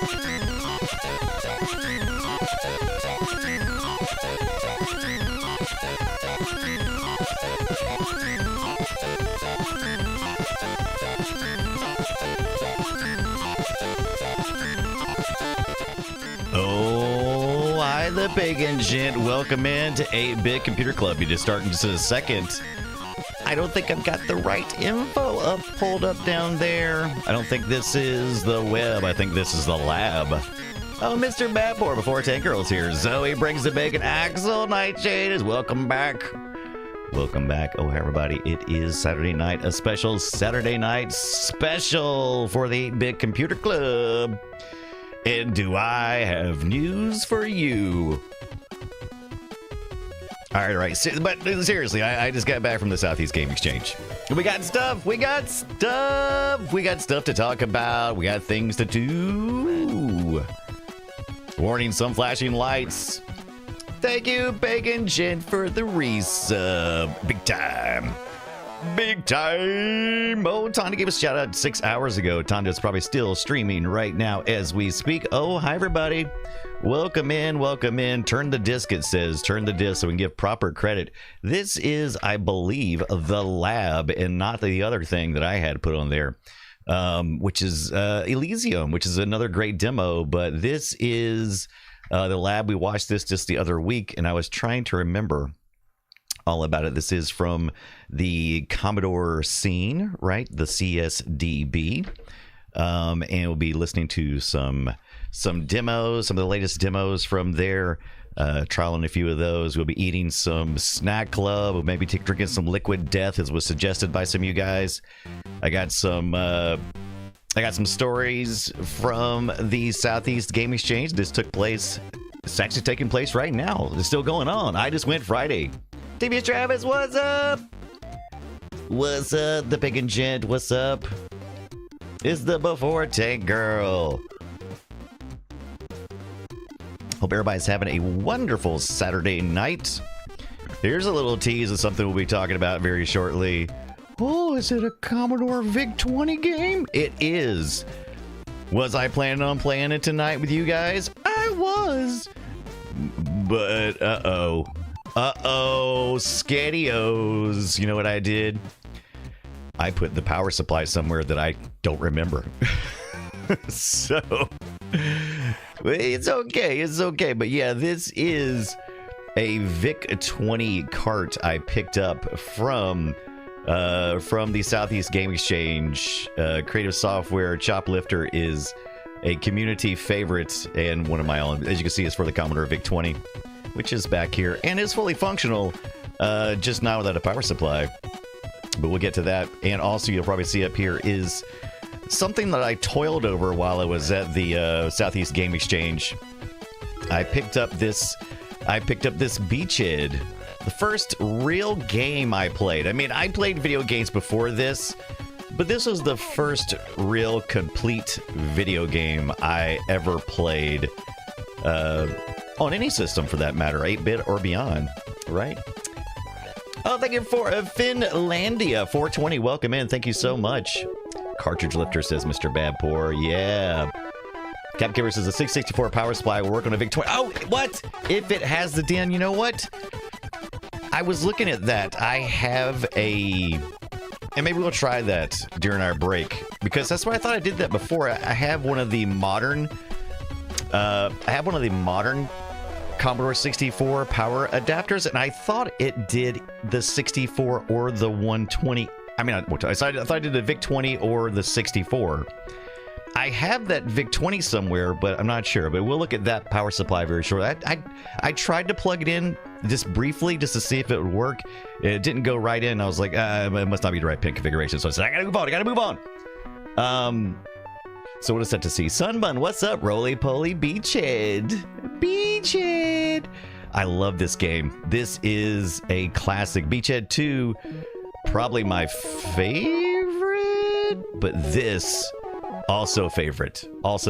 Oh, hi, the bacon gent. Welcome in to 8-Bit Computer Club. You just starting just in a second. I don't think I've got the right info pulled up down there. I don't think this is the web. I think this is the lab. Oh, Mr. Badpoor before 10 Girls here. Zoe brings the bacon. Axel Nightshade is welcome back. Welcome back. Oh, hi, everybody. It is Saturday night, a special Saturday night special for the 8-Bit Computer Club. And do I have news for you? All right. But seriously, I just got back from the Southeast Game Exchange. We got stuff. We got stuff. We got stuff to talk about. We got things to do. Warning, some flashing lights. Thank you, Bacon Gent, for the resub. Big time. Big time. Oh, Tonda gave us a shout out 6 hours ago. Tonda's probably still streaming right now as we speak. Oh, hi, everybody. Welcome in. Welcome in. Turn the disc, it says. Turn the disc so we can give proper credit. This is, I believe, the lab and not the other thing that I had put on there, which is Elysium, which is another great demo. But this is the lab. We watched this just the other week, and I was trying to remember all about it. This is from the Commodore scene, right? The CSDB. And we'll be listening to some demos, some of the latest demos from there, trialing a few of those. We'll be eating some Snack Club. We'll maybe drinking some Liquid Death, as was suggested by some of you guys. I got some stories from the Southeast Game Exchange. This took place. It's actually taking place right now. It's still going on. I just went Friday. TBS Travis, what's up? What's up, the Bacon Gent? What's up? It's the Before Tank Girl. Hope everybody's having a wonderful Saturday night. Here's a little tease of something we'll be talking about very shortly. Oh, is it a Commodore VIC-20 game? It is. Was I planning on playing it tonight with you guys? I was. But, uh-oh, Scadios. You know what I did? I put the power supply somewhere that I don't remember. So, it's okay. But yeah, this is a VIC-20 cart I picked up from the Southeast Game Exchange. Creative Software Choplifter is a community favorite and one of my own. As you can see, it's for the Commodore VIC-20, which is back here and is fully functional, just not without a power supply. But we'll get to that. And also, you'll probably see up here is something that I toiled over while I was at the Southeast Game Exchange. I picked up this Beachhead. The first real game I played. I mean, I played video games before this, but this was the first real complete video game I ever played on any system for that matter, 8-bit or beyond, right? Oh, thank you for Finlandia 420. Welcome in. Thank you so much. Cartridge Lifter says Mr. Badpoor. Yeah. Capgiver says the 664 power supply will work on a VIC-20. Oh, what? If it has the DIN, you know what? I was looking at that. I have and maybe we'll try that during our break, because that's why I thought I did that before. I have one of the modern Commodore 64 power adapters, and I thought it did the 64 or the 120. I mean, I thought I did the VIC-20 or the 64. I have that VIC-20 somewhere, but I'm not sure. But we'll look at that power supply very shortly. I tried to plug it in just briefly just to see if it would work. It didn't go right in. I was like, it must not be the right pin configuration. So I said, I gotta move on. So what is that to see? Sunbun, what's up? Roly Poly Beachhead. I love this game. This is a classic. Beachhead 2, probably my favorite, but this also favorite. First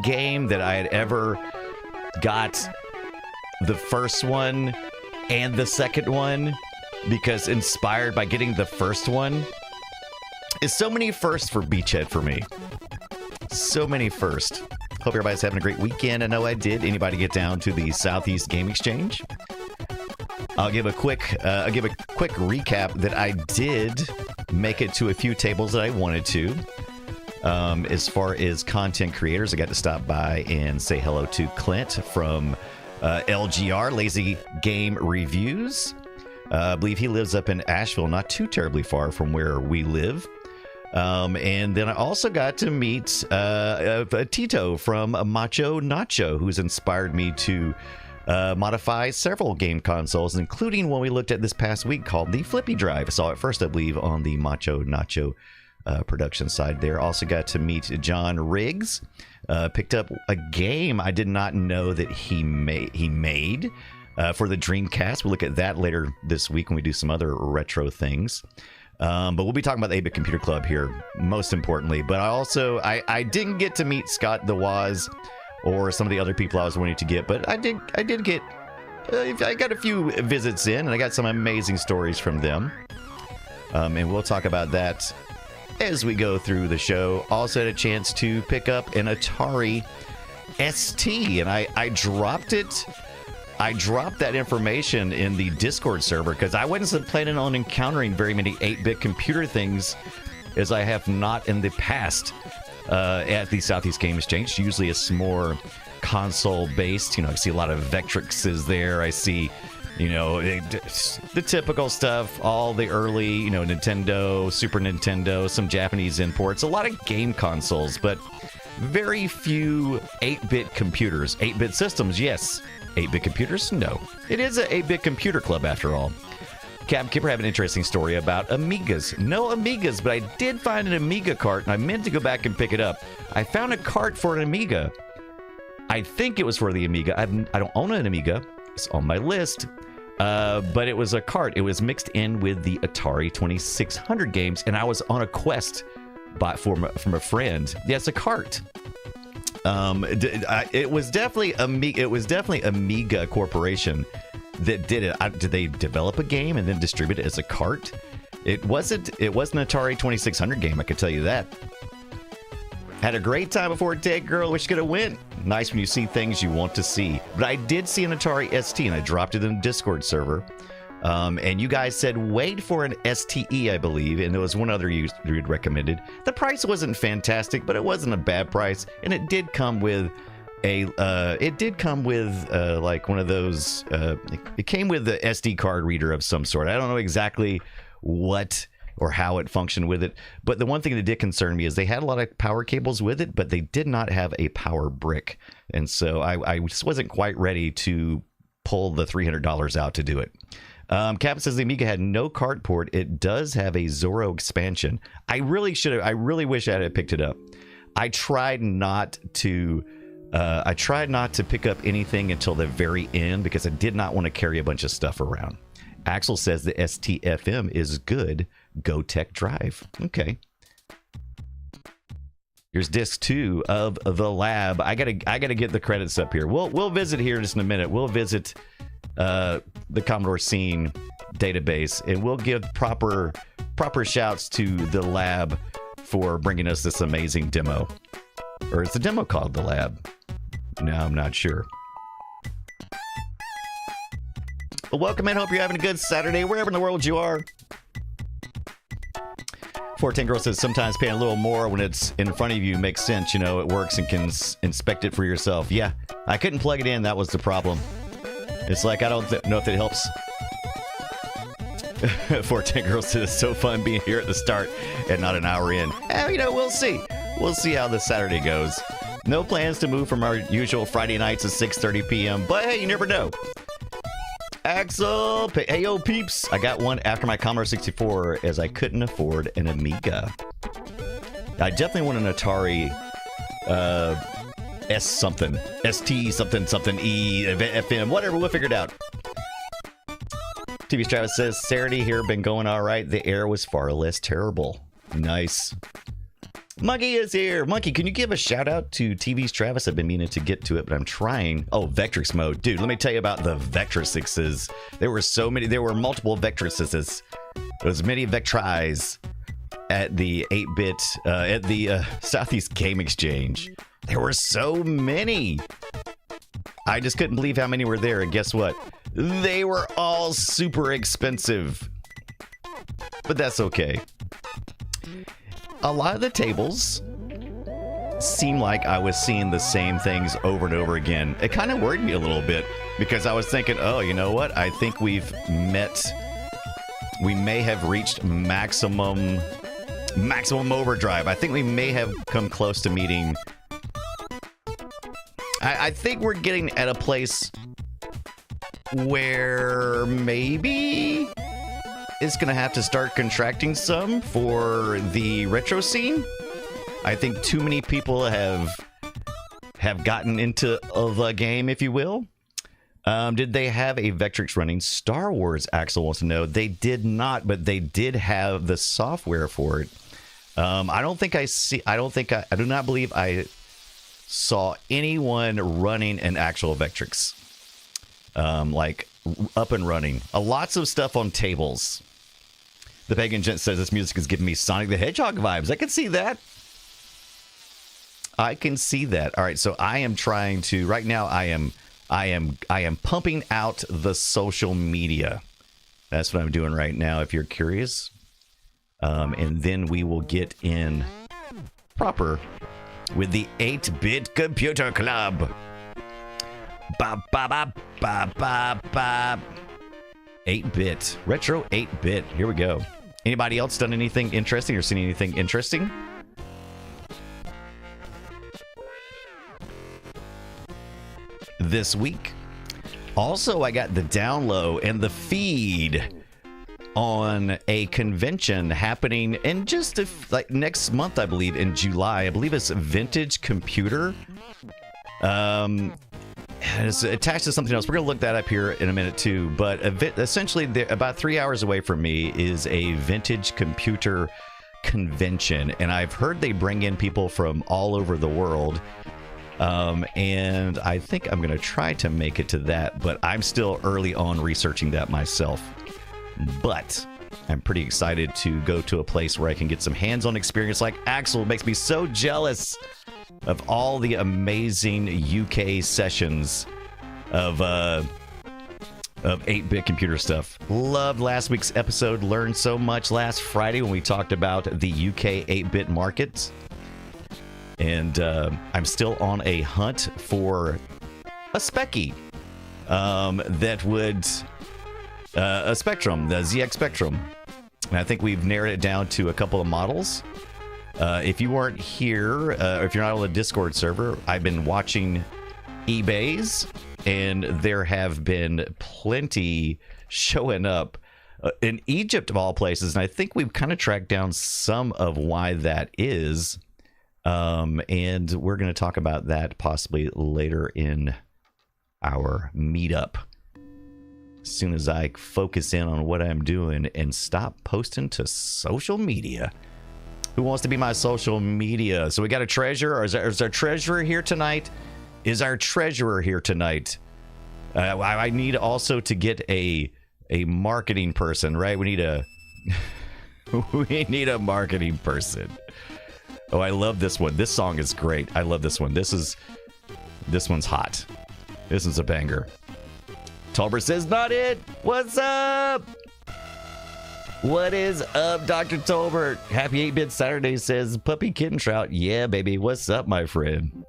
game that I had ever got the first one and the second one, because inspired by getting the first one. Is so many firsts for Beachhead for me. So many firsts. Hope everybody's having a great weekend. I know I did. Anybody get down to the Southeast Game Exchange? I'll give a quick recap that I did make it to a few tables that I wanted to. As far as content creators, I got to stop by and say hello to Clint from LGR, Lazy Game Reviews. I believe he lives up in Asheville, not too terribly far from where we live. And then I also got to meet Tito from Macho Nacho, who's inspired me to modify several game consoles, including one we looked at this past week called the Flippy Drive. I saw it first, I believe, on the Macho Nacho production side there. Also got to meet John Riggs. Picked up a game I did not know that he made for the Dreamcast. We'll look at that later this week when we do some other retro things. But we'll be talking about the 8-Bit Computer Club here, most importantly. But I didn't get to meet Scott the Woz or some of the other people I was wanting to get, but I did get I got a few visits in, and I got some amazing stories from them. And we'll talk about that as we go through the show. Also had a chance to pick up an Atari ST, and I dropped it. I dropped that information in the Discord server because I wasn't planning on encountering very many 8-bit computer things, as I have not in the past at the Southeast Game Exchange. Usually it's more console-based. You know, I see a lot of Vectrixes there. I see, you know, the typical stuff, all the early, you know, Nintendo, Super Nintendo, some Japanese imports, a lot of game consoles, but very few 8-bit computers. 8-bit systems, yes. 8-bit computers? No. It is an 8-bit computer club after all. Captain Kipper have an interesting story about Amigas. No Amigas, but I did find an Amiga cart, and I meant to go back and pick it up. I found a cart for an Amiga. I think it was for the Amiga. I don't own an Amiga. It's on my list. But it was a cart. It was mixed in with the Atari 2600 games, and I was on a quest from a friend. Yeah, it's a cart. It was definitely Amiga Corporation that did it. Did they develop a game and then distribute it as a cart? It wasn't an Atari 2600 game, I can tell you that. Had a great time before Tech Girl. Wish you could have went. Nice when you see things you want to see. But I did see an Atari ST, and I dropped it in the Discord server. And you guys said wait for an STE, I believe, and there was one other you had recommended. The price wasn't fantastic, but it wasn't a bad price, and it did come with like one of those. It came with the SD card reader of some sort. I don't know exactly what or how it functioned with it, but the one thing that did concern me is they had a lot of power cables with it, but they did not have a power brick, and so I just wasn't quite ready to pull the $300 out to do it. Captain says the Amiga had no cart port. It does have a Zorro expansion. I really wish I had picked it up. I tried not to pick up anything until the very end because I did not want to carry a bunch of stuff around. Axel says the STFM is good. Go Tech Drive. Okay. Here's disc 2 of The Lab. I gotta get the credits up here. We'll visit here just in a minute. We'll visit the Commodore Scene database, and we'll give proper shouts to The Lab for bringing us this amazing demo. Or is the demo called The Lab? No, I'm not sure. Well, welcome in. Hope you're having a good Saturday, wherever in the world you are. 410 Girl says sometimes paying a little more when it's in front of you makes sense. You know, it works and can inspect it for yourself. Yeah, I couldn't plug it in. That was the problem. It's like, I don't know if it helps. 410 Girl says it's so fun being here at the start and not an hour in. You know, we'll see. We'll see how this Saturday goes. No plans to move from our usual Friday nights at 6:30 p.m. But hey, you never know. Axel, hey yo peeps, I got one after my Commodore 64 as I couldn't afford an Amiga. I definitely want an Atari S something, ST something E, FM, whatever, we'll figure it out. TV Travis says, Saturday here been going all right. The air was far less terrible. Nice. Monkey is here. Monkey, can you give a shout out to TV's Travis? I've been meaning to get to it, but I'm trying. Oh, Vectrix mode. Dude, let me tell you about the Vectrixes. There were so many. There were multiple Vectrixes. There was many Vectris. at the 8-bit, at the Southeast Game Exchange. There were so many. I just couldn't believe how many were there. And guess what? They were all super expensive. But that's okay. A lot of the tables seemed like I was seeing the same things over and over again. It kind of worried me a little bit because I was thinking, oh, you know what? I think we may have reached maximum overdrive. I think we may have come close to meeting. I think we're getting at a place where maybe it's going to have to start contracting some for the retro scene. I think too many people have gotten into the game, if you will. Did they have a Vectrix running Star Wars? Axel wants to know. They did not, but they did have the software for it. I do not believe I saw anyone running an actual Vectrix. Like up and running. Lots of stuff on tables. The Pagan Gent says this music is giving me Sonic the Hedgehog vibes. I can see that. I can see that. All right, so I am trying to right now. I am pumping out the social media. That's what I'm doing right now. If you're curious, and then we will get in proper with the 8-bit Computer Club. Ba ba ba ba ba ba. 8-bit retro 8-bit. Here we go. Anybody else done anything interesting or seen anything interesting? This week. Also, I got the download and the feed on a convention happening in just like next month, I believe, in July. I believe it's Vintage Computer. It's attached to something else. We're going to look that up here in a minute too. But essentially, about 3 hours away from me is a Vintage Computer convention, and I've heard they bring in people from all over the world. And I think I'm going to try to make it to that, but I'm still early on researching that myself. But I'm pretty excited to go to a place where I can get some hands-on experience like Axel. It makes me so jealous of all the amazing UK sessions of 8-bit computer stuff. Loved last week's episode. Learned so much last Friday when we talked about the UK 8-bit market. And I'm still on a hunt for a Specky that would... a Spectrum, the ZX Spectrum. And I think we've narrowed it down to a couple of models. If you weren't here, if you're not on the Discord server, I've been watching eBays, and there have been plenty showing up in Egypt, of all places. And I think we've kind of tracked down some of why that is. And we're going to talk about that possibly later in our meetup. As soon as I focus in on what I'm doing and stop posting to social media. Who wants to be my social media? So we got a treasurer. Is our treasurer here tonight? Is our treasurer here tonight? I need also to get a marketing person, right? We need a we need a marketing person. Oh, I love this one. This song is great. I love this one. This one's hot. This is a banger. Tolbert says, not it. What's up? What is up, Dr. Tolbert? Happy 8-bit Saturday, says Puppy Kitten Trout. Yeah, baby. What's up, my friend?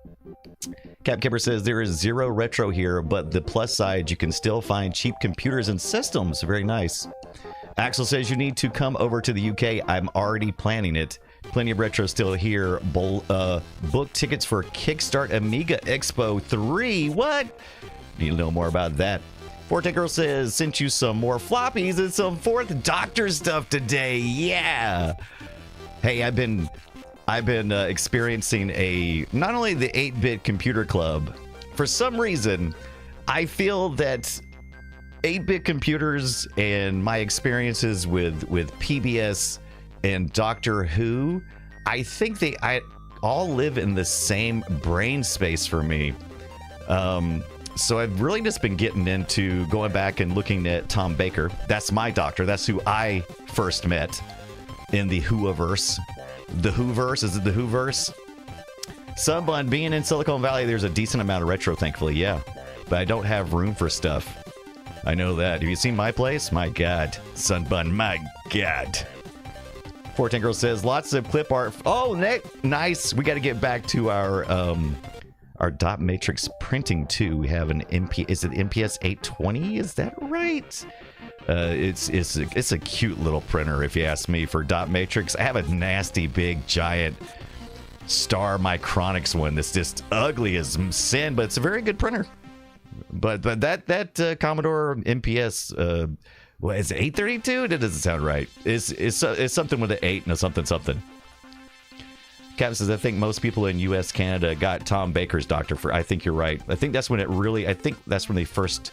Cap Kipper says, there is zero retro here, but the plus side, you can still find cheap computers and systems. Very nice. Axel says, you need to come over to the UK. I'm already planning it. Plenty of retro still here. Book tickets for Kickstart Amiga Expo 3. What? Need to know more about that. Forte Girl says, sent you some more floppies and some 4th Doctor stuff today. Yeah. Hey, I've been experiencing not only the 8-bit computer club. For some reason, I feel that 8-bit computers and my experiences with PBS and Doctor Who, I think I all live in the same brain space for me. So I've really just been getting into going back and looking at Tom Baker. That's my doctor. That's who I first met. in the Whoverse. The Whoverse, is it the Whoverse? Sunbun, being in Silicon Valley, there's a decent amount of retro, thankfully, yeah. But I don't have room for stuff. I know that. Have you seen my place? My God. Sunbun, my God. 14 Girl says, lots of clip art. Oh, Nick, nice. We got to get back to our dot matrix printing too. We have an is it MPS 820? Is that right? It's a cute little printer, if you ask me, for dot matrix. I have a nasty big giant Star Micronics one that's just ugly as sin, but it's a very good printer. But that Commodore MPS, what is it, 832? That doesn't sound right. It's something with an 8 and a something. Cap says, I think most people in U.S., Canada got Tom Baker's Doctor for. I think you're right. I think that's when they first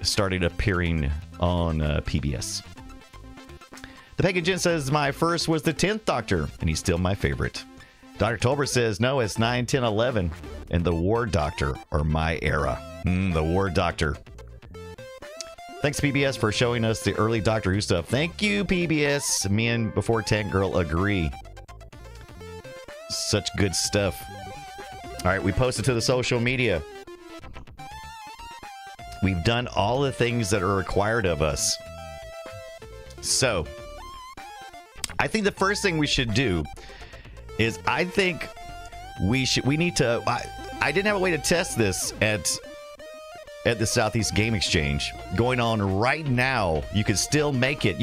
started appearing on PBS. The Pagan Jen says, my first was the 10th Doctor, and he's still my favorite. Dr. Tolbert says, no, it's 9, 10, 11, and the War Doctor are my era. The War Doctor. Thanks, PBS, for showing us the early Doctor Who stuff. Thank you, PBS. Me and Before Tank Girl agree. Such good stuff. All right, we posted to the social media. We've done all the things that are required of us. So, I think the first thing we should do is I didn't have a way to test this at the Southeast Game Exchange. Going on right now, you can still make it.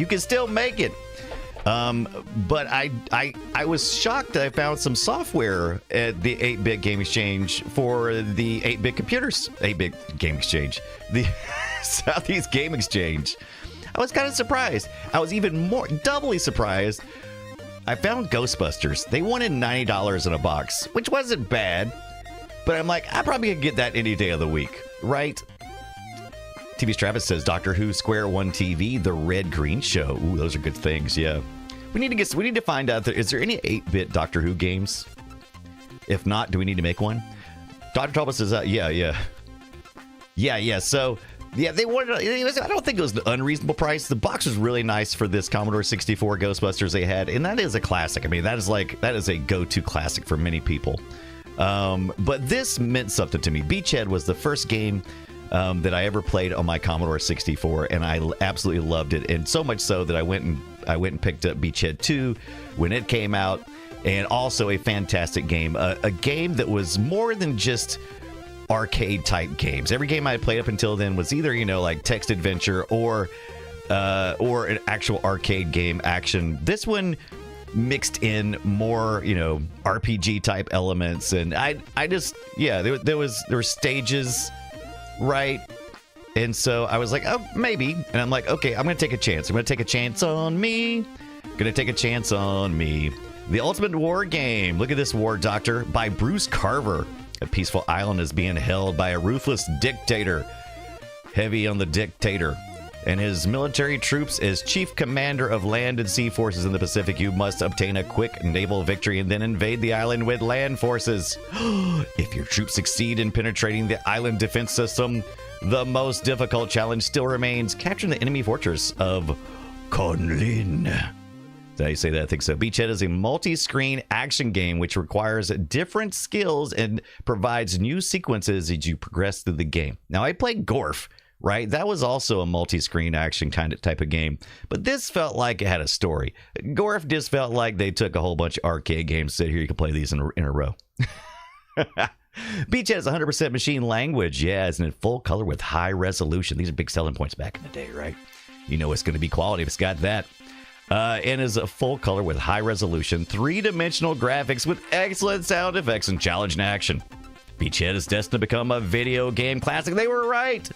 But I was shocked that I found some software at the 8-Bit Game Exchange for the 8-Bit computers. 8-Bit Game Exchange. The Southeast Game Exchange. I was kind of surprised. I was even more doubly surprised. I found Ghostbusters. They wanted $90 in a box, which wasn't bad. But I'm like, I probably could get that any day of the week, right? TV Travis says, Doctor Who Square One TV, The Red Green Show. Ooh, those are good things, yeah. We need to find out, is there any 8-bit Doctor Who games? If not, do we need to make one? Dr. Talbot says, yeah. So, yeah, they wanted, I don't think it was an unreasonable price. The box was really nice for this Commodore 64 Ghostbusters they had, and that is a classic. I mean, that is a go-to classic for many people. But this meant something to me. Beachhead was the first game that I ever played on my Commodore 64, and I absolutely loved it. And so much so that I went and picked up Beachhead 2 when it came out, and also a fantastic game. A game that was more than just arcade type games. Every game I had played up until then was either, like text adventure or an actual arcade game action. This one mixed in more, RPG type elements, and there were stages, right? And so I was like, oh, maybe. And I'm like, okay, I'm going to take a chance. I'm going to take a chance on me. The Ultimate War Game. Look at this, War Doctor, by Bruce Carver. A peaceful island is being held by a ruthless dictator. Heavy on the dictator and his military troops. As chief commander of land and sea forces in the Pacific, you must obtain a quick naval victory and then invade the island with land forces. If your troops succeed in penetrating the island defense system, the most difficult challenge still remains: capturing the enemy fortress of Kunlun. Did I say that? I think so. Beachhead is a multi-screen action game which requires different skills and provides new sequences as you progress through the game. Now, I played Gorf, right? That was also a multi-screen action type of game, but this felt like it had a story. Gorf just felt like they took a whole bunch of arcade games, said, here, you can play these in a row. Beachhead is 100% machine language. Yeah, it's in full color with high resolution. These are big selling points back in the day, right? You know it's going to be quality if it's got that. And is a full color with high resolution, three-dimensional graphics with excellent sound effects and challenge in action. Beachhead is destined to become a video game classic. They were right.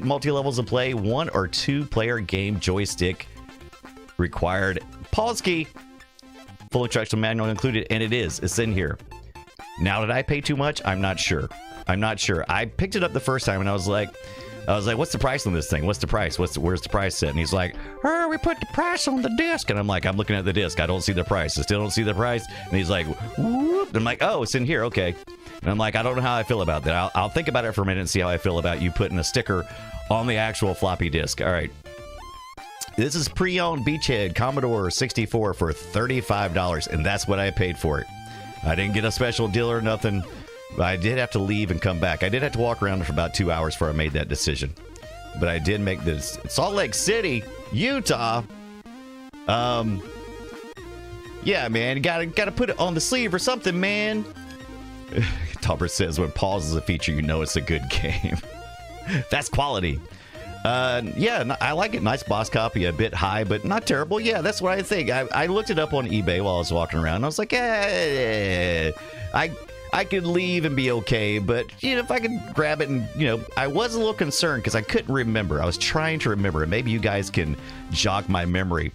Multi-levels of play, 1 or 2 player game, joystick required. Pause key. Full instructional manual included, and it's in here. Now, did I pay too much? I'm not sure. I picked it up the first time and I was like, what's the price on this thing? What's the price? Where's the price set? And he's like, we put the price on the disc. And I'm like, I'm looking at the disc. I don't see the price. I still don't see the price. And he's like, whoop. I'm like, oh, it's in here. Okay. And I'm like, I don't know how I feel about that. I'll think about it for a minute and see how I feel about you putting a sticker on the actual floppy disk. All right. This is pre-owned Beachhead Commodore 64 for $35, and that's what I paid for it. I didn't get a special deal or nothing. I did have to leave and come back. I did have to walk around for about 2 hours before I made that decision. But I did make this. Salt Lake City, Utah. Yeah, man, gotta put it on the sleeve or something, man. Tauber says when pause is a feature, you know it's a good game. That's quality. Yeah, I like it. Nice boss copy, a bit high, but not terrible. Yeah, that's what I think. I looked it up on eBay while I was walking around. I was like, I could leave and be okay, but you know, if I could grab it and, you know, I was a little concerned because I couldn't remember. I was trying to remember, and maybe you guys can jog my memory.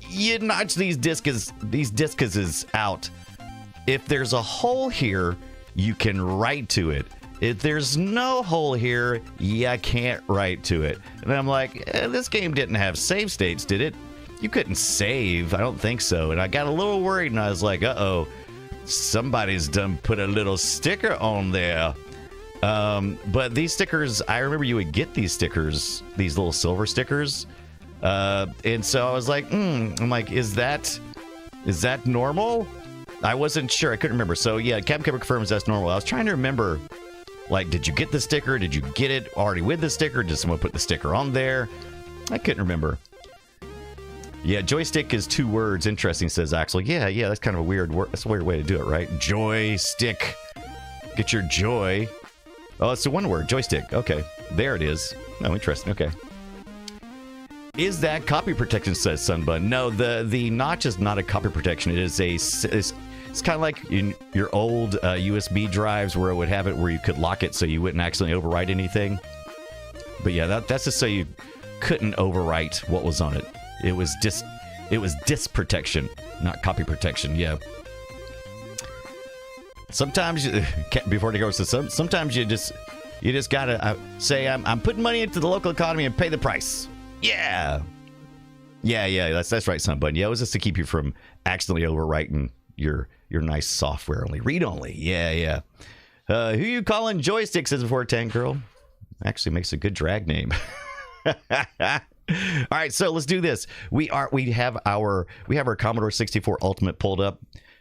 You notch these discs out. If there's a hole here, you can write to it. If there's no hole here, you can't write to it. And I'm like, this game didn't have save states, did it? You couldn't save. I don't think so. And I got a little worried, and I was like, uh-oh, somebody's done put a little sticker on there. But these stickers, I remember you would get these stickers, these little silver stickers. And so I was like, I'm like, is that normal? I wasn't sure. I couldn't remember. So yeah, Captain Kipper confirms that's normal. I was trying to remember, like, did you get the sticker? Did you get it already with the sticker? Did someone put the sticker on there? I couldn't remember. Yeah, joystick is 2 words. Interesting, says Axel. Yeah, that's kind of a weird word. That's a weird way to do it, right? Joystick. Get your joy. Oh, it's a 1 word. Joystick. Okay, there it is. Oh, interesting. Okay. Is that copy protection, says Sunbun? No, the notch is not a copy protection. It is it's kind of like in your old USB drives where it would have it where you could lock it so you wouldn't accidentally overwrite anything. But yeah, that's just so you couldn't overwrite what was on it. It was disk protection, not copy protection. Yeah. Sometimes before it goes to sometimes you just gotta say I'm putting money into the local economy and pay the price. Yeah. That's right, Sunbun. Yeah, it was just to keep you from accidentally overwriting your nice software only, read only. Yeah. Who you calling joystick, says before Tank Girl. Actually makes a good drag name. All right, so let's do this. We have our Commodore 64 Ultimate pulled up.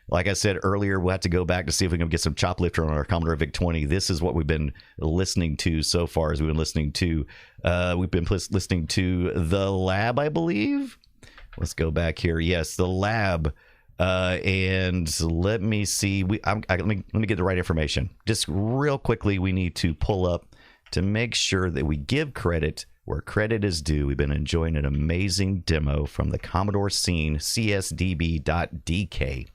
Like I said earlier, we'll have to go back to see if we can get some choplifter on our Commodore VIC-20. This is what we've been listening to so far. We've been listening to The Lab, I believe. Let's go back here. Yes, The Lab. And let me see. Let me get the right information. Just real quickly, we need to pull up to make sure that we give credit where credit is due. We've been enjoying an amazing demo from the Commodore scene, csdb.dk.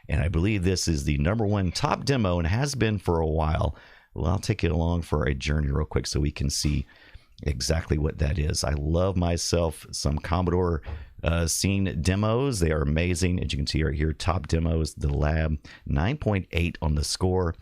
And I believe this is the #1 top demo and has been for a while. Well, I'll take you along for a journey real quick so we can see exactly what that is. I love myself some Commodore scene demos. They are amazing. As you can see right here, top demos, The Lab, 9.8 on the score.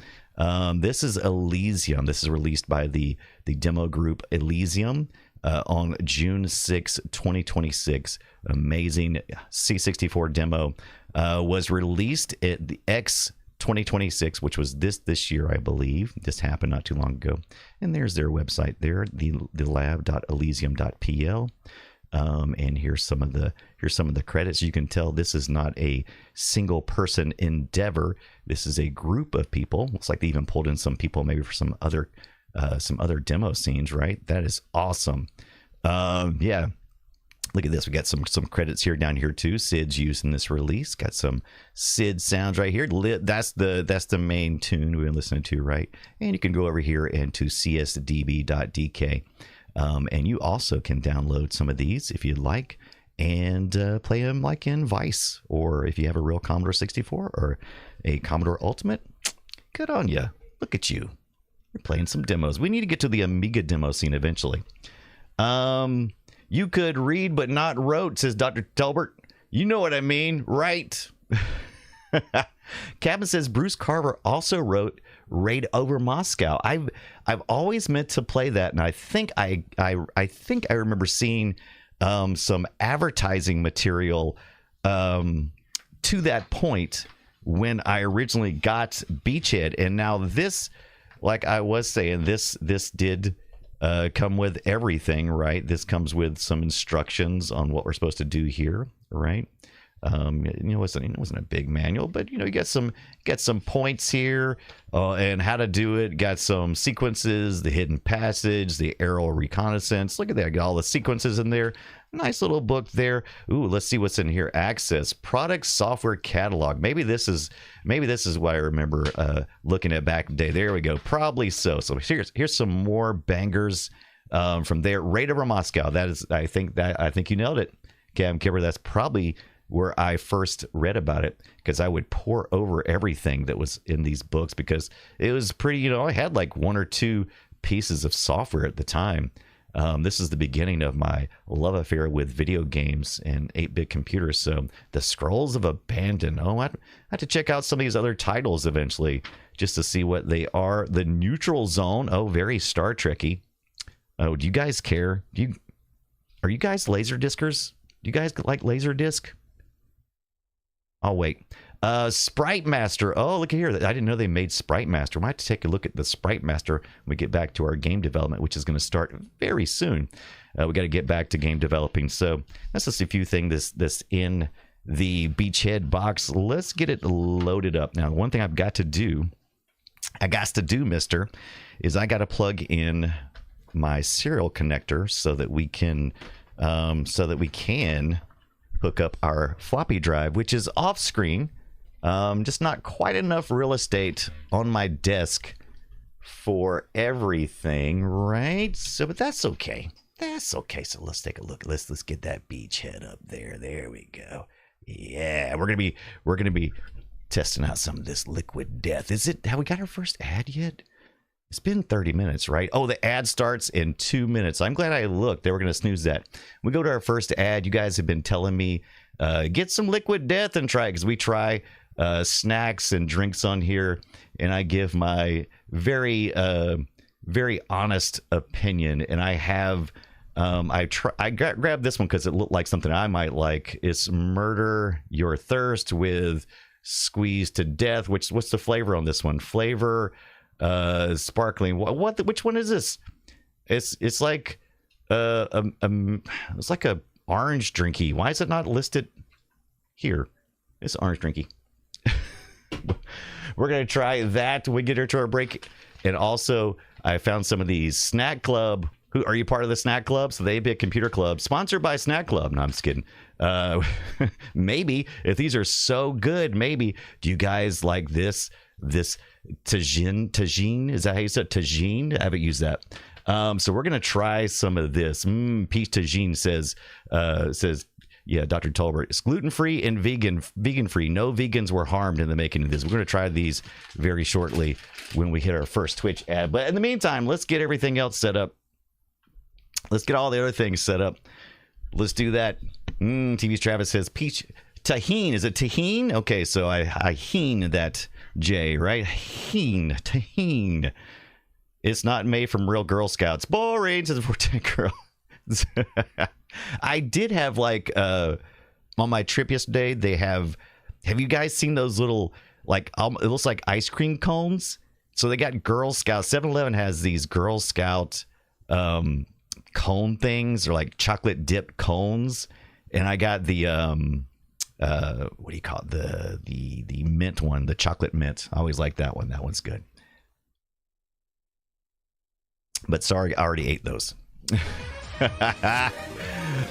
This is Elysium. This is released by the demo group Elysium on June 6, 2026. Amazing C64 demo. Was released at the X 2026, which was this year, I believe. This happened not too long ago. And there's their website there, the lab.elysium.pl. And here's some of the credits. You can tell this is not a single person endeavor. This is a group of people. Looks like they even pulled in some people maybe for some other demo scenes, right? That is awesome. Yeah. Look at this. We got some credits here down here too. Sid's used in this release. Got some Sid sounds right here. That's the main tune we've been listening to, right? And you can go over here and to csdb.dk. And you also can download some of these if you'd like and play them like in Vice, or if you have a real Commodore 64 or a Commodore Ultimate. Good on you. Look at you. You're playing some demos. We need to get to the Amiga demo scene eventually. You could read but not wrote, says Dr. Telbert. You know what I mean, right? Cabin says Bruce Carver also wrote Raid Over Moscow. I've always meant to play that, and I think I remember seeing some advertising material to that point when I originally got Beachhead, and now this, like I was saying, this did come with everything, right? This comes with some instructions on what we're supposed to do here, right? It wasn't a big manual, but you get some points here and how to do it. Got some sequences, the hidden passage, the aerial reconnaissance. Look at that, got all the sequences in there. Nice little book there. Ooh, let's see what's in here. Access product software catalog. Maybe this is what I remember looking at back in the day. There we go. Probably so. So here's some more bangers from there. Raid Over Moscow. That is, I think you nailed it, Cam Kipper. That's probably where I first read about it, because I would pour over everything that was in these books because it was pretty. I had like one or two pieces of software at the time. This is the beginning of my love affair with video games and 8-bit computers. So the Scrolls of Abandon. Oh, I have to check out some of these other titles eventually just to see what they are. The Neutral Zone. Oh, very Star Trek-y. Oh, do you guys care? Are you guys Laserdiscers? Do you guys like Laserdisc? I'll wait. Sprite Master. Oh, look here. I didn't know they made Sprite Master. We might have to take a look at the Sprite Master when we get back to our game development, which is going to start very soon. We got to get back to game developing. So that's just a few things that's in the Beachhead box. Let's get it loaded up. Now, one thing I've got to do, mister, is I got to plug in my serial connector so that we can hook up our floppy drive, which is off screen. Just not quite enough real estate on my desk for everything, right? So, but that's okay. That's okay. So let's take a look. Let's get that beachhead up there. There we go. Yeah, we're gonna be testing out some of this Liquid Death. Have we got our first ad yet? It's been 30 minutes, right? Oh, the ad starts in 2 minutes. I'm glad I looked. They were going to snooze that. We go to our first ad. You guys have been telling me, get some Liquid Death and try it, because we try snacks and drinks on here, and I give my very honest opinion. And I have I grabbed this one because it looked like something I might like. It's Murder Your Thirst with Squeezed to Death. What's the flavor on this one? Flavor sparkling. Which one is this? It's like it's like a orange drinky. Why is it not listed here? It's orange drinky. We're gonna try that when we get her to our break. And also, I found some of these Snack Club. Who are you part of the Snack Club? So they be a computer club sponsored by Snack Club. No, I'm just kidding. Maybe if these are so good, maybe. Do you guys like this tagine? Is that how you said tagine? I haven't used that. So we're gonna try some of this. Peach Tagine says, yeah, Dr. Tolbert, it's gluten-free and vegan-free. No vegans were harmed in the making of this. We're going to try these very shortly when we hit our first Twitch ad. But in the meantime, let's get everything else set up. Let's get all the other things set up. Let's do that. TV's Travis says, peach tahine. Is it tahine? Okay, so I heen that J, right? Tahine. It's not made from real Girl Scouts. Boring, says the 14 girl. I did have like on my trip yesterday, they have you guys seen those little, like, it looks like ice cream cones? So they got Girl Scout. 7-Eleven has these Girl Scout cone things, or like chocolate dipped cones. And I got the what do you call it? The mint one, the chocolate mint. I always like that one. That one's good. But sorry, I already ate those.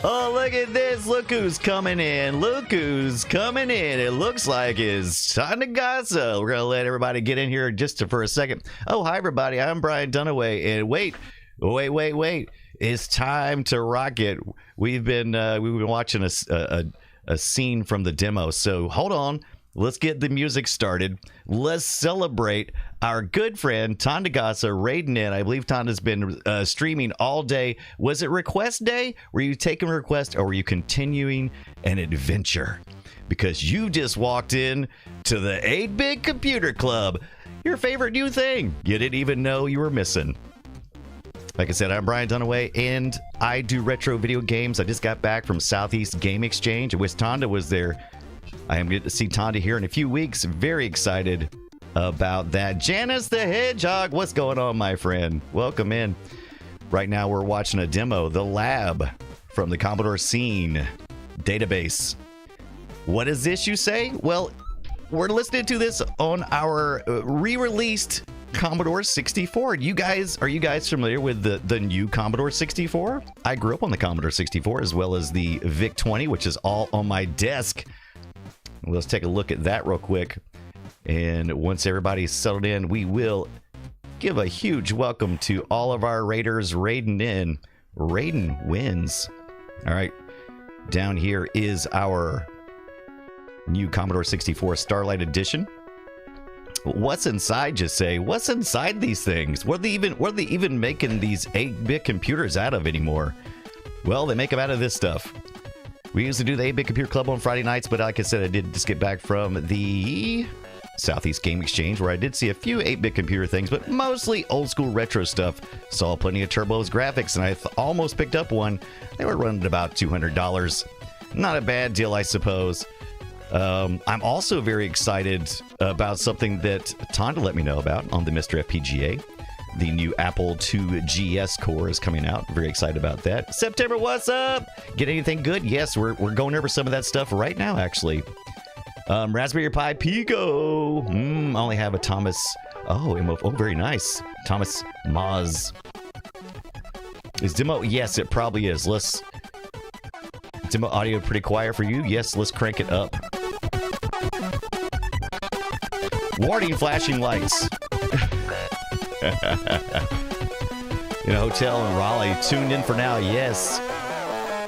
Oh, look at this. Look who's coming in. It looks like it's Tanagasa. We're going to let everybody get in here just for a second. Oh, hi, everybody. I'm Brian Dunaway. And wait. It's time to rock it. We've been watching a scene from the demo. So hold on. Let's get the music started. Let's celebrate our good friend Tandagasa raiding in. I believe Tanda's been streaming all day. Was it request day? Were you taking requests, or were you continuing an adventure? Because you just walked in to the 8-Bit Computer Club, your favorite new thing you didn't even know you were missing. Like I said, I'm Brian Dunaway, and I do retro video games. I just got back from Southeast Game Exchange. I wish Tanda was there. I am going to see Tonda here in a few weeks. Very excited about that. Janice the Hedgehog, what's going on, my friend? Welcome in. Right now we're watching a demo, The Lab, from the Commodore Scene database. What is this, you say? Well, we're listening to this on our re-released Commodore 64. Are you guys familiar with the new Commodore 64? I grew up on the Commodore 64 as well as the VIC-20, which is all on my desk. Let's take a look at that real quick. And once everybody's settled in, we will give a huge welcome to all of our raiders raiding in. Raiden wins. All right. Down here is our new Commodore 64 Starlight Edition. What's inside, just say? What's inside these things? What are they even making these 8-bit computers out of anymore? Well, they make them out of this stuff. We used to do the 8-bit computer club on Friday nights, but like I said, I did just get back from the Southeast Game Exchange, where I did see a few 8-bit computer things, but mostly old school retro stuff. Saw plenty of Turbo's graphics, and I almost picked up one. They were running at about $200. Not a bad deal, I suppose. I'm also very excited about something that Tonda let me know about on the Mr. FPGA. The new Apple II GS core is coming out. Very excited about that. September, what's up? Get anything good? Yes, we're going over some of that stuff right now, actually. Raspberry Pi Pico. I only have a Thomas. Oh, very nice. Thomas Moz. Is demo? Yes, it probably is. Demo audio pretty quiet for you? Yes, let's crank it up. Warning, flashing lights. In a hotel in Raleigh. Tuned in for now, yes.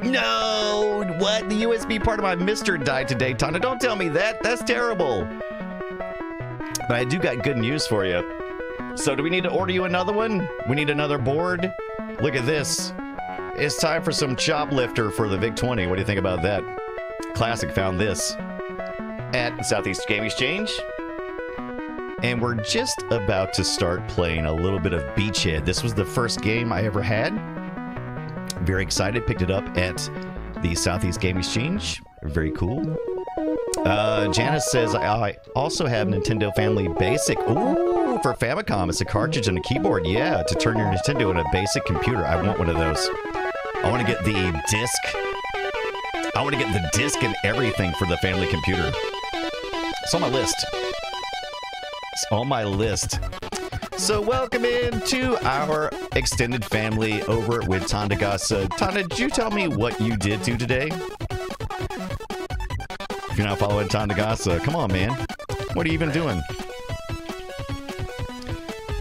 No! What? The USB part of my Mister died today, Tana. Don't tell me that. That's terrible. But I do got good news for you. So do we need to order you another one? We need another board? Look at this. It's time for some chop lifter for the VIC-20. What do you think about that? Classic found this at Southeast Game Exchange. And we're just about to start playing a little bit of Beachhead. This was the first game I ever had. Very excited. Picked it up at the Southeast Game Exchange. Very cool. Janice says, I also have Nintendo Family Basic. Ooh, for Famicom. It's a cartridge and a keyboard. Yeah, to turn your Nintendo into a basic computer. I want one of those. I want to get the disc. I want to get the disc and everything for the family computer. It's on my list. It's on my list. So welcome in to our extended family over with Tandagasa. Tanda, did you tell me what you did do today? If you're not following Tandagasa, come on, man. What are you even doing?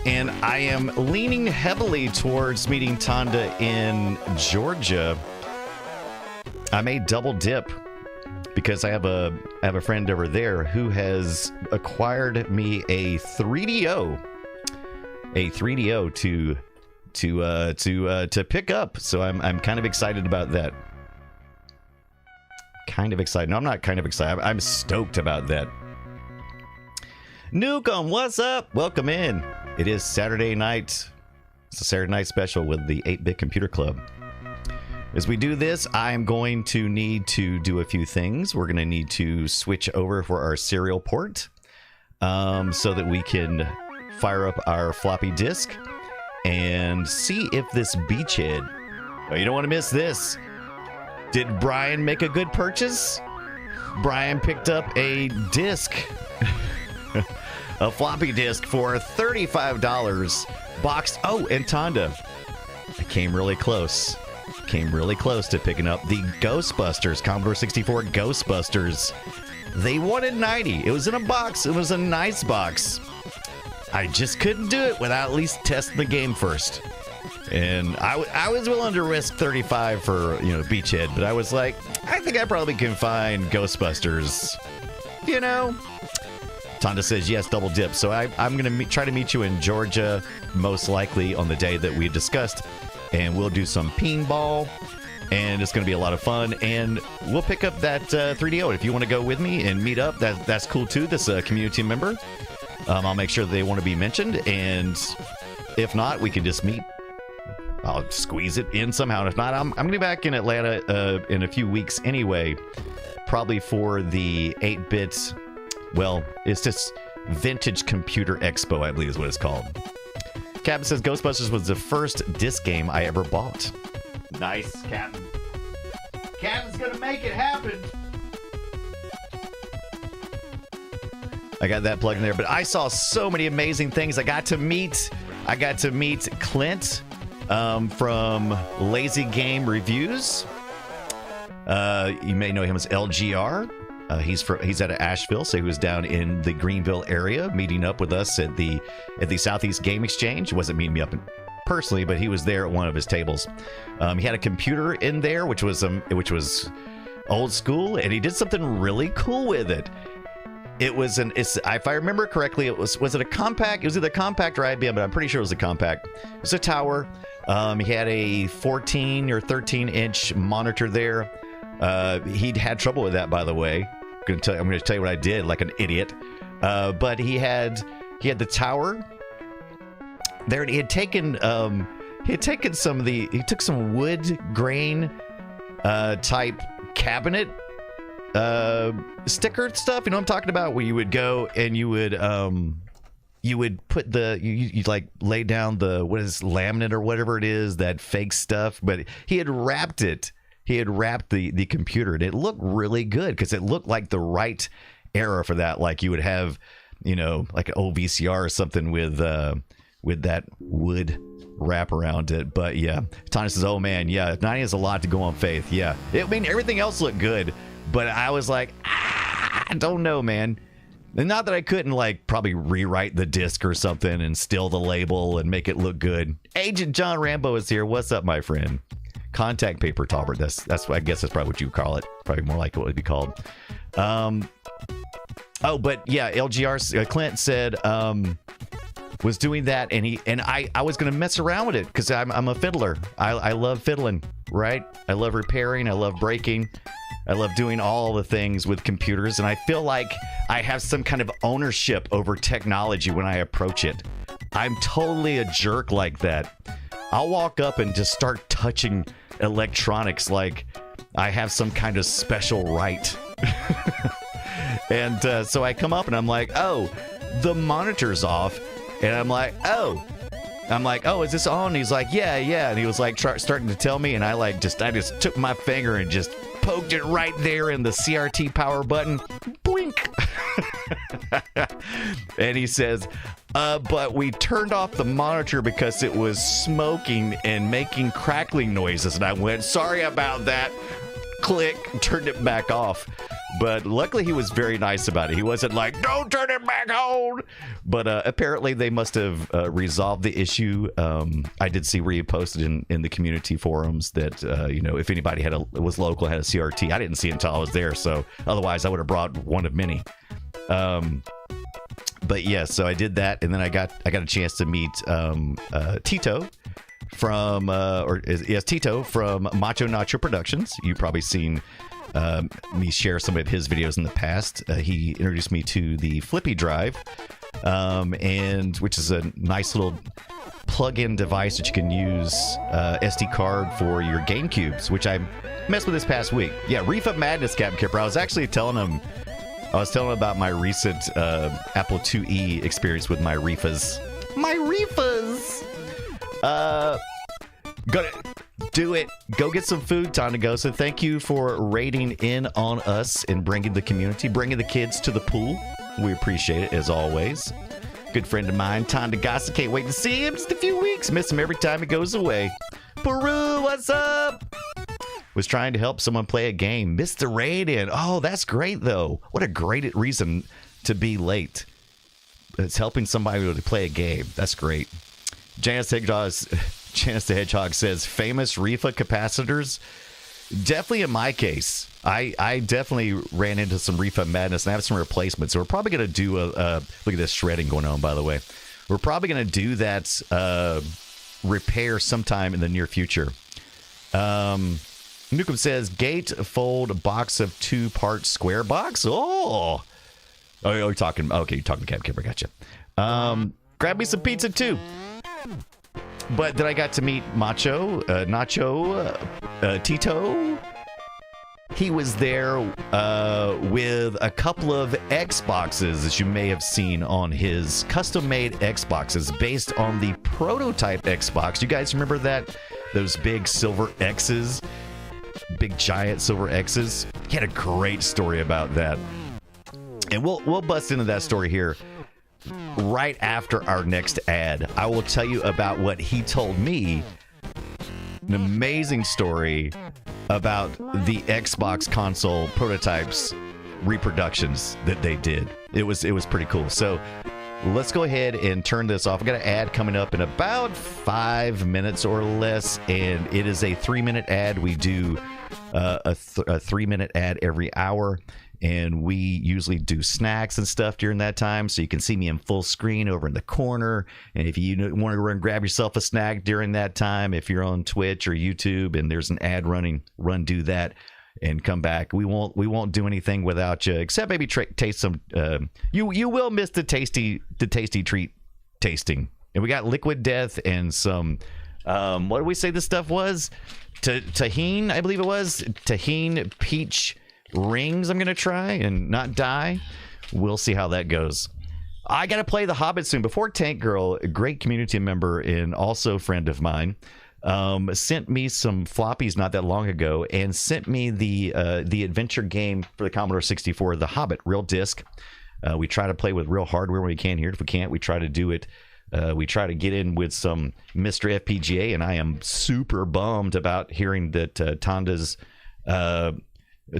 And I am leaning heavily towards meeting Tanda in Georgia. I may double dip because I have a friend over there who has acquired me a 3DO. A 3DO to pick up. So I'm kind of excited about that. Kind of excited. No, I'm not kind of excited. I'm stoked about that. Newcomb, what's up? Welcome in. It is Saturday night. It's a Saturday night special with the 8-Bit Computer Club. As we do this, I'm going to need to do a few things. We're going to need to switch over for our serial port so that we can fire up our floppy disk and see if this Beachhead. Oh, you don't want to miss this. Did Brian make a good purchase? Brian picked up a disc. A floppy disk for $35 boxed. Oh, and Tonda. I came really close. Came really close to picking up the Ghostbusters, Commodore 64 Ghostbusters. They wanted 90. It was in a box. It was a nice box. I just couldn't do it without at least testing the game first. And I was willing to risk 35 for, Beachhead, but I was like, I think I probably can find Ghostbusters. Tonda says, yes, double dip. So I'm going to try to meet you in Georgia, most likely on the day that we discussed. And we'll do some pinball. And it's going to be a lot of fun. And we'll pick up that 3DO. And if you want to go with me and meet up, that's cool too. This community member. I'll make sure that they want to be mentioned. And if not, we can just meet. I'll squeeze it in somehow. And if not, I'm going to be back in Atlanta in a few weeks anyway. Probably for the 8-bit... Well, it's just Vintage Computer Expo, I believe is what it's called. Captain says Ghostbusters was the first disc game I ever bought. Nice, Captain. Captain's gonna make it happen. I got that plugged in there, but I saw so many amazing things. I got to meet Clint from Lazy Game Reviews. You may know him as LGR. He's out of Asheville, so he was down in the Greenville area, meeting up with us at the Southeast Game Exchange. He wasn't meeting me up personally, but he was there at one of his tables. He had a computer in there, which was old school, and he did something really cool with it. If I remember correctly, was it a compact? It was either compact or IBM, but I'm pretty sure it was a compact. It was a tower. He had a 14 or 13-inch monitor there. He'd had trouble with that, by the way. I'm going to tell you what I did, like an idiot. But he had the tower there. He took some wood grain type cabinet sticker stuff. You know what I'm talking about? Where you would go and you would put you'd like lay down the laminate or whatever it is, that fake stuff. But he had wrapped it. He had wrapped the computer, and it looked really good because it looked like the right era for that. Like you would have, like an old VCR or something with that wood wrap around it. But yeah, Tanya says, "Oh man, yeah, 90 is a lot to go on Faith." Yeah, everything else looked good, but I was like, I don't know, man. And not that I couldn't probably rewrite the disc or something and steal the label and make it look good. Agent John Rambo is here. What's up, my friend? Contact paper Talbert. That's I guess that's probably what you call it. Probably more like what it would be called. But yeah, LGR Clint said was doing that, and I was gonna mess around with it because I'm a fiddler. I love fiddling, right? I love repairing. I love breaking. I love doing all the things with computers, and I feel like I have some kind of ownership over technology when I approach it. I'm totally a jerk like that. I'll walk up and just start touching electronics like I have some kind of special right. And so I come up and I'm like, oh, the monitor's off. And I'm like, oh, is this on? And he's like, yeah. And he was like starting to tell me, and I just took my finger and just poked it right there in the CRT power button. Blink. And he says, but we turned off the monitor because it was smoking and making crackling noises. And I went, sorry about that. Click, turned it back off. But luckily he was very nice about it. He wasn't like, don't turn it back on. But apparently they must have resolved the issue. I did see where you posted in the community forums that, if anybody was local, had a CRT. I didn't see it until I was there. So otherwise I would have brought one of many. But yeah, so I did that. And then I got a chance to meet Tito from Tito from Macho Nacho Productions. You've probably seen me share some of his videos in the past. He introduced me to the Flippy Drive, and which is a nice little plug-in device that you can use SD card for your GameCubes, which I messed with this past week. Yeah, Reef of Madness, Captain Kipper. I was telling him about my recent Apple IIe experience with my Reefas. My Reefas! Gonna do it. Go get some food, time to go. So thank you for raiding in on us and bringing the community, bringing the kids to the pool. We appreciate it, as always. Good friend of mine, time to gossip. Can't wait to see him. Just a few weeks. Miss him every time he goes away. Peru, what's up? Was trying to help someone play a game. Missed the raid in. Oh, that's great, though. What a great reason to be late. It's helping somebody to play a game. That's great. Janice the Hedgehog says, famous Rifa capacitors? Definitely in my case. I definitely ran into some Rifa madness, and I have some replacements. So we're probably going to do look at this shredding going on, by the way. We're probably going to do that repair sometime in the near future. Nukem says, gatefold box of 2-part square box? Oh, you're talking, okay, you're talking Cap Kipper, gotcha. Grab me some pizza, too. But then I got to meet Nacho, Tito, He was there with a couple of Xboxes, as you may have seen on his custom-made Xboxes based on the prototype Xbox. You guys remember that? Those big silver X's? Big giant silver X's? He had a great story about that. And we'll bust into that story here right after our next ad. I will tell you about what he told me. An amazing story about the Xbox console prototypes reproductions that they did. It was pretty cool. So let's go ahead and turn this off. I've got an ad coming up in about 5 minutes or less, and it is a 3-minute ad. We do a 3-minute ad every hour, and we usually do snacks and stuff during that time, so you can see me in full screen over in the corner. And if you want to run grab yourself a snack during that time, if you're on Twitch or YouTube and there's an ad running, do that and come back. We won't do anything without you, except maybe taste some. You will miss the tasty treat tasting. And we got Liquid Death and some. What did we say this stuff was? Tahine, I believe it was. Tahine peach rings I'm gonna try and not die. We'll see how that goes. I gotta play The Hobbit soon. Before Tank Girl, a great community member and also friend of mine, sent me some floppies not that long ago and sent me the adventure game for the Commodore 64, The Hobbit, real disc. We try to play with real hardware when we can here. If we can't, we try to do it. We try to get in with some Mr. FPGA, and I am super bummed about hearing that Tonda's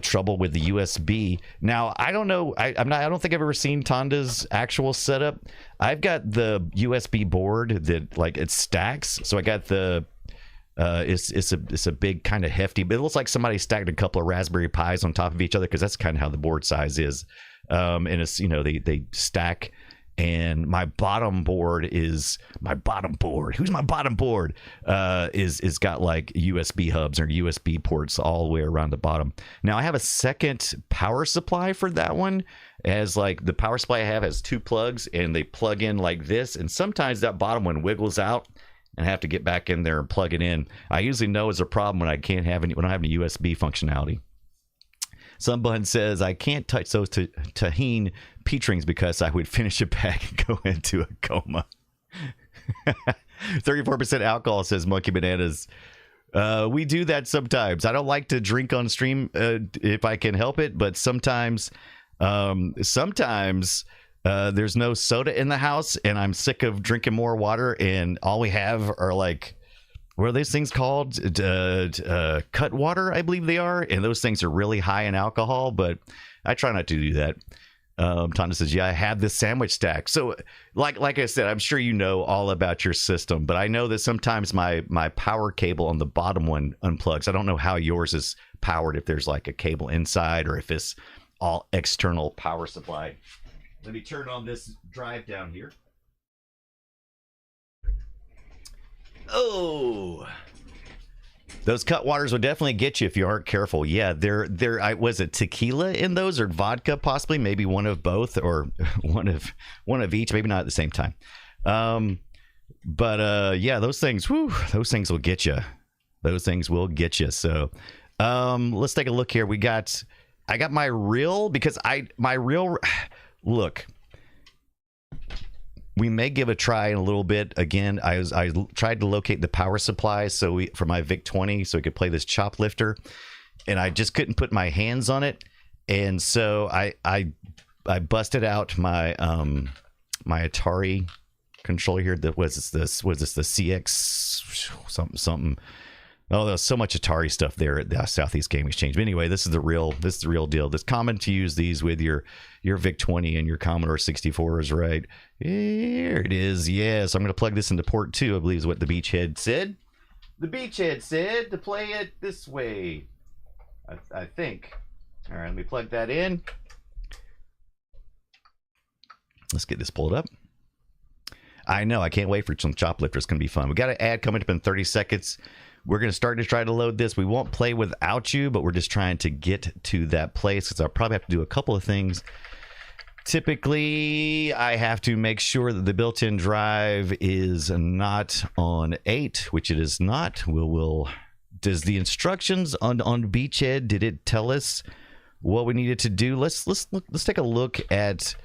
trouble with the USB. Now, I don't know. I don't think I've ever seen Tonda's actual setup. I've got the USB board that it stacks. So I got the it's a big kind of hefty, but it looks like somebody stacked a couple of Raspberry Pis on top of each other, because that's kind of how the board size is. And it's they stack. And my bottom board is my bottom board. Who's my bottom board? Is got USB hubs or USB ports all the way around the bottom. Now I have a second power supply for that one. As the power supply I have has 2 plugs, and they plug in like this. And sometimes that bottom one wiggles out, and I have to get back in there and plug it in. I usually know it's a problem when I don't have any USB functionality. Someone says, I can't touch those Tahine peach rings because I would finish a pack and go into a coma. 34% alcohol, says Monkey Bananas. We do that sometimes. I don't like to drink on stream if I can help it, but sometimes there's no soda in the house, and I'm sick of drinking more water, and all we have are what are these things called? Cut water, I believe they are. And those things are really high in alcohol, but I try not to do that. Tonda says, yeah, I have this sandwich stack. So like I said, I'm sure you know all about your system, but I know that sometimes my power cable on the bottom one unplugs. I don't know how yours is powered, if there's a cable inside or if it's all external power supply. Let me turn on this drive down here. Oh, those cut waters will definitely get you if you aren't careful. Yeah, was it tequila in those, or vodka possibly? Maybe one of both, or one of each. Maybe not at the same time. But yeah, those things will get you. Those things will get you. So let's take a look here. I got my reel, because look. We may give a try in a little bit. Again, I tried to locate the power supply for my VIC-20 so we could play this chop lifter, and I just couldn't put my hands on it. And so I busted out my my Atari controller here. That was this the CX something. Oh, there's so much Atari stuff there at the Southeast Game Exchange. But anyway, this is the real deal. It's common to use these with your VIC-20 and your Commodore 64 is right. Here it is. Yeah, so I'm going to plug this into port 2, I believe is what the Beachhead said. The Beachhead said to play it this way, I think. All right, let me plug that in. Let's get this pulled up. I know, I can't wait for some chop lifter. It's going to be fun. We got an ad coming up in 30 seconds. We're going to try to load this. We won't play without you, but we're just trying to get to that place, because I'll probably have to do a couple of things. Typically, I have to make sure that the built-in drive is not on 8, which it is not. We'll does the instructions on Beachhead, did it tell us what we needed to do? Let's take a look at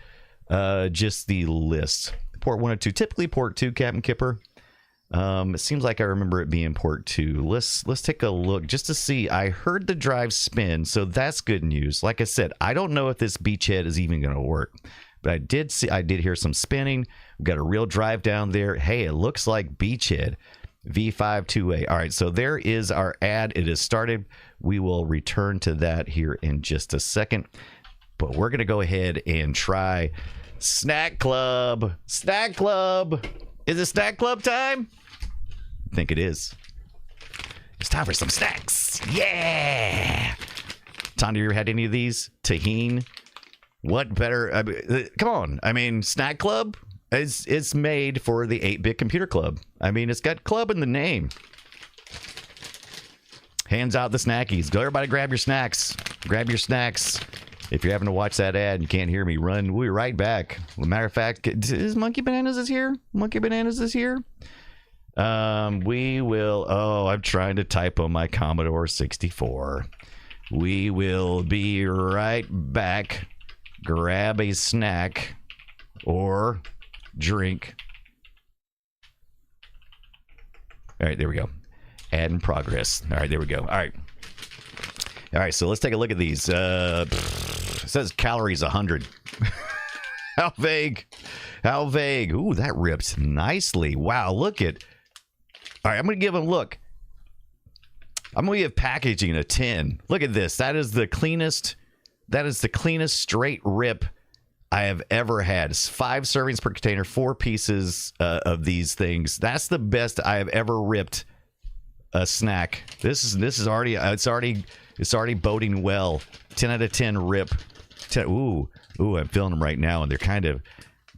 just the list. Port 102, typically port 2, Captain Kipper. It seems like I remember it being port 2. Let's take a look just to see. I heard the drive spin, so that's good news. Like I said, I don't know if this Beachhead is even going to work, but I did hear some spinning. We've got a real drive down there. Hey, it looks like Beachhead V52A. All right, so there is our ad. It has started. We will return to that here in just a second, but we're going to go ahead and try Snack Club. Snack Club. Is it Snack Club time? I think it is. It's time for some snacks. Yeah. Tom, you ever had any of these? Tahine? What better? I mean, come on. I mean, Snack Club is made for the 8-Bit Computer Club. I mean, it's got club in the name. Hands out the snackies. Go, everybody, grab your snacks. Grab your snacks. If you're having to watch that ad and you can't hear me, run. We'll be right back. As a matter of fact, is Monkey Bananas is here? Monkey Bananas is here? We will... Oh, I'm trying to type on my Commodore 64. We will be right back. Grab a snack or drink. All right, there we go. Ad in progress. All right, there we go. All right. All right, so let's take a look at these. It says calories 100. How vague. How vague. Ooh, that rips nicely. Wow, look at... All right, I'm going to give them... Look. I'm going to give packaging a 10. Look at this. That is the cleanest... That is the cleanest straight rip I have ever had. It's 5 servings per container, 4 pieces of these things. That's the best I have ever ripped a snack. This is already... It's already boding well. 10 out of 10 rip. Ooh, I'm feeling them right now, and they're kind of...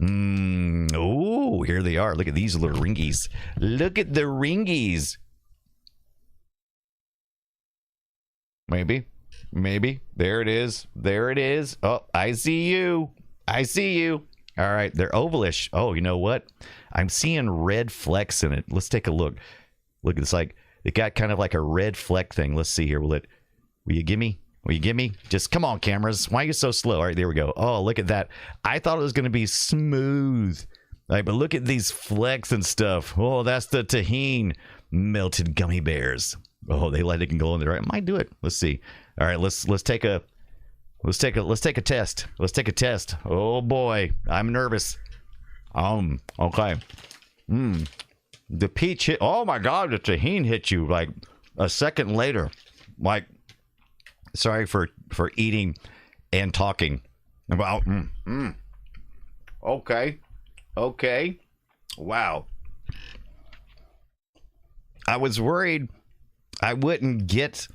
Ooh, here they are. Look at these little ringies. Look at the ringies. Maybe. There it is. There it is. Oh, I see you. I see you. All right, they're ovalish. Oh, you know what? I'm seeing red flecks in it. Let's take a look. Look, it's like... It got kind of like a red fleck thing. Let's see here. Will you give me? Will you give me? Just come on, cameras. Why are you so slow? All right, there we go. Oh, look at that. I thought it was going to be smooth. Like, but look at these flecks and stuff. Oh, that's the Tahine melted gummy bears. Oh, they let it go in there. I might do it. Let's see. All right, let's take a test. Let's take a test. Oh boy, I'm nervous. Okay. The peach hit. Oh my God, the Tahine hit you like a second later. Like, sorry for eating and talking about. Okay. Wow. I was worried I wouldn't get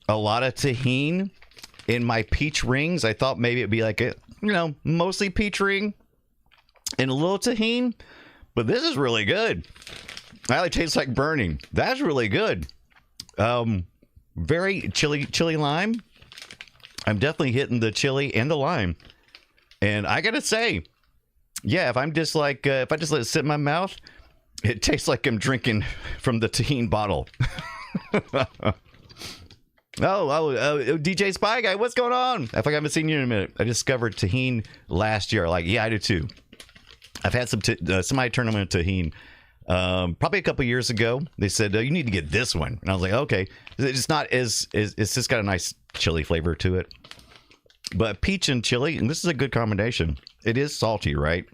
a lot of Tahine in my peach rings. I thought maybe it'd be like a, mostly peach ring and a little Tahine, but this is really good. It tastes like burning. That's really good. Very chili lime. I'm definitely hitting the chili and the lime. And I gotta say, yeah, if I just let it sit in my mouth, it tastes like I'm drinking from the Tahine bottle. DJ Spy Guy, what's going on? I think I haven't seen you in a minute. I discovered Tahine last year. Yeah, I do too. I've had somebody turn them into Tahine. Probably a couple years ago. They said, you need to get this one. And I was like, okay. It's not it's just got a nice chili flavor to it. But peach and chili, and this is a good combination. It is salty, right?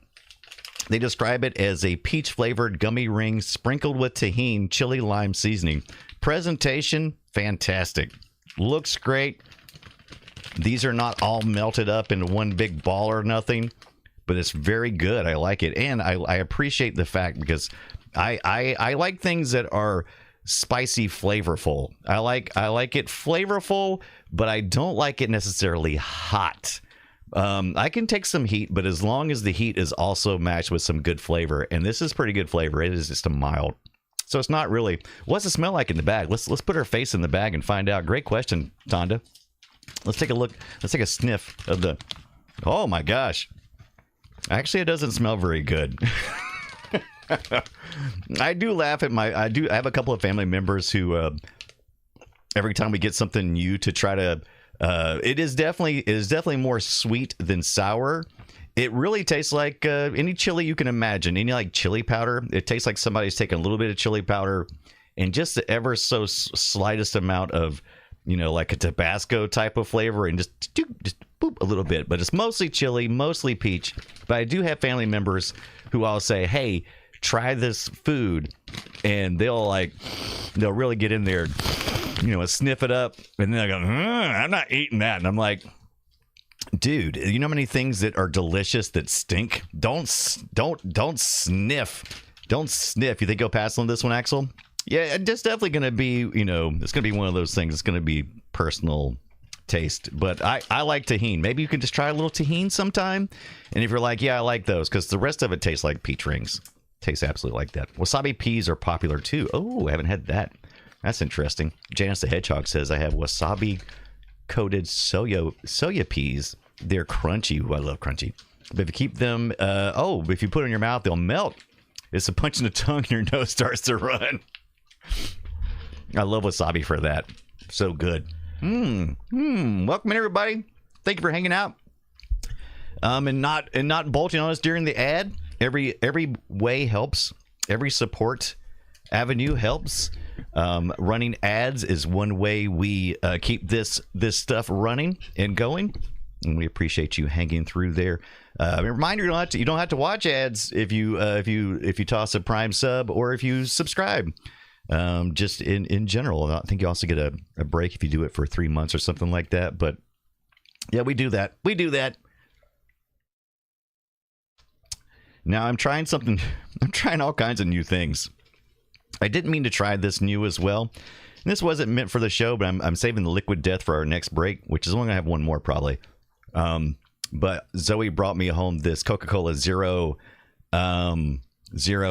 They describe it as a peach-flavored gummy ring sprinkled with Tahine chili lime seasoning. Presentation, fantastic. Looks great. These are not all melted up into one big ball or nothing, but it's very good. I like it. And I appreciate the fact because I like things that are spicy, flavorful. I like it flavorful, but I don't like it necessarily hot. I can take some heat, but as long as the heat is also matched with some good flavor, and this is pretty good flavor. It is just a mild. So it's not really... What's it smell like in the bag? Let's put our face in the bag and find out. Great question, Tonda. Let's take a look. Let's take a sniff of the... Oh my gosh. Actually, it doesn't smell very good. I do laugh at I have a couple of family members who every time we get something new to try to. It is definitely more sweet than sour. It really tastes like any chili you can imagine. Any like chili powder. It tastes like somebody's taken a little bit of chili powder and just the ever so slightest amount of, like a Tabasco type of flavor, and just boop a little bit. But it's mostly chili, mostly peach. But I do have family members who I'll say, hey, try this food, and they'll really get in there, sniff it up, and then I go, I'm not eating that. And I'm like, dude, you know how many things that are delicious that stink? Don't sniff. Don't sniff. You think you'll pass on this one, Axel? Yeah, it's definitely going to be, it's going to be one of those things. It's going to be personal taste. But I like tahini. Maybe you can just try a little tahini sometime. And if you're like, yeah, I like those, because the rest of it tastes like peach rings. Tastes absolutely like that. Wasabi peas are popular too. Oh, I haven't had that. That's interesting. Janice the Hedgehog says, I have wasabi coated soya peas. They're crunchy. Ooh, I love crunchy. But if you keep them, if you put it in your mouth, they'll melt. It's a punch in the tongue and your nose starts to run. I love wasabi for that. So good. Welcome in, everybody. Thank you for hanging out. And not bolting on us during the ad. Every way helps. Every support avenue helps. Running ads is one way we keep this stuff running and going, and we appreciate you hanging through there. A reminder: you don't have to watch ads if you toss a Prime sub or if you subscribe. Just in general, I think you also get a break if you do it for 3 months or something like that. But yeah, we do that. Now I'm trying something. I'm trying all kinds of new things. I didn't mean to try this new as well. And this wasn't meant for the show, but I'm saving the liquid death for our next break, which is only gonna have one more probably. But Zoe brought me home this Coca-Cola Zero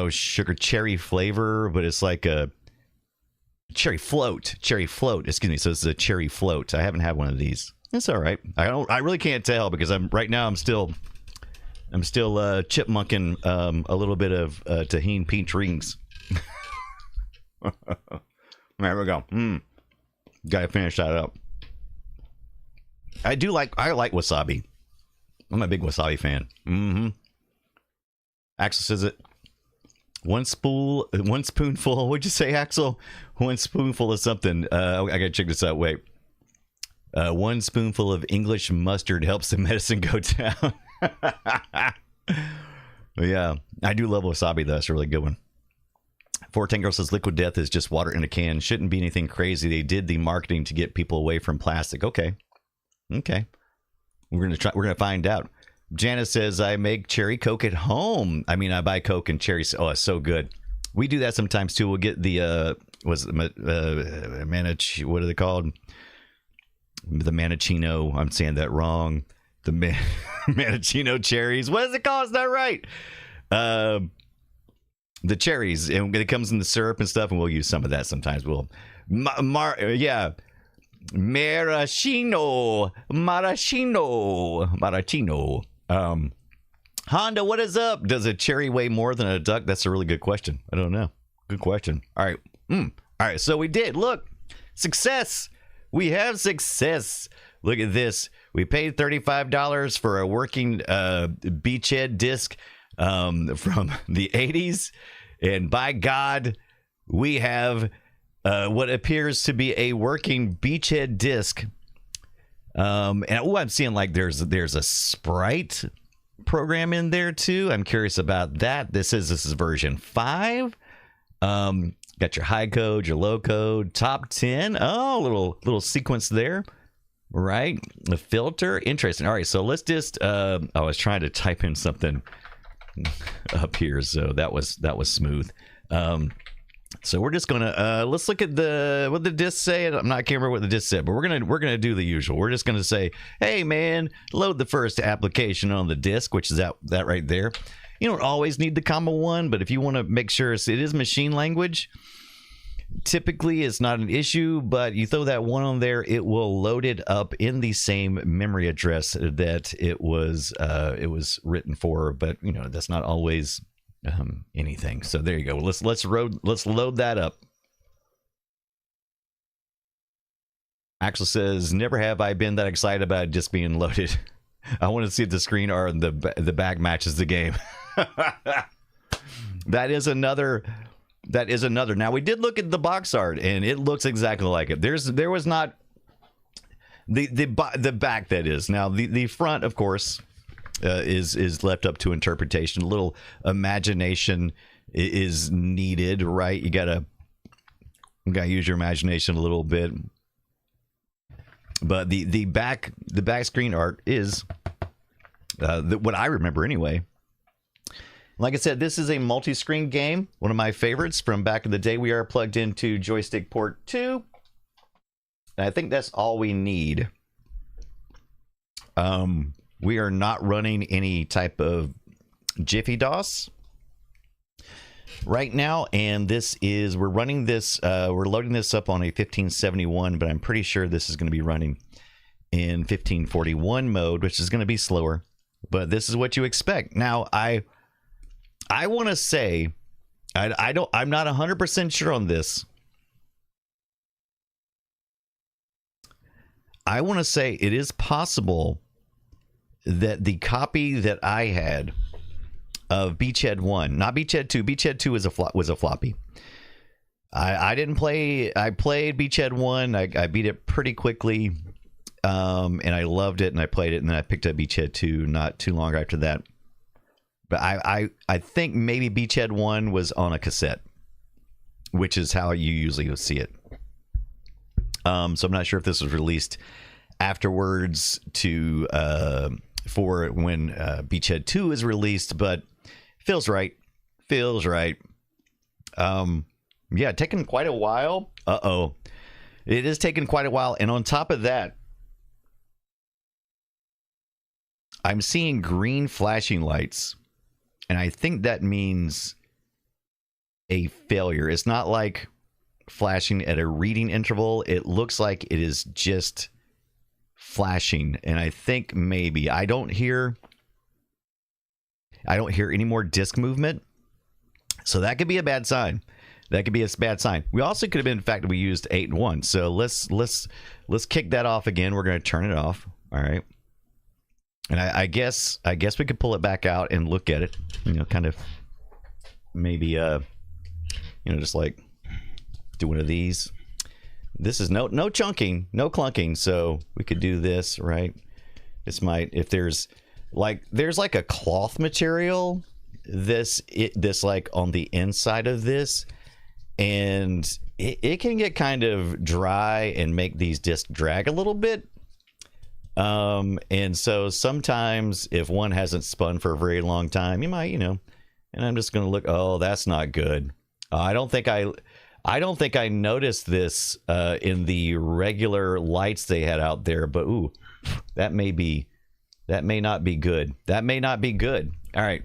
sugar cherry flavor, but it's like a cherry float. Excuse me. So it's a cherry float. I haven't had one of these. It's all right. I really can't tell because I'm still chipmunking a little bit of tahini peach rings. There we go. Gotta finish that up. I like wasabi. I'm a big wasabi fan. Axel says it. One spoonful. What'd you say, Axel? One spoonful of something. I gotta check this out. Wait. 1 spoonful of English mustard helps the medicine go down. Yeah, I do love wasabi though. That's a really good one. 410 Girl says liquid death is just water in a can. Shouldn't be anything crazy. They did the marketing to get people away from plastic. Okay. We're gonna find out. Janice says I make cherry Coke at home. I mean, I buy Coke and cherry. Oh, it's so good. We do that sometimes too. We'll get the what are they called? The Maraschino. I'm saying that wrong. The Maraschino cherries. What is it called? It's not right. The cherries, and it comes in the syrup and stuff, and we'll use some of that sometimes. We'll, maraschino. Honda, what is up? Does a cherry weigh more than a duck? That's a really good question. I don't know. Good question. All right. All right. So we did. Look, success. We have success. Look at this. We paid $35 for a working beachhead disc from the 80s. And by God, we have what appears to be a working beachhead disc. And I'm seeing like there's a Sprite program in there too. I'm curious about that. This is version 5. Got your high code, your low code, top 10. Oh, little sequence there. Right, the filter, interesting. All right, so let's just. I was trying to type in something up here, so that was smooth. So we're just gonna let's look at what the disc say. I can't remember what the disc said, but we're gonna do the usual. We're just gonna say, hey man, load the first application on the disc, which is that right there. You don't always need the comma 1, but if you want to make sure it is machine language. Typically, it's not an issue, but you throw that 1 on there, it will load it up in the same memory address that it was written for. But that's not always anything. So there you go. Let's load that up. Axel says, never have I been that excited about just being loaded. I want to see if the screen art and the back matches the game. That is another. Now, we did look at the box art, and it looks exactly like it. There was not the back, that is. Now, the front, of course, is left up to interpretation. A little imagination is needed, right? You gotta use your imagination a little bit. But the back screen art is what I remember anyway. Like I said, this is a multi-screen game, one of my favorites from back in the day. We are plugged into joystick port 2. And I think that's all we need. We are not running any type of Jiffy DOS right now, and we're running this, we're loading this up on a 1571, but I'm pretty sure this is going to be running in 1541 mode, which is going to be slower, but this is what you expect. Now, I want to say, I'm not 100% sure on this. I want to say it is possible that the copy that I had of Beachhead 1, not Beachhead 2. Beachhead 2 was a floppy. I didn't play. I played Beachhead 1. I beat it pretty quickly, and I loved it, and I played it, and then I picked up Beachhead 2 not too long after that. But I think maybe Beachhead 1 was on a cassette, which is how you usually see it. So I'm not sure if this was released afterwards for when Beachhead 2 is released, but feels right. Yeah, taking quite a while. It is taking quite a while, and on top of that, I'm seeing green flashing lights, and I think that means a failure. It's not like flashing at a reading interval. It looks like it is just flashing, and I think maybe I don't hear any more disk movement, so that could be a bad sign. We also could have been the fact that we used 8 and 1. So let's kick that off again. We're going to turn it off. All right. And I guess we could pull it back out and look at it, kind of maybe just like do one of these. This is no chunking, no clunking, so we could do this, right? This might, if there's like a cloth material this like on the inside of this, and it can get kind of dry and make these discs drag a little bit. And so sometimes if one hasn't spun for a very long time, you might, and I'm just going to look, oh, that's not good. I don't think I noticed this in the regular lights they had out there, but ooh, that may not be good. All right.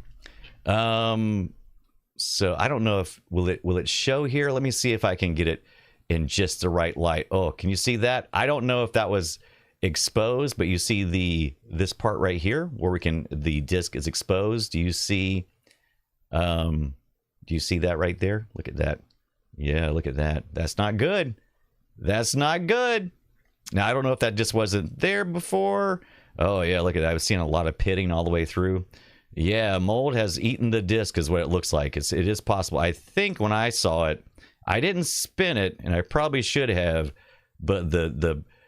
So I don't know if will it show here. Let me see if I can get it in just the right light. Oh, can you see that? I don't know if that was exposed, but you see this part right here where the disc is exposed. Do you see that right there? Look at that. Yeah, look at that. That's not good. Now, I don't know if that just wasn't there before. Oh, yeah, look at that. I was seeing a lot of pitting all the way through. Yeah, mold has eaten the disc is what it looks like. It is possible. I think when I saw it, I didn't spin it, and I probably should have, but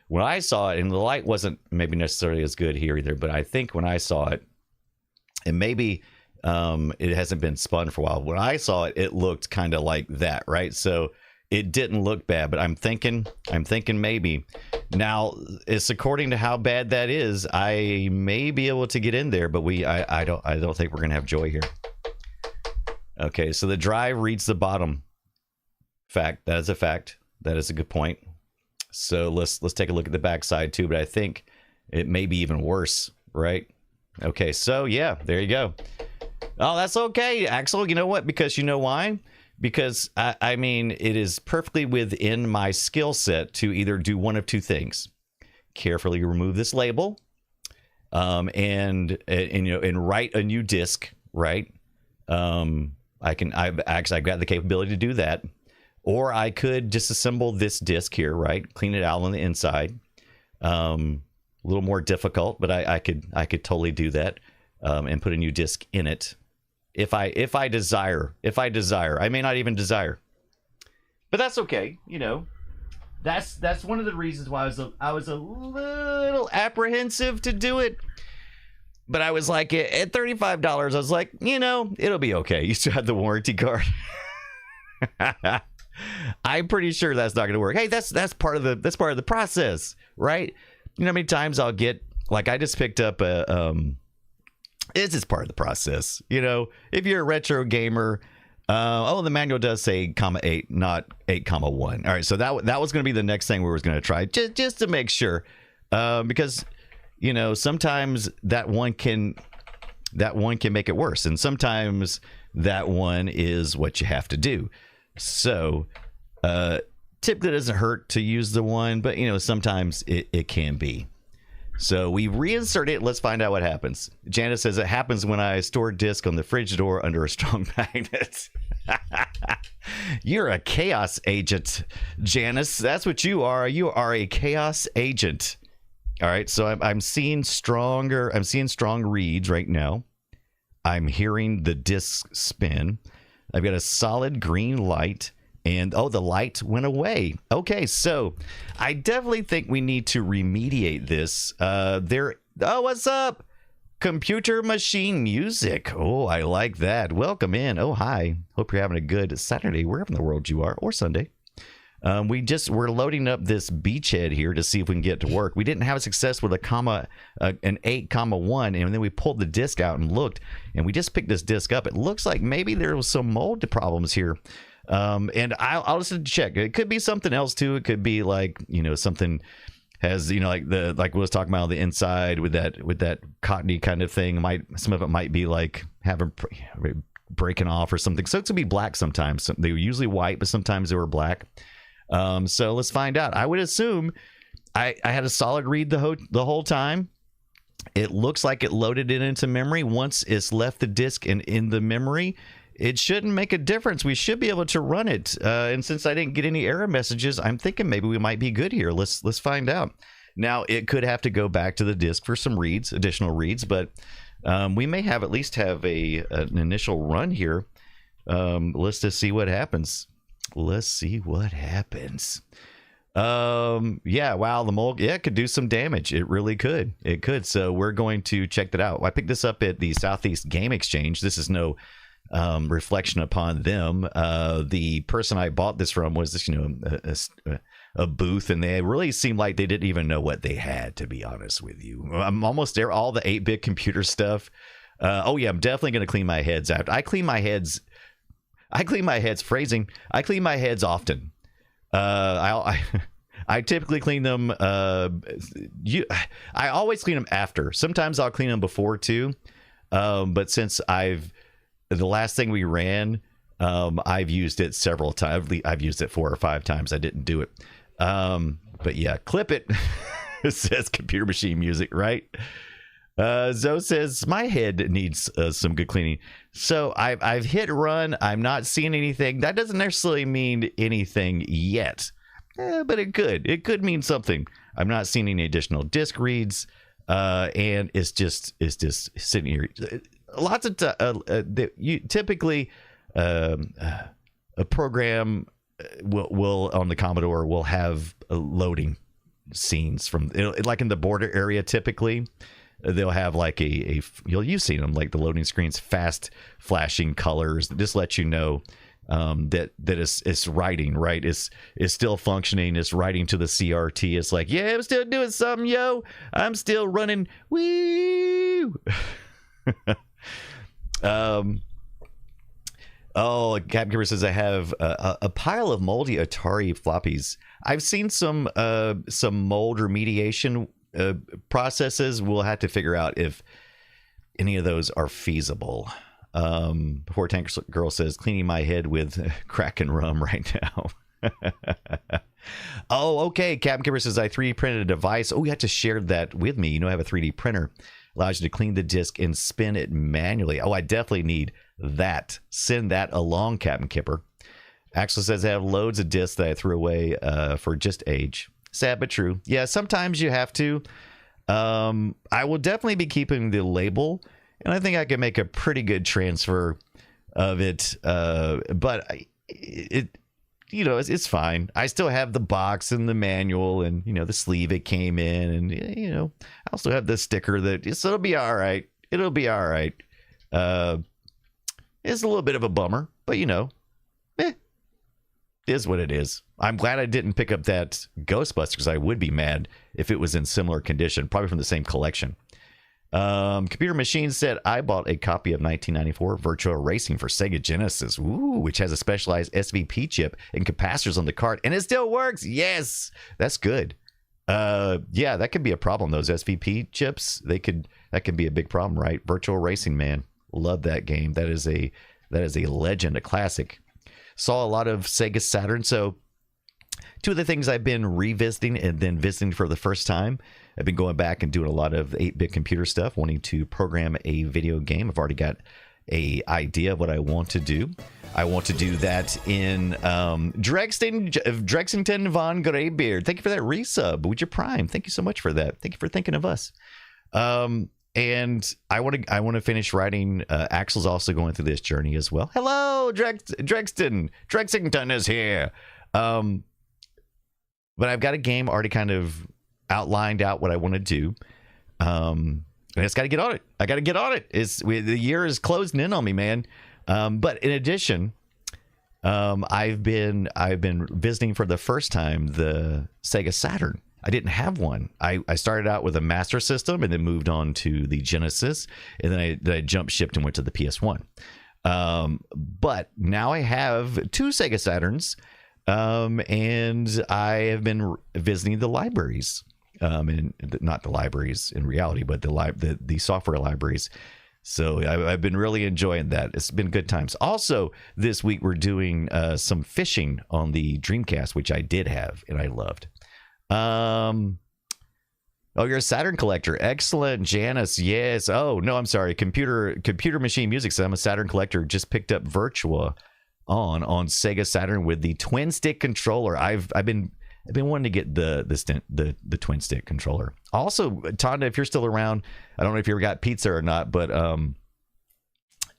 when I saw it, and the light wasn't maybe necessarily as good here either, but I think when I saw it, and maybe it hasn't been spun for a while. When I saw it, it looked kind of like that, right? So it didn't look bad, but I'm thinking maybe. Now, it's according to how bad that is, I may be able to get in there, but I don't think we're gonna have joy here. Okay, so the drive reads the bottom. Fact, that is a fact. That is a good point. So let's take a look at the backside too, but I think it may be even worse, right? Okay, so yeah, there you go. Oh, that's okay, Axel. You know what? Because you know why? Because I mean, it is perfectly within my skill set to either do one of two things: carefully remove this label, and write a new disc. Right? I've got the capability to do that. Or I could disassemble this disc here, right? Clean it out on the inside. A little more difficult, but I could totally do that, and put a new disc in it if I desire. I may not even desire, but that's okay. You know, that's one of the reasons why I was a little apprehensive to do it. But I was like, at $35, I was like, you know, it'll be okay. You still have the warranty card. I'm pretty sure that's not going to work. Hey, that's part of the process, right? You know how many times I'll get, like, I just picked up it's just part of the process. You know, if you're a retro gamer, the manual does say .8, not 8.1. All right, so that was going to be the next thing we was going to try, just to make sure, because, you know, sometimes that one can make it worse, and sometimes that one is what you have to do. So typically it doesn't hurt to use the one, but, you know, sometimes it can be. So we reinsert it. Let's find out what happens. Janice says it happens when I store disk on the fridge door under a strong magnet. You're a chaos agent, Janice. That's what you are. You are a chaos agent. All right. So I'm seeing strong reads right now. I'm hearing the disk spin. I've got a solid green light, and the light went away. Okay, so I definitely think we need to remediate this. What's up? Computer Machine Music. Oh, I like that. Welcome in. Oh, hi. Hope you're having a good Saturday, wherever in the world you are, or Sunday. We're loading up this beachhead here to see if we can get it to work. We didn't have success with an 8.1, and then we pulled the disc out and looked, and we just picked this disc up. It looks like maybe there was some mold problems here, and I'll just check. It could be something else too. It could be like, you know, something has, you know, like we was talking about on the inside with that cottony kind of thing. Some of it might be like breaking off or something. So it could be black sometimes. They were usually white, but sometimes they were black. So let's find out. I would assume I had a solid read the whole time. It looks like it loaded it into memory. Once it's left the disk and in the memory, it shouldn't make a difference. We should be able to run it. And since I didn't get any error messages, I'm thinking maybe we might be good here. Let's find out. Now, it could have to go back to the disk for some additional reads, but we may at least have an initial run here. Let's just see what happens. Let's see what happens. Yeah, wow, the mold, it could do some damage. It really could. It could. So we're going to check that out. I picked this up at the Southeast Game Exchange. This is no reflection upon them. The person I bought this from was this, you know, a booth, and they really seemed like they didn't even know what they had, to be honest with you. I'm almost there. All the 8-bit computer stuff. Oh yeah, I'm definitely going to clean my heads out. I clean my heads often. I typically clean them. I always clean them after. Sometimes I'll clean them before too. But since the last thing we ran, I've used it several times. I've used it 4 or 5 times. I didn't do it. But yeah, clip it. It says Computer Machine Music, right? Zoe says my head needs some good cleaning. So I've hit run. I'm not seeing anything. That doesn't necessarily mean anything yet, but it could mean something. I'm not seeing any additional disk reads, and it's just sitting here. Lots of typically a program will on the Commodore will have loading scenes from, like in the border area. Typically they'll have like you've seen them, like the loading screens, fast flashing colors that just let you know that it's writing, right? It's still functioning. It's writing to the CRT. It's like, yeah, I'm still doing something, yo. I'm still running. Woo! Capgiver says I have a pile of moldy Atari floppies. I've seen some mold remediation processes. We'll have to figure out if any of those are feasible. Before Tank Girl says cleaning my head with crack and rum right now. Oh, okay. Captain Kipper says I 3D printed a device. Oh, you have to share that with me. You know, I have a 3D printer. Allows you to clean the disk and spin it manually. Oh, I definitely need that. Send that along, Captain Kipper. Axel says I have loads of discs that I threw away for just age. Sad but true. Yeah, sometimes you have to. I will definitely be keeping the label, and I think I can make a pretty good transfer of it. But it's fine. I still have the box and the manual and, the sleeve it came in. And, I also have the sticker so it'll be all right. It'll be all right. It's a little bit of a bummer, but, it is what it is. I'm glad I didn't pick up that Ghostbusters because I would be mad if it was in similar condition, probably from the same collection. Computer Machine said, I bought a copy of 1994 Virtua Racing for Sega Genesis, which has a specialized SVP chip and capacitors on the card, and it still works. Yes, that's good. Yeah, that could be a problem. Those SVP chips, that could be a big problem, right? Virtual Racing, man, love that game. That is a legend, a classic. Saw a lot of Sega Saturn. So two of the things I've been revisiting and then visiting for the first time, I've been going back and doing a lot of 8-bit computer stuff, wanting to program a video game. I've already got a idea of what I want to do. I want to do that in Drexington Von Greybeard. Thank you for that resub with your Prime. Thank you so much for that. Thank you for thinking of us. And I want to finish writing. Axel's also going through this journey as well. Hello, Drexington is here. But I've got a game already kind of outlined out what I want to do. And I just got to get on it. I got to get on it. The year is closing in on me, man. But in addition, I've been visiting for the first time the Sega Saturn. I didn't have one. I started out with a Master System and then moved on to the Genesis, and then I jump shipped and went to the PS1. But now I have two Sega Saturns, and I have been visiting the libraries, and not the libraries in reality, but the software libraries. So I've been really enjoying that. It's been good times. Also, this week we're doing some fishing on the Dreamcast, which I did have and I loved. Oh, you're a Saturn collector. Excellent, Janice. Yes. Oh no, I'm sorry. Computer Machine Music said I'm a Saturn collector. Just picked up Virtua on Sega Saturn with the twin stick controller. I've been wanting to get the twin stick controller. Also, Tonda, if you're still around, I don't know if you ever got pizza or not, but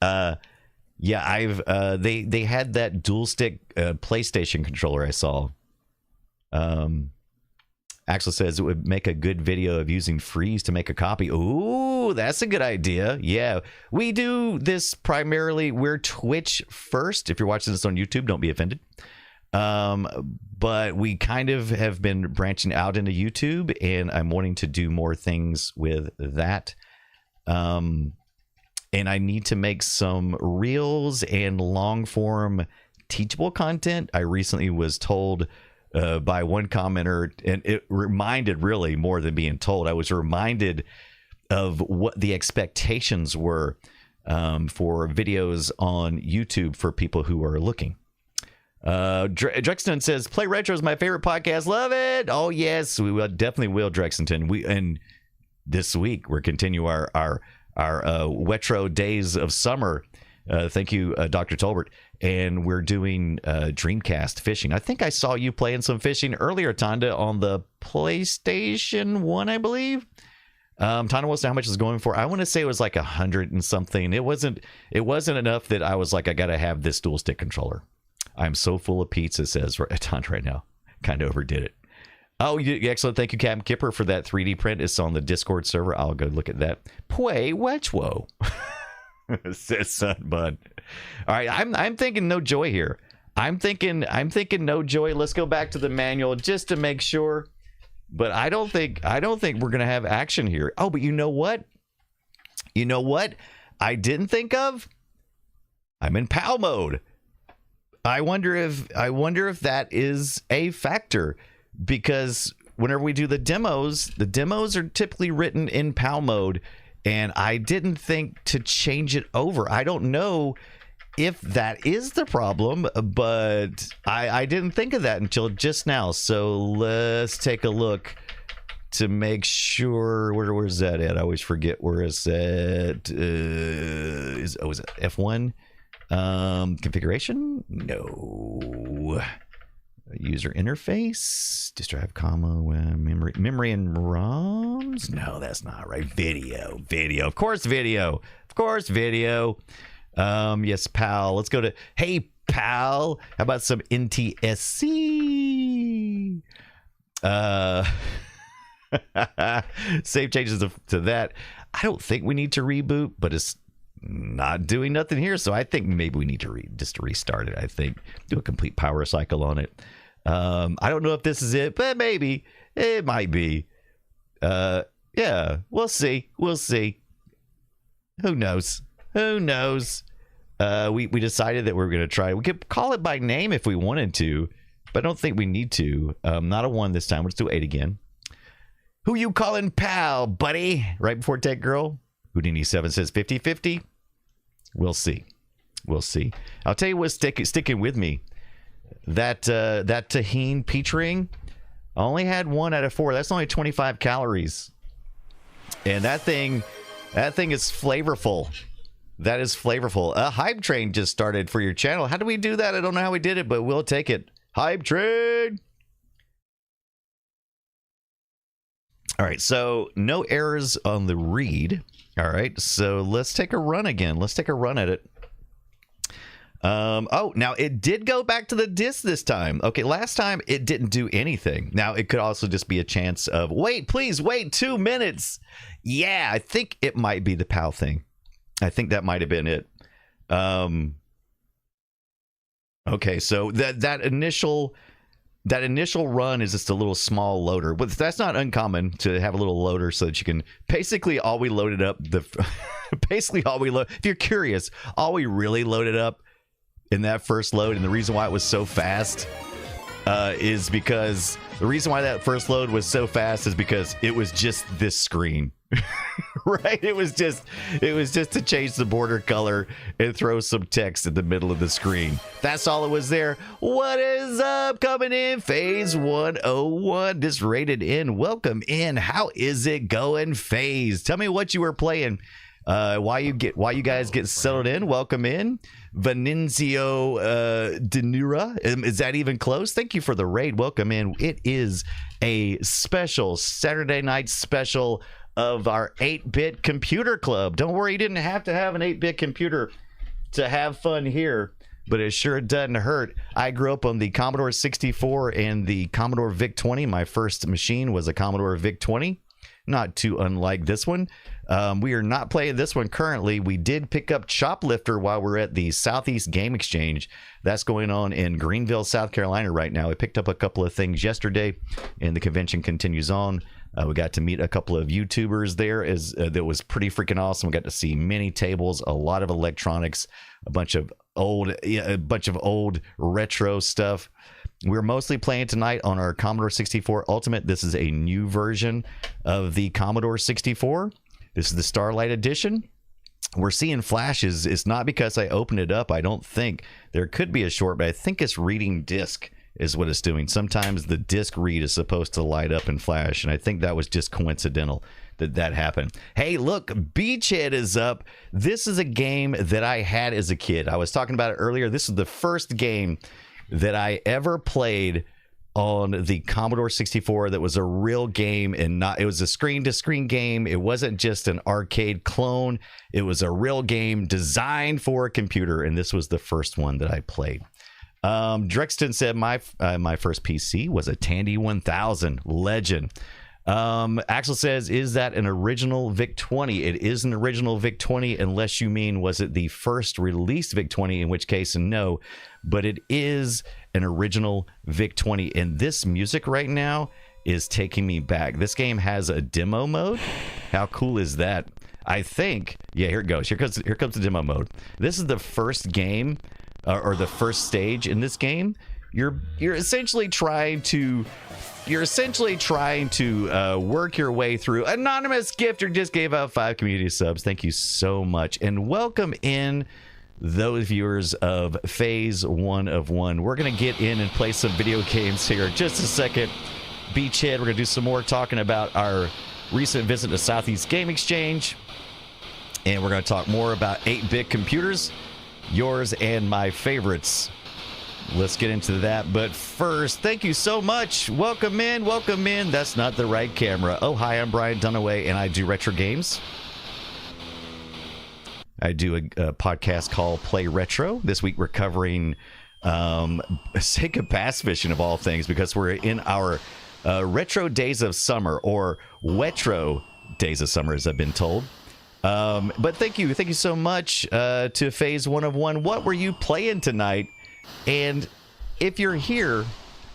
yeah, they had that dual stick PlayStation controller I saw. Axel says it would make a good video of using Freeze to make a copy. Ooh, that's a good idea. Yeah, we do this primarily. We're Twitch first. If you're watching this on YouTube, don't be offended. But we kind of have been branching out into YouTube, and I'm wanting to do more things with that. And I need to make some reels and long form teachable content. I recently was told by one commenter, and it reminded, really more than being told, I was reminded of what the expectations were for videos on YouTube for people who are looking. Drexington says, Play Retro is my favorite podcast. Love it. Oh yes, we will, definitely will, Drexington. And this week we're continue our retro days of summer. Thank you, Dr. Tolbert. And we're doing Dreamcast fishing. I think I saw you playing some fishing earlier, Tonda, on the PlayStation 1, I believe. Tonda wants to know how much it's going for. I want to say it was like 100 and something. It wasn't enough that I was like, I got to have this dual stick controller. I'm so full of pizza, says Tonda right now. Kind of overdid it. Oh, excellent. Thank you, Captain Kipper, for that 3D print. It's on the Discord server. I'll go look at that. Pway Wechwo. Says Son Bud. All right, I'm thinking no joy here. I'm thinking no joy. Let's go back to the manual just to make sure. But I don't think we're gonna have action here. Oh, but you know what? You know what? I didn't think of. I'm in PAL mode. I wonder if that is a factor, because whenever we do the demos are typically written in PAL mode. And I didn't think to change it over. I don't know if that is the problem, but I didn't think of that until just now. So let's take a look to make sure. Where's that at? I always forget where it's at. Is it F1? Configuration? No. User interface, disk drive, memory and ROMs. No, that's not right. Video, of course, video. Yes, pal. Let's go to hey, pal. How about some NTSC? Save changes to that. I don't think we need to reboot, but it's not doing nothing here, so I think maybe we need to just restart it. I think do a complete power cycle on it. I don't know if this is it, but maybe it might be. Yeah, we'll see. Who knows? We decided that we were going to try. We could call it by name if we wanted to, but I don't think we need to. Not a 1 this time. Let's do 8 again. Who you calling pal, buddy? Right before Tech Girl. Houdini 7 says 50-50. We'll see. I'll tell you what's sticking with me. That tahine peach ring, I only had 1 out of 4. That's only 25 calories. And that thing is flavorful. That is flavorful. A hype train just started for your channel. How do we do that? I don't know how we did it, but we'll take it. Hype train. All right, so no errors on the read. All right, so let's take a run again. Let's take a run at it. Oh, now it did go back to the disk this time. Okay, last time it didn't do anything. Now it could also just be a chance of wait, please wait 2 minutes. Yeah, I think it might be the PAL thing. I think that might have been it. Okay, so that initial run is just a little small loader, but that's not uncommon to have a little loader so that you can basically all we loaded up if you're curious, all we really loaded up in that first load, and the reason why it was so fast is because the reason why that first load was so fast is because it was just this screen. Right, it was just to change the border color and throw some text in the middle of the screen. That's all it was there. What is up? Coming in phase 101, this rated in. Welcome in. How is it going, phase? Tell me what you were playing. Why you guys get settled in. Welcome in, Venancio Denura. Is that even close? Thank you for the raid. Welcome in. It is a special Saturday night special of our 8-bit computer club. Don't worry, you didn't have to have an 8-bit computer to have fun here, but it sure doesn't hurt. I grew up on the Commodore 64 and the Commodore VIC-20. My first machine was a Commodore VIC-20. Not too unlike this one. We are not playing this one currently. We did pick up Choplifter while we're at the Southeast Game Exchange. That's going on in Greenville, South Carolina right now. I picked up a couple of things yesterday, and the convention continues on. We got to meet a couple of YouTubers there. That was pretty freaking awesome. We got to see many tables, a lot of electronics, a bunch of old retro stuff. We're mostly playing tonight on our Commodore 64 Ultimate. This is a new version of the Commodore 64. This is the Starlight Edition. We're seeing flashes. It's not because I opened it up. I don't think. There could be a short, but I think it's reading disk is what it's doing. Sometimes the disk read is supposed to light up and flash, and I think that was just coincidental that happened. Hey, look, Beachhead is up. This is a game that I had as a kid. I was talking about it earlier. This is the first game that I ever played on the Commodore 64 that was a real game, and it was a screen-to-screen game. It wasn't just an arcade clone. It was a real game designed for a computer, and this was the first one that I played. Drexton said my first PC was a Tandy 1000. Legend. Axel says, is that an original VIC-20? It is an original VIC-20, unless you mean was it the first released VIC-20, in which case no, but it is an original VIC-20. And this music right now is taking me back. This game has a demo mode. How cool is that? I think, yeah, here it goes. Here comes the demo mode. This is the first game or the first stage in this game. You're essentially trying to work your way through. Anonymous Gifter just gave out 5 community subs. Thank you so much, and welcome in those viewers of phase 1 of 1. We're gonna get in and play some video games here in just a second. Beachhead, we're gonna do some more talking about our recent visit to Southeast Game Exchange, and we're gonna talk more about 8-bit computers. yours and my favorites. Let's get into that. But first, thank you so much. Welcome in. Welcome in. That's not the right camera. Oh, hi, I'm Brian Dunaway, and I do retro games. I do a podcast called Play Retro. This week we're covering Sega Bass Fishing, of all things, because we're in our retro days of summer, or wetro days of summer, as I've been told. But thank you so much to Phase 1 of 1. What were you playing tonight? And if you're here,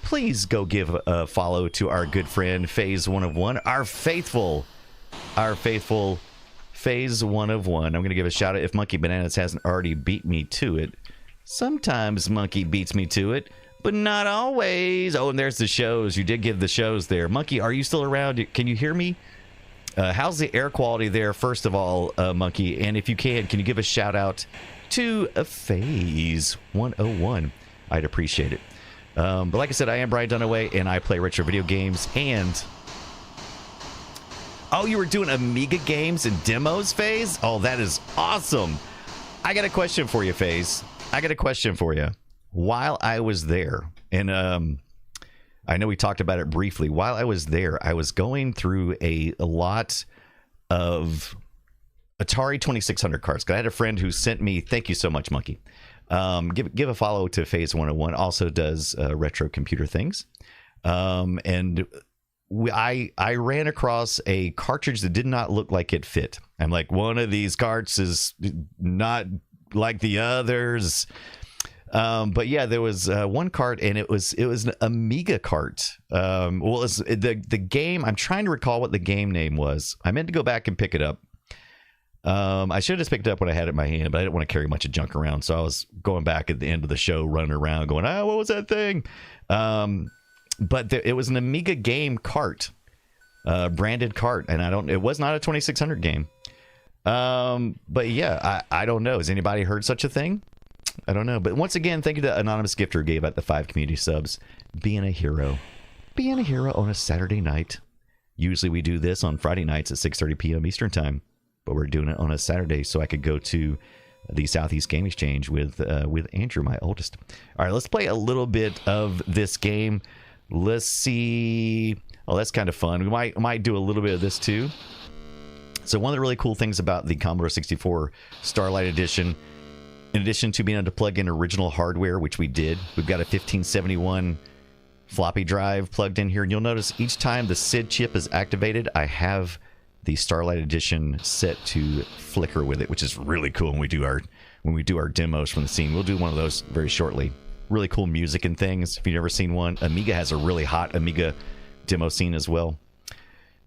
please go give a follow to our good friend Phase 1 of 1, our faithful Phase 1 of 1. I'm going to give a shout out if Monkey Bananas hasn't already beat me to it. Sometimes Monkey beats me to it, but not always. Oh, and there's the shows. You did give the shows there. Monkey, are you still around? Can you hear me? How's the air quality there, first of all, Monkey? And if you can you give a shout out to Phase 101? I'd appreciate it. But like I said, I am Brian Dunaway, and I play retro video games. And oh, you were doing Amiga games and demos, Phase? Oh, that is awesome. I got a question for you, Phase. I got a question for you. While I was there, and I know we talked about it briefly. While I was there, I was going through a lot of Atari 2600 cards. I had a friend who sent me, thank you so much, Monkey. Give a follow to Phase 101, also does retro computer things. And I ran across a cartridge that did not look like it fit. I'm like, one of these carts is not like the others. But yeah, there was one cart, and it was an Amiga cart. Well, it's the game. I'm trying to recall what the game name was. I meant to go back and pick it up. I should have just picked it up when I had it in my hand, but I didn't want to carry much of junk around. So I was going back at the end of the show, running around, going, what was that thing? But it was an Amiga game cart, branded cart, and it was not a 2600 game. But yeah, I don't know. Has anybody heard such a thing? I don't know. But once again, thank you to Anonymous Gifter who gave out the 5 community subs. Being a hero on a Saturday night. Usually we do this on Friday nights at 6:30 p.m. Eastern time, but we're doing it on a Saturday so I could go to the Southeast Game Exchange with Andrew, my oldest. All right, let's play a little bit of this game. Let's see. Oh, that's kind of fun. We might do a little bit of this too. So one of the really cool things about the Commodore 64 Starlight Edition, in addition to being able to plug in original hardware, which we did, we've got a 1571 floppy drive plugged in here. And you'll notice each time the SID chip is activated, I have the Starlight Edition set to flicker with it, which is really cool when we do our demos from the scene. We'll do one of those very shortly. Really cool music and things. If you've never seen one, Amiga has a really hot Amiga demo scene as well.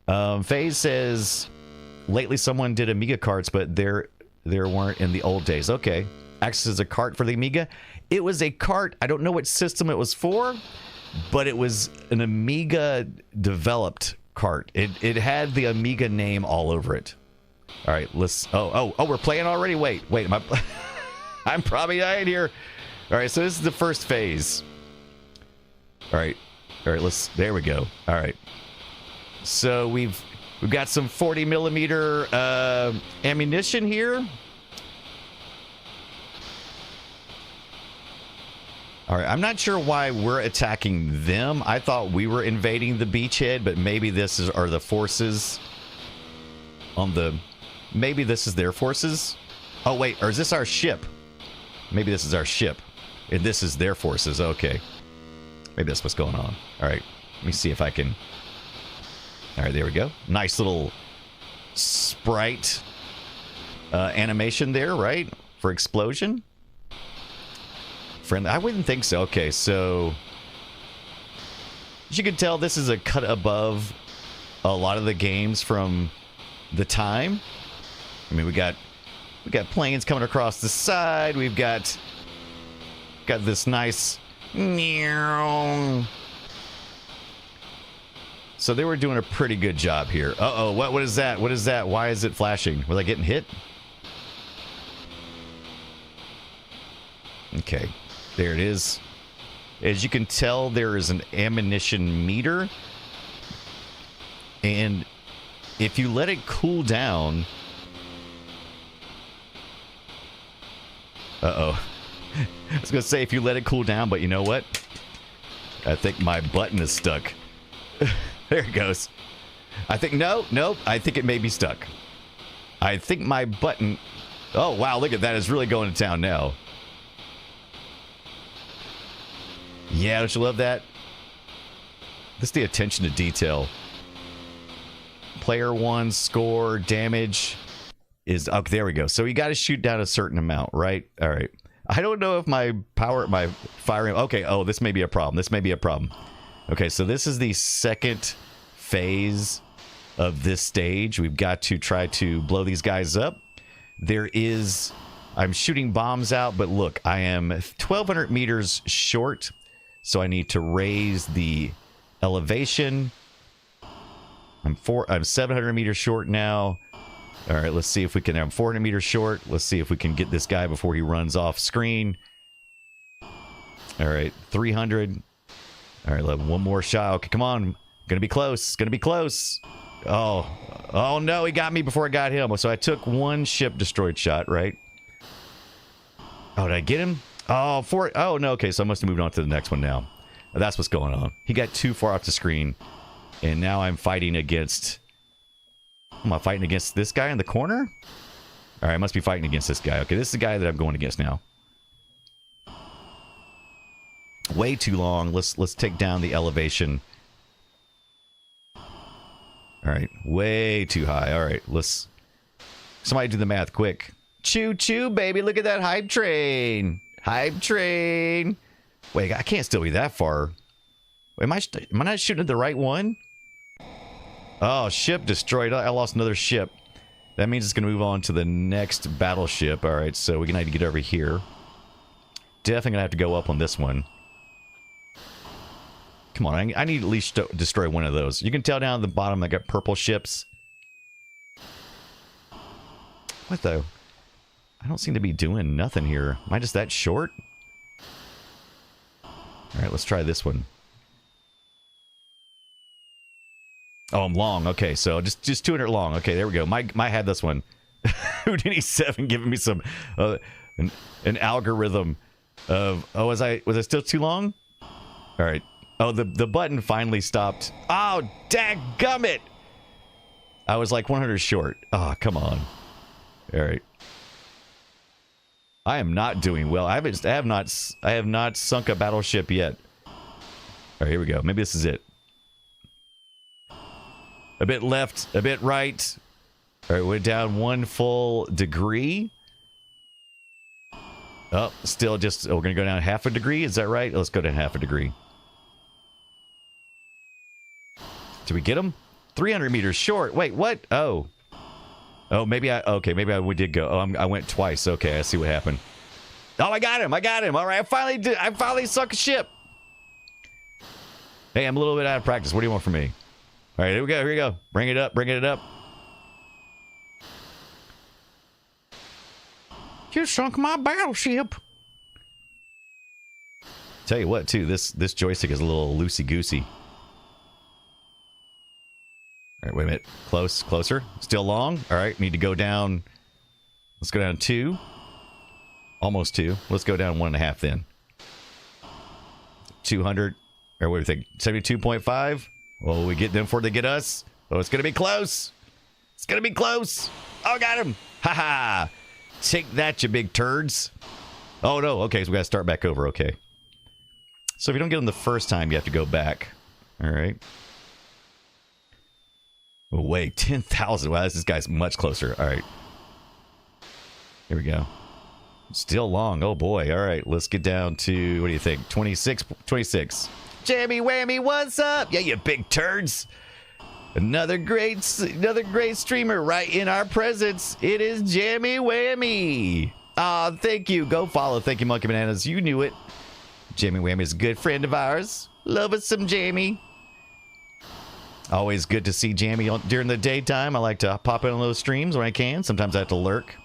Faze says, lately someone did Amiga carts, but there weren't in the old days. Okay. Acts as a cart for the Amiga. It was a cart. I don't know what system it was for, but it was an Amiga developed cart. It had the Amiga name all over it. All right, let's. Oh, we're playing already. Wait. I'm probably dying here. All right, so this is the first phase. All right. There we go. All right. So we've got some 40 millimeter ammunition here. All right, I'm not sure why we're attacking them. I thought we were invading the beachhead, but maybe are the forces on the... Maybe this is their forces? Oh, wait, or is this our ship? Maybe this is our ship, and this is their forces. Okay. Maybe that's what's going on. All right, let me see if I can... All right, there we go. Nice little sprite animation there, right? For explosion. I wouldn't think so. Okay, so as you can tell, this is a cut above a lot of the games from the time. I mean, we got planes coming across the side. We've got this nice meow. So they were doing a pretty good job here. Uh-oh, what is that? What is that? Why is it flashing? Was I getting hit? Okay. There it is. As you can tell, there is an ammunition meter. And if you let it cool down, Uh-oh. I was going to say if you let it cool down, but you know what? I think my button is stuck. There it goes. I think, no, I think it may be stuck. I think my button... Oh, wow, look at that. It's really going to town now. Yeah, don't you love that? This is the attention to detail. Player 1 score damage is... Oh, there we go. So you got to shoot down a certain amount, right? All right. I don't know if my firing... Okay, oh, this may be a problem. Okay, so this is the second phase of this stage. We've got to try to blow these guys up. I'm shooting bombs out, but look, I am 1,200 meters short, so I need to raise the elevation. I'm 700 meters short now. All right, let's see if we can... I'm 400 meters short. Let's see if we can get this guy before he runs off screen. All right, 300. All right, one more shot. Okay, come on. Gonna be close. Oh no, he got me before I got him. So I took one ship destroyed shot, right? Oh, did I get him? Oh, no, okay, so I must have moved on to the next one now. That's what's going on. He got too far off the screen, and now I'm fighting against... Am I fighting against this guy in the corner? All right, I must be fighting against this guy. Okay, this is the guy that I'm going against now. Way too long. Let's take down the elevation. All right, way too high. All right, somebody do the math quick. Choo choo, baby! Look at that hype train. Wait, I can't still be that far. Am I not shooting at the right one? Oh, ship destroyed. I lost another ship. That means it's going to move on to the next battleship. All right, so we're going to need to get over here. Definitely going to have to go up on this one. Come on, I need at least to destroy one of those. You can tell down at the bottom I got purple ships. What the? I don't seem to be doing nothing here. Am I just that short? All right, let's try this one. Oh, I'm long. Okay, so just 200 long. Okay, there we go. I had this one. Houdini 7 giving me some an algorithm of... Oh, was I still too long? All right. Oh, the button finally stopped. Oh, dadgummit! I was like 100 short. Oh, come on. All right. I am not doing well. I have not sunk a battleship yet. All right, here we go. Maybe this is it. A bit left, a bit right. All right, we're down 1 full degree. Oh, still just... Oh, we're going to go down half a degree. Is that right? Let's go down half a degree. Did we get him? 300 meters short. Wait, what? Oh. Oh, maybe I... Okay, maybe we did go. Oh, I went twice. Okay, I see what happened. Oh, I got him. All right, I finally sunk a ship. Hey, I'm a little bit out of practice. What do you want from me? All right, here we go. Bring it up. You sunk my battleship. Tell you what, too, this joystick is a little loosey-goosey. All right, wait a minute. Closer. Still long. All right, need to go down. Let's go down 2. Almost 2. Let's go down 1.5 then. 200. Or what do you think? 72.5? Well, we get them before they get us. Oh, it's going to be close. Oh, got him. Ha-ha. Take that, you big turds. Oh, no. Okay, so we got to start back over. Okay. So if you don't get them the first time, you have to go back. All right. Oh, wait. 10,000. Wow, this guy's much closer. All right. Here we go. Still long. Oh, boy. All right. Let's get down to, what do you think? 26. Jammy Whammy, what's up? Yeah, you big turds. Another great streamer right in our presence. It is Jammy Whammy. Aw, thank you. Go follow. Thank you, Monkey Bananas. You knew it. Jammy Whammy is a good friend of ours. Love us some Jammy. Always good to see Jammy during the daytime. I like to pop in on those streams when I can. Sometimes I have to lurk.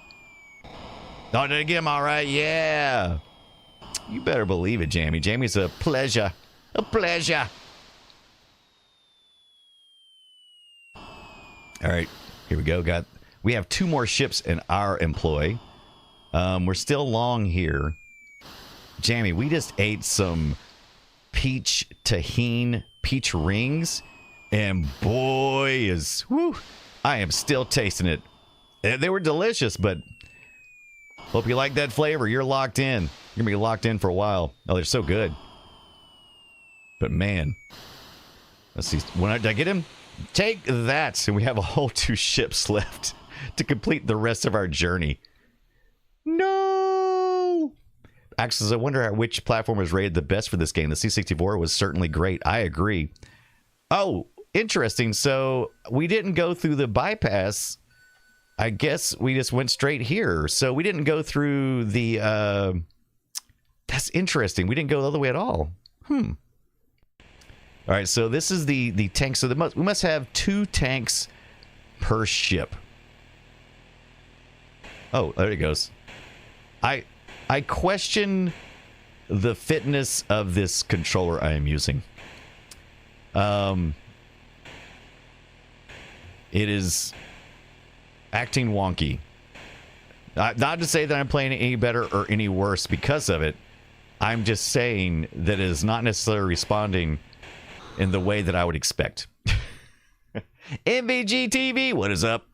Oh, did I get him all right? Yeah. You better believe it, Jammy. Jammy's a pleasure. A pleasure. All right, here we go. We have 2 more ships in our employ. We're still long here. Jamie, we just ate some peach tahine peach rings, and boy I am still tasting it. They were delicious, but hope you like that flavor. You're locked in. You're gonna be locked in for a while. Oh, they're so good. But man, let's see. Did I get him? Take that. And we have a whole 2 ships left to complete the rest of our journey. No! Actually, I wonder which platform was rated the best for this game. The C64 was certainly great. I agree. Oh, interesting. So we didn't go through the bypass. I guess we just went straight here. So we didn't go through the... That's interesting. We didn't go the other way at all. All right, so this is the tank. So we must have 2 tanks per ship. Oh, there it goes. I question the fitness of this controller I am using. It is acting wonky. Not to say that I'm playing any better or any worse because of it. I'm just saying that it is not necessarily responding in the way that I would expect. MVG TV, what is up?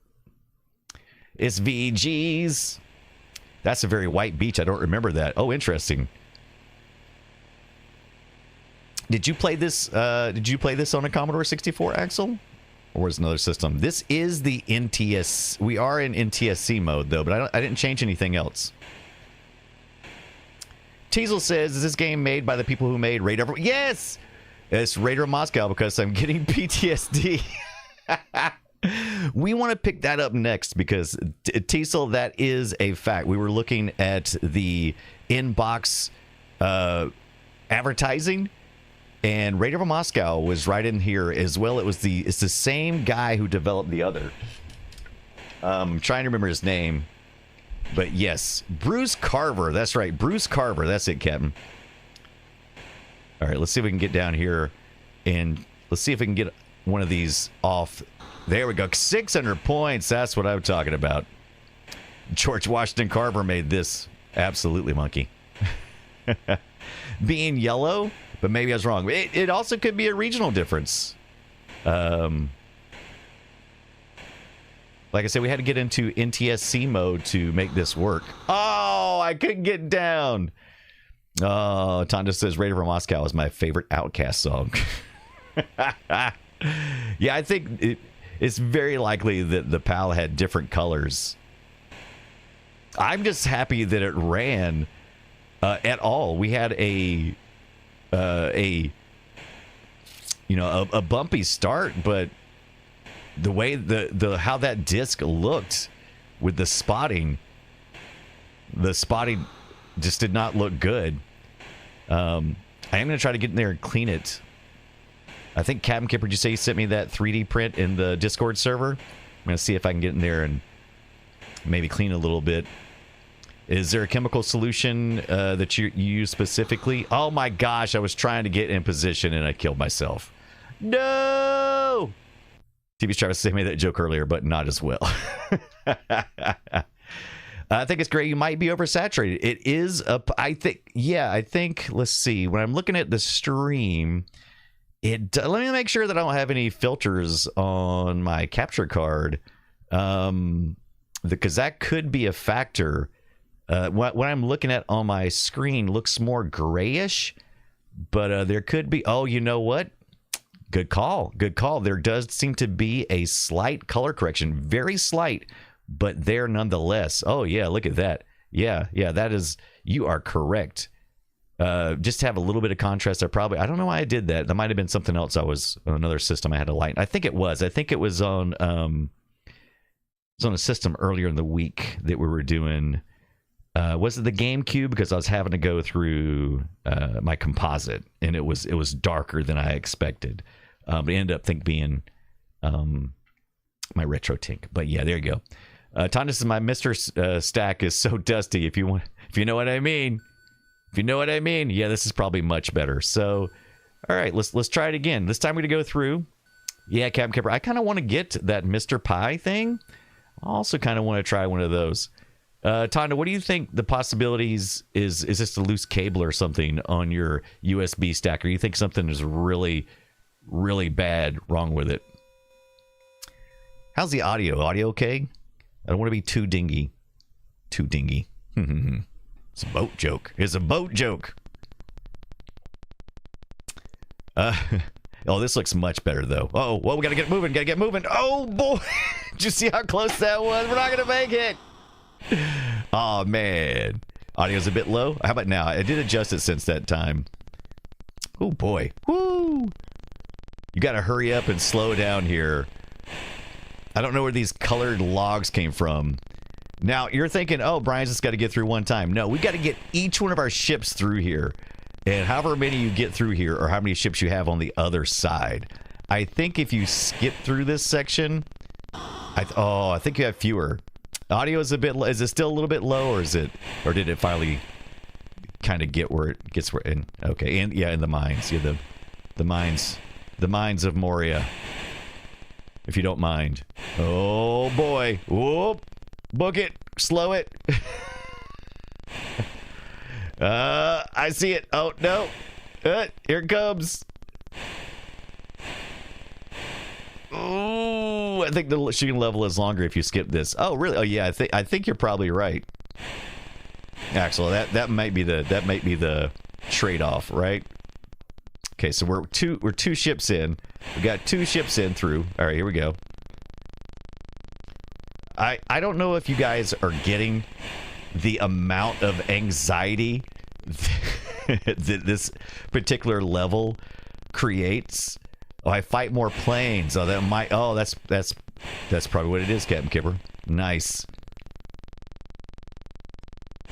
It's VG's. That's a very white beach. I don't remember that. Oh, interesting. Did you play this? Did you play this on a Commodore 64, Axel? Or was it another system? This is the NTS. We are in NTSC mode though, but I didn't change anything else. Teasel says, "Is this game made by the people who made Raider?" Yes, it's Raider of Moscow because I'm getting PTSD. We want to pick that up next because Teasel, that is a fact. We were looking at the inbox advertising, and Raider of Moscow was right in here as well. It's the same guy who developed the other. I'm trying to remember his name, but yes, Bruce Carver. That's right, Bruce Carver. That's it, Captain. All right, let's see if we can get down here, and let's see if we can get one of these off. There we go. 600 points. That's what I'm talking about. George Washington Carver made this. Absolutely, monkey. Being yellow, but maybe I was wrong. It also could be a regional difference. Like I said, we had to get into NTSC mode to make this work. Oh, I couldn't get down. Oh, Tonda says Raider from Moscow is my favorite Outcast song. Yeah, I think it's very likely that the PAL had different colors. I'm just happy that it ran at all. We had a bumpy start, but the way how that disc looked with the spotting just did not look good. I am going to try to get in there and clean it. I think Captain Kipper, did you say you sent me that 3D print in the Discord server? I'm going to see if I can get in there and maybe clean a little bit. Is there a chemical solution that you use specifically? Oh my gosh, I was trying to get in position and I killed myself. No! TV's trying to say me that joke earlier, but not as well. I think it's great. You might be oversaturated. It is I think, let's see. When I'm looking at the stream, let me make sure that I don't have any filters on my capture card, because that could be a factor. What I'm looking at on my screen looks more grayish, but there could be. Oh, you know what? Good call. Good call. There does seem to be a slight color correction, very slight, but there nonetheless. Oh yeah, look at that. Yeah, that is. You are correct. Just to have a little bit of contrast. I don't know why I did that. That might have been something else. I was on another system I had to lighten. I think it was on a system earlier in the week that we were doing. Was it the GameCube? Because I was having to go through my composite, and it was darker than I expected. But it ended up being my retro tink. But yeah, there you go. Tonda says my Mr. Stack is so dusty. If you know what I mean. If you know what I mean, yeah, this is probably much better. So, all right, let's try it again. This time we're going to go through. Yeah, Captain Kipper, I kind of want to get that Mr. Pie thing. I also kind of want to try one of those. Tonda, what do you think the possibilities is this a loose cable or something on your USB stack, or you think something is really, really bad wrong with it? How's the audio? Audio okay? I don't want to be too dingy. Too dingy. It's a boat joke. It's a boat joke. Oh, this looks much better, though. Oh, well, we gotta get moving. Gotta get moving. Oh, boy. Did you see how close that was? We're not gonna make it. Oh, man. Audio's a bit low. How about now? I did adjust it since that time. Oh, boy. Woo. You gotta hurry up and slow down here. I don't know where these colored logs came from. Now, you're thinking, oh, Brian's just got to get through one time. No, we got to get each one of our ships through here. And however many you get through here, or how many ships you have on the other side. I think if you skip through this section, I think you have fewer. Audio is a bit. Is it still a little bit low, or is it, or did it finally kind of get where it gets where? In, okay, and yeah, in the mines, yeah, the mines of Moria. If you don't mind. Oh boy! Whoop! Book it. Slow it. I see it. Oh, no. Here it comes. Oh, I think the shooting level is longer if you skip this. Oh, really? Oh, yeah. I think you're probably right. Actually, that might be the trade-off, right? Okay, so we're two ships in. We got 2 ships in through. All right, here we go. I don't know if you guys are getting the amount of anxiety that this particular level creates. Oh, I fight more planes. Oh, that might. Oh, that's probably what it is, Captain Kipper. Nice.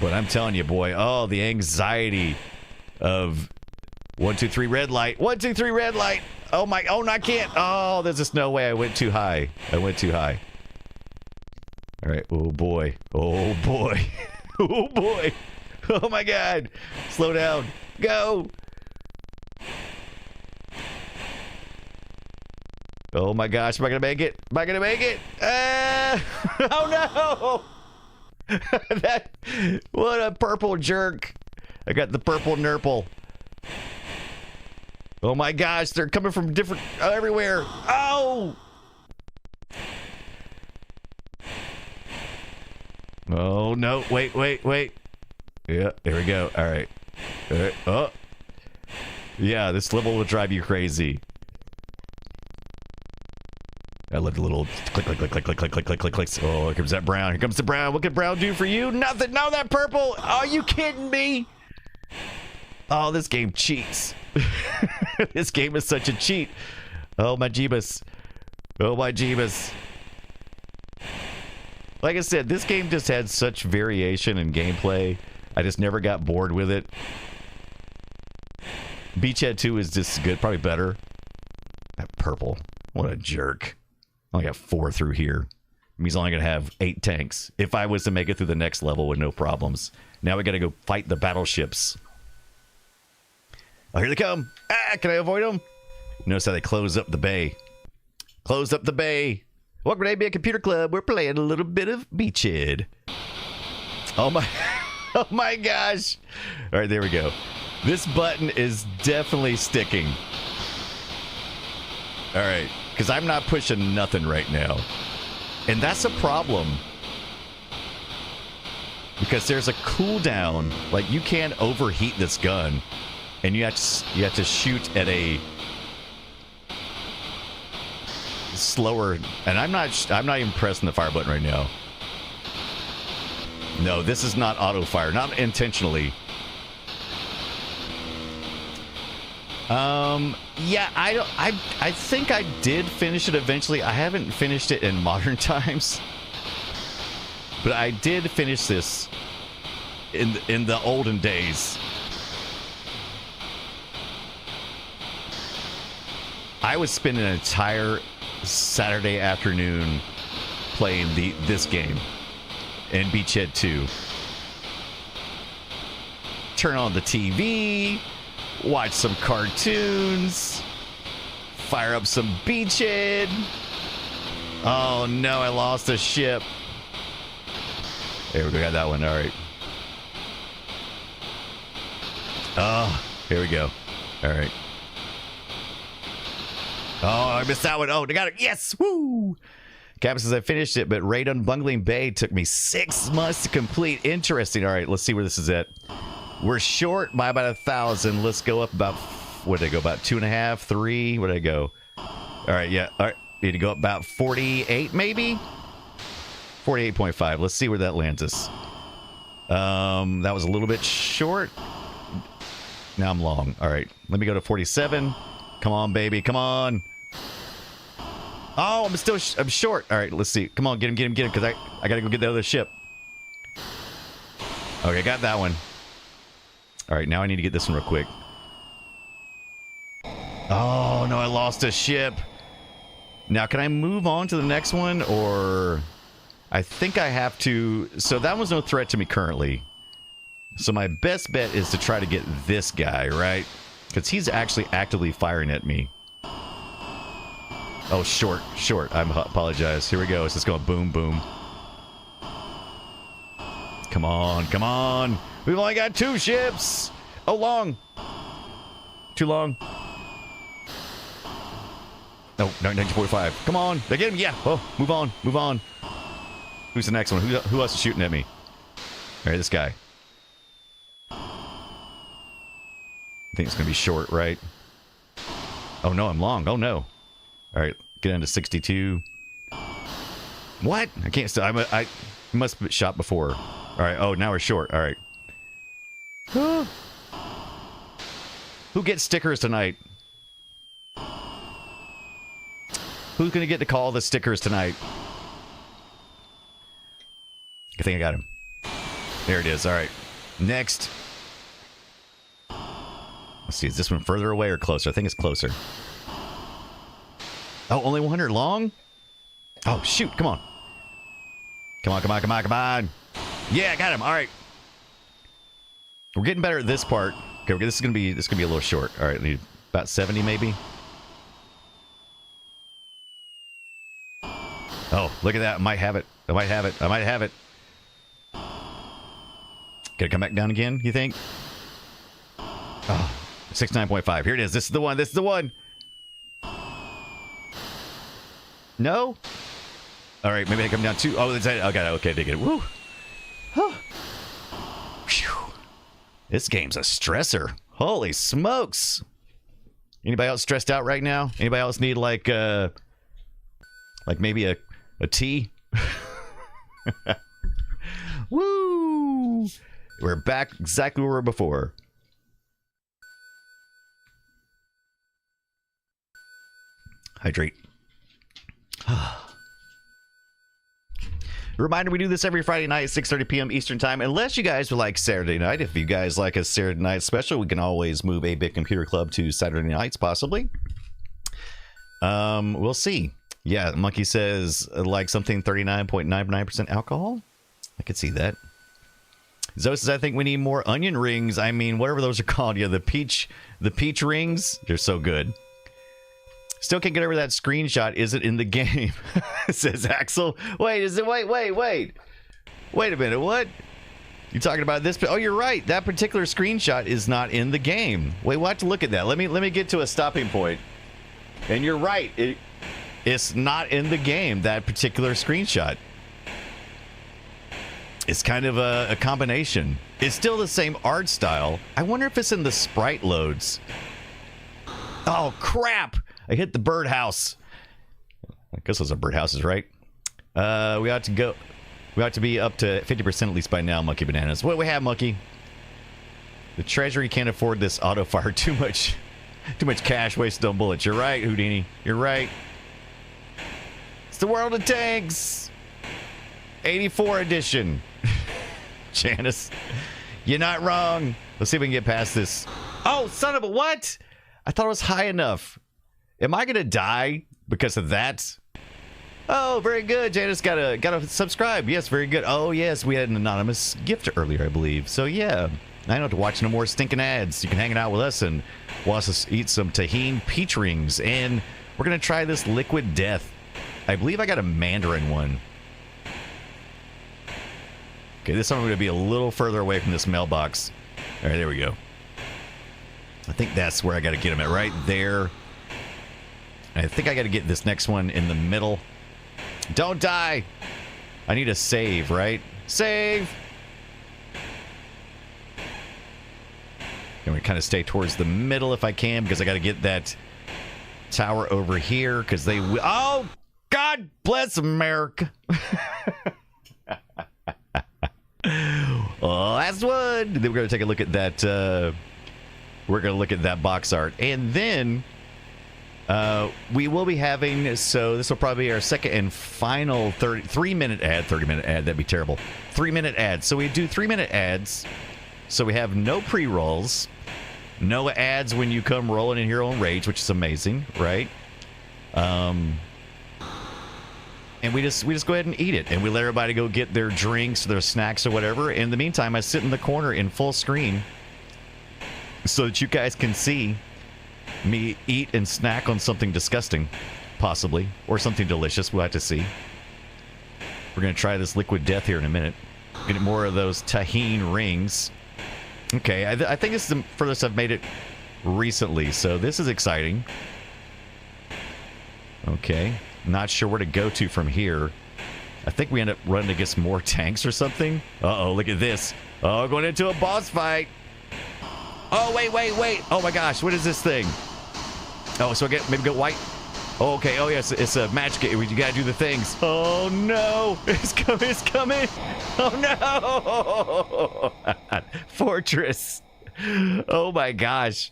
But I'm telling you, boy. Oh, the anxiety of 1, 2, 3 red light. 1, 2, 3 red light. Oh my. Oh, no, I can't. Oh, there's just no way. I went too high. All right. Oh boy. Oh boy. Oh boy. Oh my God. Slow down. Go. Oh my gosh. Am I going to make it? Oh no. What a purple jerk. I got the purple nurple. Oh my gosh. They're coming from different, everywhere. Oh. Oh, no. Wait. Yeah, there we go. All right. Oh. Yeah, this level will drive you crazy. I love the little click. Oh, here comes that brown. Here comes the brown. What can brown do for you? Nothing. No, that purple. Oh, you kidding me? Oh, this game cheats. This game is such a cheat. Oh, my Jeebus. Like I said, this game just had such variation in gameplay. I just never got bored with it. Beachhead 2 is just good, probably better. That purple, what a jerk. I only got 4 through here. It means I'm only going to have 8 tanks. If I was to make it through the next level with no problems. Now we got to go fight the battleships. Oh, here they come. Ah, can I avoid them? Notice how they close up the bay. Welcome to ABA Computer Club. We're playing a little bit of Beachhead. Oh my gosh. All right, there we go. This button is definitely sticking. All right, because I'm not pushing nothing right now. And that's a problem. Because there's a cooldown. Like, you can't overheat this gun. And you have to shoot at a slower, and I'm not even pressing the fire button right now. No, this is not auto fire, not intentionally. Yeah, I think I did finish it eventually. I haven't finished it in modern times, but I did finish this in the olden days. I would spend an entire Saturday afternoon playing this game in Beachhead 2. Turn on the TV, watch some cartoons, fire up some Beachhead. Oh no, I lost a ship. There we go. Got that one. All right. Oh, here we go. All right. Oh, I missed that one. Oh, they got it. Yes. Woo. Captain says I finished it, but Raid on Bungling Bay took me 6 months to complete. Interesting. All right, let's see where this is at. We're short by about 1,000. Let's go up about, what did I go? About 2.5, 3. Where did I go? All right, yeah. All right, need to go up about 48, maybe 48.5. Let's see where that lands us. That was a little bit short. Now I'm long. All right, let me go to 47. Come on, baby. Come on. Oh, I'm short. All right, let's see. Come on, get him, because I got to go get the other ship. Okay, got that one. All right, now I need to get this one real quick. Oh, no, I lost a ship. Now, can I move on to the next one, or... I think I have to... So that one's no threat to me currently. So my best bet is to try to get this guy, right? Because he's actually actively firing at me. Oh, short. I apologize. Here we go. It's just going boom, boom. Come on. We've only got 2 ships. Oh, long. Too long. No, 1945. Come on. They get him. Yeah. Oh, move on. Who's the next one? Who else is shooting at me? All right, this guy. I think it's going to be short, right? Oh, no, I'm long. Oh, no. All right, get into 62. What? I can't still. I must have shot before. All right. Oh, now we're short. All right. Who gets stickers tonight? Who's going to get to call the stickers tonight? I think I got him. There it is. All right. Next. Let's see. Is this one further away or closer? I think it's closer. Oh, only 100 long? Oh, shoot. Come on. Come on. Yeah, I got him. All right. We're getting better at this part. Okay, this is gonna be a little short. All right, need about 70 maybe. Oh, look at that. I might have it. Gonna come back down again, you think? Oh, 69.5. Here it is. This is the one. No? All right, maybe I come down too. Oh, I got it. Okay, they get it. Woo. Whew. This game's a stressor. Holy smokes. Anybody else stressed out right now? Anybody else need like maybe a tea? Woo! We're back exactly where we were before. Hydrate. Reminder, we do this every Friday night at 6:30 p.m. Eastern Time. Unless you guys would like Saturday night. If you guys like a Saturday night special, we can always move 8-Bit Computer Club to Saturday nights, possibly. We'll see. Yeah, Monkey says like something 39.99% alcohol. I could see that. Zoe says, I think we need more onion rings. I mean, whatever those are called. Yeah, the peach rings. They're so good. Still can't get over that screenshot. Is it in the game? Says Axel. Wait, is it? Wait. Wait a minute. What? You talking about this? Oh, you're right. That particular screenshot is not in the game. Wait, we'll have to look at that. Let me get to a stopping point. And you're right. It's not in the game, that particular screenshot. It's kind of a combination. It's still the same art style. I wonder if it's in the sprite loads. Oh, crap. I hit the birdhouse. I guess those are birdhouses, right? We ought to be up to 50% at least by now, Monkey Bananas. What do we have, Monkey? The Treasury can't afford this auto fire. Too much cash wasted on bullets. You're right, Houdini. You're right. It's the world of tanks. 84 edition. Janice, you're not wrong. Let's see if we can get past this. Oh, son of a what? I thought it was high enough. Am I gonna die because of that? Oh, very good. Janice gotta subscribe. Yes, very good. Oh yes, we had an anonymous gift earlier, I believe. So yeah, I don't have to watch no more stinking ads. You can hang out with us and watch us eat some tahine peach rings, and we're gonna try this liquid death. I believe I got a Mandarin one. Okay, this time I'm going to be a little further away from this mailbox. All right, there we go. I think that's where I got to get him at, right there. I think I got to get this next one in the middle. Don't die! I need a save, right? Save! I'm going to kind of stay towards the middle if I can, because I got to get that tower over here, because they will... Oh! God bless America! Last one! Then we're going to take a look at that... we're going to look at that box art. And then... we will be having, so this will probably be our second and final 30-minute ad. That'd be terrible. 3-minute ads. So we do 3-minute ads. So we have no pre-rolls, no ads when you come rolling in here on Rage, which is amazing, right? And we just go ahead and eat it, and we let everybody go get their drinks, their snacks, or whatever. In the meantime, I sit in the corner in full screen so that you guys can see me eat and snack on something disgusting, possibly, or something delicious. We'll have to see. We're going to try this liquid death here in a minute. Get more of those tahine rings. Okay, I think this is the furthest I've made it recently, so this is exciting. Okay, not sure where to go to from here. I think we end up running against more tanks or something. Uh-oh, look at this. Oh, going into a boss fight. Oh, wait. Oh, my gosh. What is this thing? Oh, so maybe go white. Oh, okay. Oh, yes. It's a match game. You got to do the things. Oh, no. It's coming. Oh, no. Fortress. Oh, my gosh.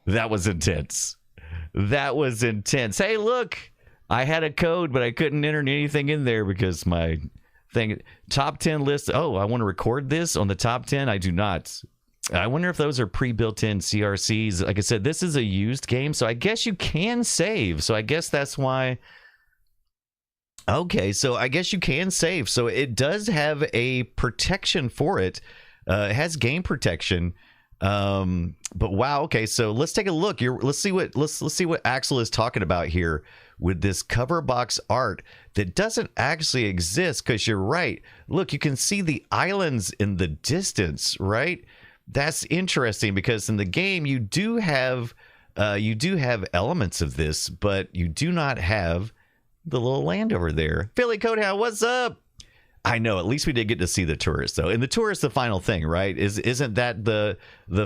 That was intense. Hey, look. I had a code, but I couldn't enter anything in there because my thing... Top 10 list. Oh, I want to record this on the top 10. I do not. I wonder if those are pre-built-in CRCs. Like I said, this is a used game, so I guess you can save. So I guess that's why... Okay, so I guess you can save. So it does have a protection for it. It has game protection. But wow, okay, so let's take a look. Let's see what Axel is talking about here with this cover box art that doesn't actually exist, because you're right. Look, you can see the islands in the distance, right? That's interesting, because in the game you do have elements of this, but you do not have the little land over there. Philly Codehound, what's up? I know, at least we did get to see the tourist, though. And the tourist, the final thing, right? Isn't that the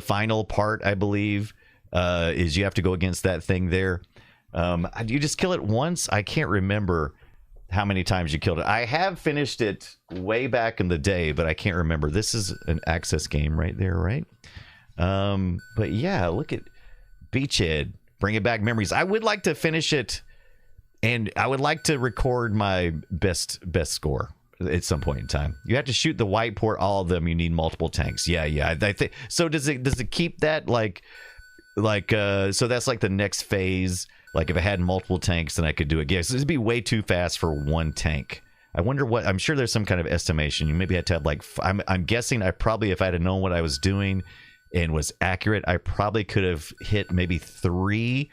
final part, I believe, is you have to go against that thing there. You just kill it once? I can't remember how many times you killed it. I have finished it way back in the day, but I can't remember. This is an access game right there, right? But yeah, look at Beachhead, bringing back memories. I would like to finish it, and I would like to record my best score at some point in time. You have to shoot the white port, all of them. You need multiple tanks. Yeah. I think so. Does it keep that like so that's like the next phase? Like if I had multiple tanks, then I could do it. Yes, it'd be way too fast for one tank. I wonder what. I'm sure there's some kind of estimation. You maybe had to have like. I'm guessing I probably, if I had known what I was doing and was accurate, I probably could have hit maybe 3,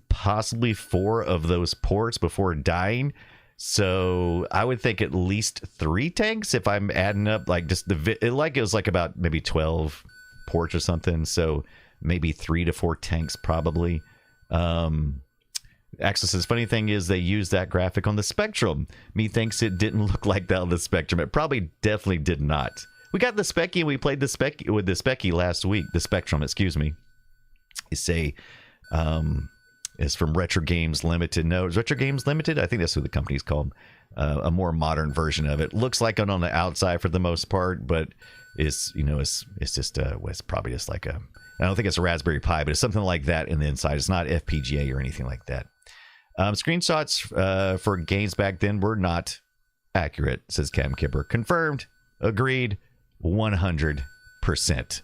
possibly 4 of those ports before dying. So I would think at least 3 tanks if I'm adding up like just it was like about maybe 12 ports or something. So maybe 3 to 4 tanks probably. Axel says, funny thing is they used that graphic on the Spectrum. Me thinks it didn't look like that on the Spectrum. It probably definitely did not. We got the Specky, we played the Specky with the Specky last week. The Spectrum, excuse me. It's from Retro Games Limited. No, it's Retro Games Limited. I think that's who the company's called. A more modern version of it. Looks like it on the outside for the most part, but it's just it's probably just like a. I don't think it's a Raspberry Pi, but it's something like that in the inside. It's not FPGA or anything like that. Screenshots for games back then were not accurate, says Cam Kipper. Confirmed. Agreed. 100%.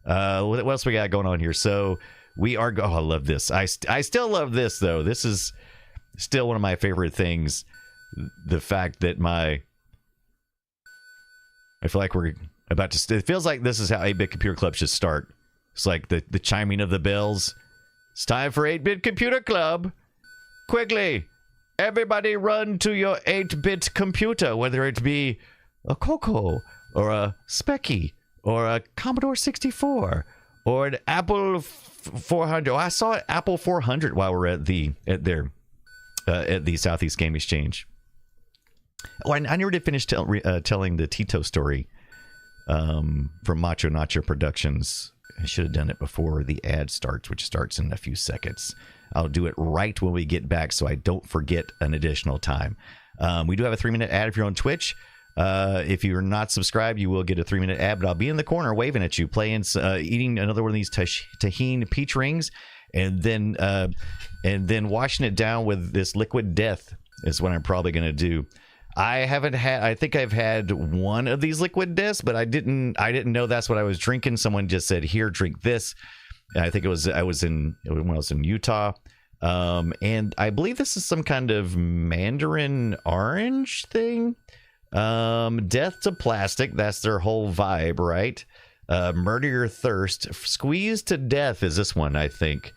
What else we got going on here? So we are... Oh, I love this. I still love this, though. This is still one of my favorite things. The fact that I feel like we're about to... It feels like this is how 8-Bit Computer Club should start. It's like the chiming of the bells. It's time for 8-Bit Computer Club. Quickly, everybody run to your 8-bit computer, whether it be a Coco, or a Specky, or a Commodore 64, or an Apple 400. Oh, I saw an Apple 400 while we're at the Southeast Game Exchange. Oh, I never did finish telling the Tito story from Macho Nacho Productions. I should have done it before the ad starts, which starts in a few seconds. I'll do it right when we get back so I don't forget an additional time. We do have a 3-minute ad if you're on Twitch. If you're not subscribed, you will get a 3-minute ad, but I'll be in the corner waving at you, playing, eating another one of these Tahine peach rings, and then washing it down with this liquid death is what I'm probably going to do. I think I've had one of these liquid deaths, but I didn't know that's what I was drinking. Someone just said, here, drink this. And I think when I was in Utah. And I believe this is some kind of mandarin orange thing. Death to plastic. That's their whole vibe, right? Murder your thirst. Squeeze to death is this one, I think.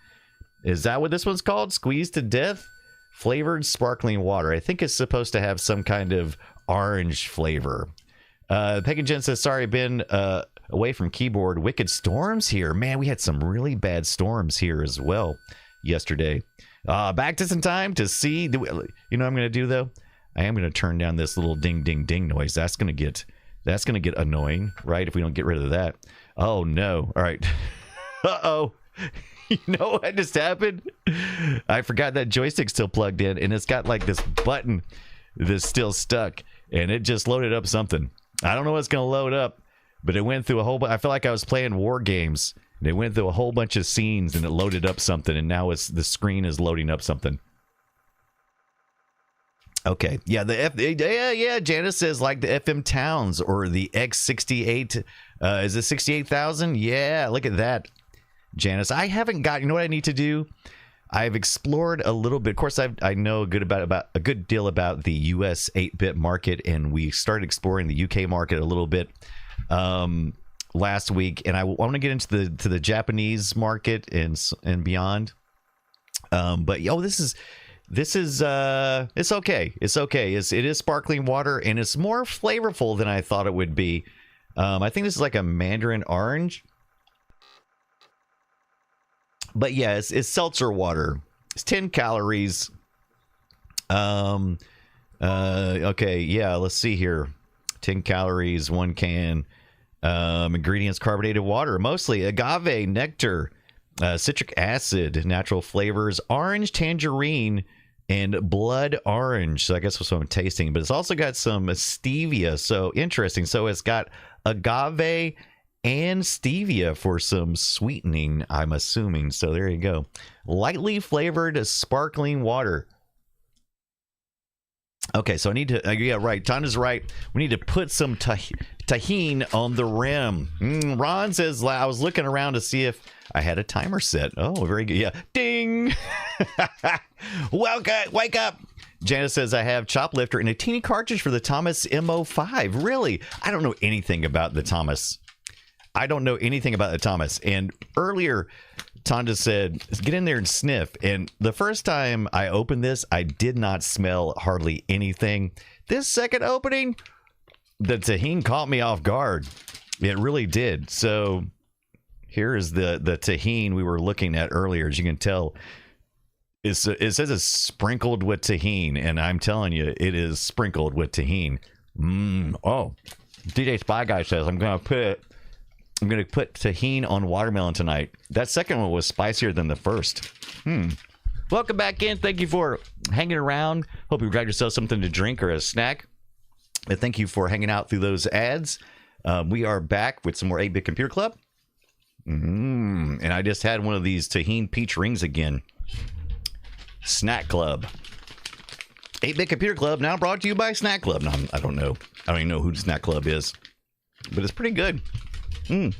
Is that what this one's called? Squeeze to death? Flavored sparkling water. I think it's supposed to have some kind of orange flavor. Pagan Jen says, sorry, been away from keyboard. Wicked storms here. Man, we had some really bad storms here as well yesterday. Back to some time to see. You know what I'm going to do, though? I am going to turn down this little ding, ding, ding noise. That's going to get annoying, right? If we don't get rid of that. Oh, no. All right. Uh-oh. You know what just happened? I forgot that joystick's still plugged in, and it's got like this button that's still stuck, and it just loaded up something. I don't know what's going to load up, but it went through a whole bunch. I feel like I was playing war games, and it went through a whole bunch of scenes, and it loaded up something, and now the screen is loading up something. Okay, yeah, Janice says like the FM Towns or the X68. Is it 68,000? Yeah, look at that. Janice, I haven't got, you know what I need to do? I've explored a little bit. Of course, I know a good deal about the US 8-bit market, and we started exploring the UK market a little bit last week, and I want to get into the Japanese market and beyond. But this is it's okay. It's okay. It is sparkling water, and it's more flavorful than I thought it would be. I think this is like a mandarin orange. But yeah, it's seltzer water. It's 10 calories. Okay, yeah, let's see here. 10 calories, 1 can. Ingredients: carbonated water, mostly agave nectar, citric acid, natural flavors, orange, tangerine, and blood orange. So I guess that's what I'm tasting. But it's also got some stevia. So interesting. So it's got agave and stevia for some sweetening, I'm assuming. So there you go. Lightly flavored sparkling water. Okay, so I need to, yeah, right. Tanya's right. We need to put some tahine on the rim. Ron says, I was looking around to see if I had a timer set. Oh, very good. Yeah. Ding. Wake up. Janice says, I have Choplifter and a teeny cartridge for the Thomas MO5. Really? I don't know anything about the Thomas. And earlier, Tonda said, get in there and sniff. And the first time I opened this, I did not smell hardly anything. This second opening, the tahine caught me off guard. It really did. So here is the tahine we were looking at earlier. As you can tell, it says it's sprinkled with tahine. And I'm telling you, it is sprinkled with tahine. Oh, DJ Spy Guy says, I'm going to put tahine on watermelon tonight. That second one was spicier than the first. Welcome back in. Thank you for hanging around. Hope you grabbed yourself something to drink or a snack. And thank you for hanging out through those ads. We are back with some more 8-Bit Computer Club. And I just had one of these tahine peach rings again. Snack Club. 8-Bit Computer Club now brought to you by Snack Club. No, I don't know. I don't even know who Snack Club is. But it's pretty good. You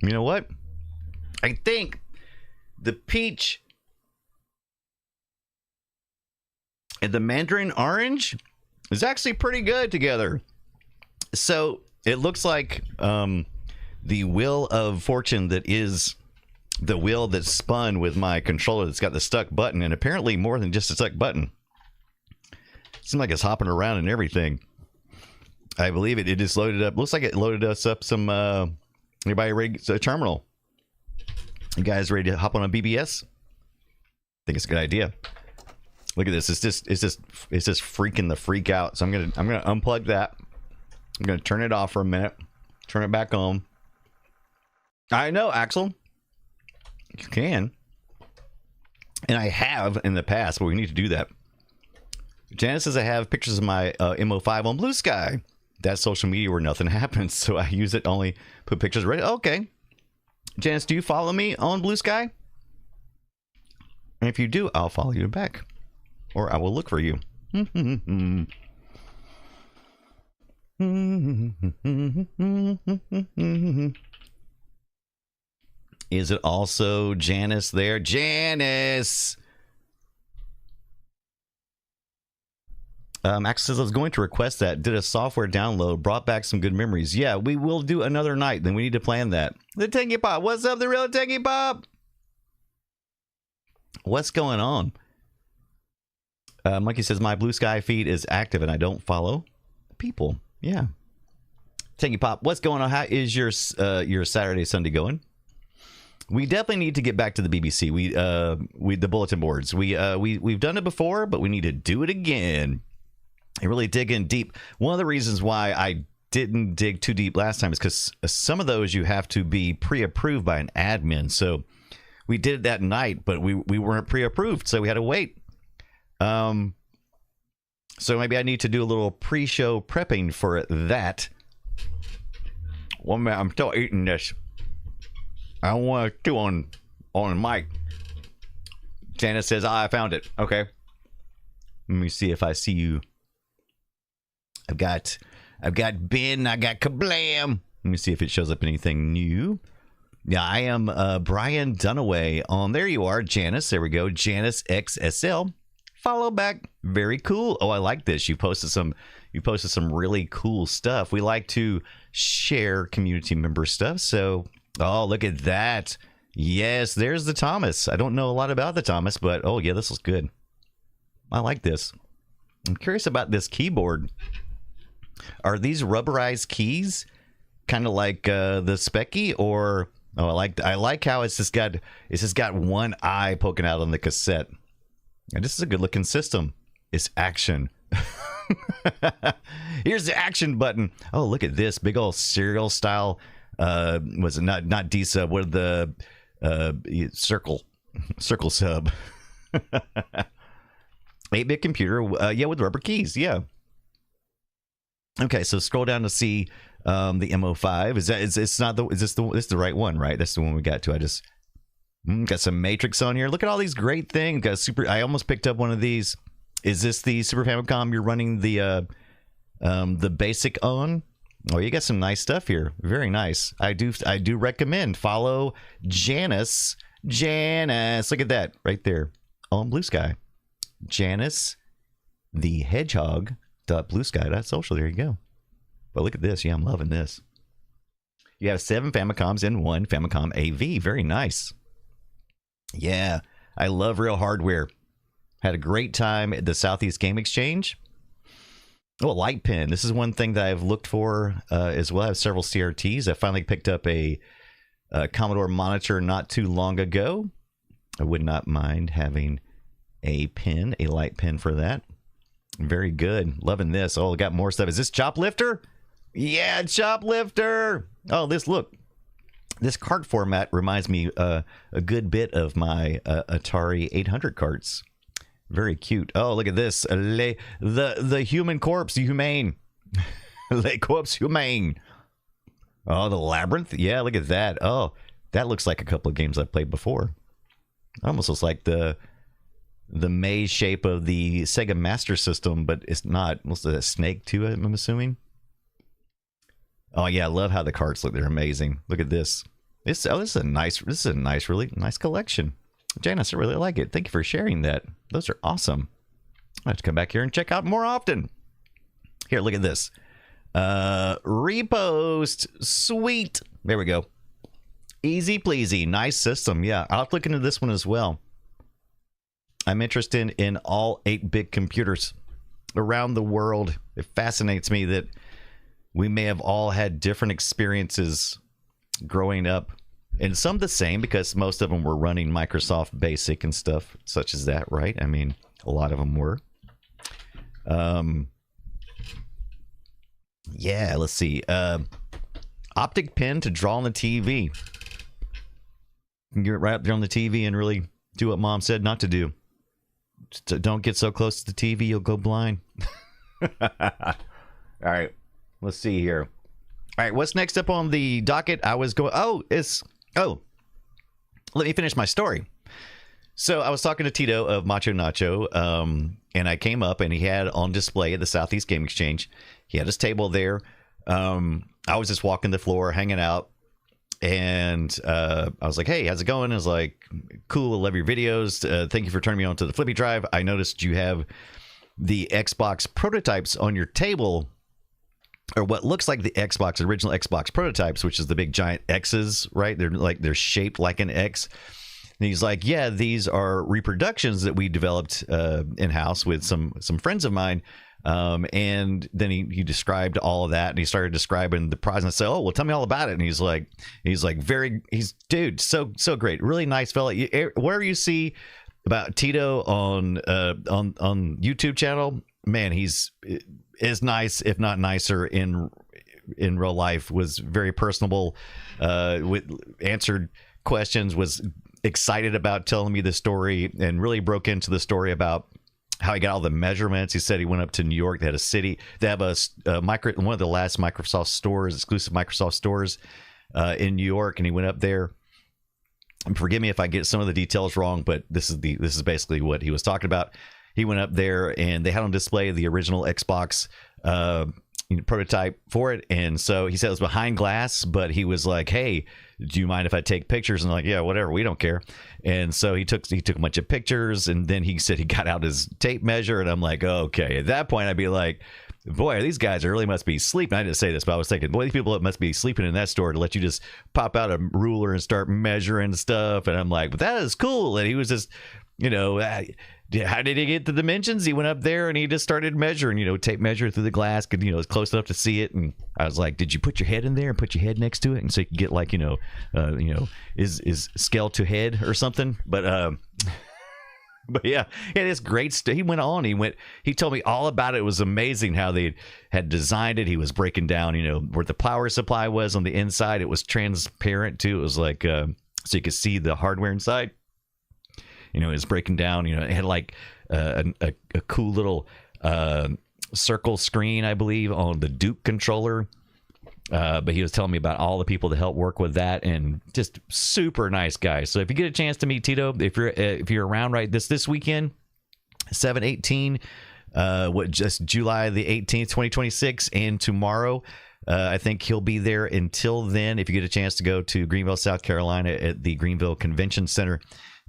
know what? I think the peach and the mandarin orange is actually pretty good together. So it looks like the wheel of fortune that is the wheel that's spun with my controller that's got the stuck button, and apparently more than just a stuck button. Seems like it's hopping around and everything. I believe it. It just loaded up. Looks like it loaded us up some. Anybody ready? A terminal. You guys ready to hop on a BBS? I think it's a good idea. Look at this. It's just freaking the freak out. So I'm gonna unplug that. I'm gonna turn it off for a minute. Turn it back on. I know, Axel. You can. And I have in the past, but we need to do that. Janice says I have pictures of my MO5 on Blue Sky. That's social media where nothing happens, so I use it only put pictures ready. Okay. Janice, do you follow me on Blue Sky? And if you do, I'll follow you back. Or I will look for you. Is it also Janice there? Janice! Max says I was going to request that. Did a software download. Brought back some good memories. Yeah, we will do another night. Then we need to plan that. The Tangy Pop. What's up, the real Tangy Pop? What's going on? Monkey says my Blue Sky feed is active and I don't follow people. Yeah. Tangy Pop. What's going on? How is your Saturday, Sunday going? We definitely need to get back to the BBC. We the bulletin boards. We've done it before, but we need to do it again. And really dig in deep. One of the reasons why I didn't dig too deep last time is because some of those you have to be pre-approved by an admin. So we did it that night, but we weren't pre-approved, so we had to wait. So maybe I need to do a little pre-show prepping for that. One minute, I'm still eating this. I don't want to do on mic. Janice says, I found it. Okay. Let me see if I see you. I've got Ben. I got Kablam. Let me see if it shows up anything new. Yeah, I am Brian Dunaway. There you are, Janice. There we go. Janice XSL. Follow back. Very cool. Oh, I like this. You posted some really cool stuff. We like to share community member stuff. So, oh, look at that. Yes, there's the Thomas. I don't know a lot about the Thomas, but oh yeah, this looks good. I like this. I'm curious about this keyboard. Are these rubberized keys, kind of like the Specky, or oh, I like how it's just got one eye poking out on the cassette. And this is a good looking system. It's action. Here's the action button. Oh, look at this big old serial style. Was it not D-sub? What are the circle sub? 8-bit computer. Yeah, with rubber keys. Yeah. Okay, so scroll down to see the MO5. Is this the right one, right? That's the one we got to. I just got some Matrix on here. Look at all these great things. Got super. I almost picked up one of these. Is this the Super Famicom you're running the basic on? Oh, you got some nice stuff here. Very nice. I do recommend follow Janice. Janice, look at that right there on Blue Sky. Janice the Hedgehog. Bluesky.social. There you go. But look at this. Yeah, I'm loving this. You have 7 Famicoms and 1 Famicom AV. Very nice. Yeah, I love real hardware. Had a great time at the Southeast Game Exchange. Oh, a light pen. This is one thing that I've looked for as well. I have several CRTs. I finally picked up a Commodore monitor not too long ago. I would not mind having a light pen for that. Very good. Loving this. Oh, got more stuff. Is this Choplifter? Yeah, Choplifter. Oh, this cart format reminds me a good bit of my Atari 800 carts. Very cute. Oh, look at this. The human corpse, humane. Le corpse humane. Oh, the Labyrinth. Yeah, look at that. Oh, that looks like a couple of games I've played before. Almost looks like the maze shape of the Sega Master System, but it's not. What's the snake too, I'm assuming? Oh yeah, I love how the carts look. They're amazing. Look at this. This is a nice, really nice collection. Janice, I really like it. Thank you for sharing that. Those are awesome. I have to come back here and check out more often. Here, look at this. Repost. Sweet. There we go. Easy pleasy. Nice system. Yeah, I'll have to look into this one as well. I'm interested in all 8-bit computers around the world. It fascinates me that we may have all had different experiences growing up, and some the same because most of them were running Microsoft Basic and stuff such as that, right? I mean, a lot of them were. Yeah, let's see. Optic pen to draw on the TV. You can get right up there on the TV and really do what Mom said not to do. Don't get so close to the TV, you'll go blind. All right, let's see here. All right, what's next up on the docket? I was going, let me finish my story. So I was talking to Tito of Macho Nacho, and I came up and he had on display at the Southeast Game Exchange. He had his table there. I was just walking the floor, hanging out, and I was like, hey, how's it going? I was like, cool, love your videos. Thank you for turning me on to the Flippy Drive. I noticed you have the Xbox prototypes on your table, or what looks like the original Xbox prototypes, which is the big giant X's, right? They're shaped like an X. And he's like, yeah, these are reproductions that we developed in-house with some friends of mine. And then he described all of that, and he started describing the prize. And I said, oh, well, tell me all about it. And he's like, dude, so great. Really nice fella. Wherever you see about Tito on YouTube channel, man, he's is nice, if not nicer in real life. Was very personable, answered questions, was excited about telling me the story, and really broke into the story about how he got all the measurements. He said he went up to New York. They had a city. They have one of the last Microsoft stores, exclusive Microsoft stores in New York, and he went up there. And forgive me if I get some of the details wrong, but this is basically what he was talking about. He went up there and they had on display the original Xbox prototype for it, and so he said it was behind glass, but he was like, hey, do you mind if I take pictures? And I'm like, yeah, whatever, we don't care. And so he took a bunch of pictures, and then he said he got out his tape measure, and I'm like, okay. At that point I'd be like, boy, these guys really must be sleeping. I didn't say this, but I was thinking, boy, these people must be sleeping in that store to let you just pop out a ruler and start measuring stuff. And I'm like, but that is cool. And he was just, how did he get the dimensions? He went up there and he just started measuring, tape measure through the glass, could, it was close enough to see it. And I was like, did you put your head in there and put your head next to it? And so you can get like, is scale to head or something. But yeah, it's great stuff. He went on. He told me all about it. It was amazing how they had designed it. He was breaking down, where the power supply was on the inside. It was transparent too. It was like so you could see the hardware inside. It was breaking down. It had like a cool little circle screen, I believe, on the Duke controller. But he was telling me about all the people that helped work with that, and just super nice guy. So if you get a chance to meet Tito, if you're around right this weekend, 7/18, just July the 18th, 2026, and tomorrow, I think he'll be there. Until then, if you get a chance to go to Greenville, South Carolina, at the Greenville Convention Center,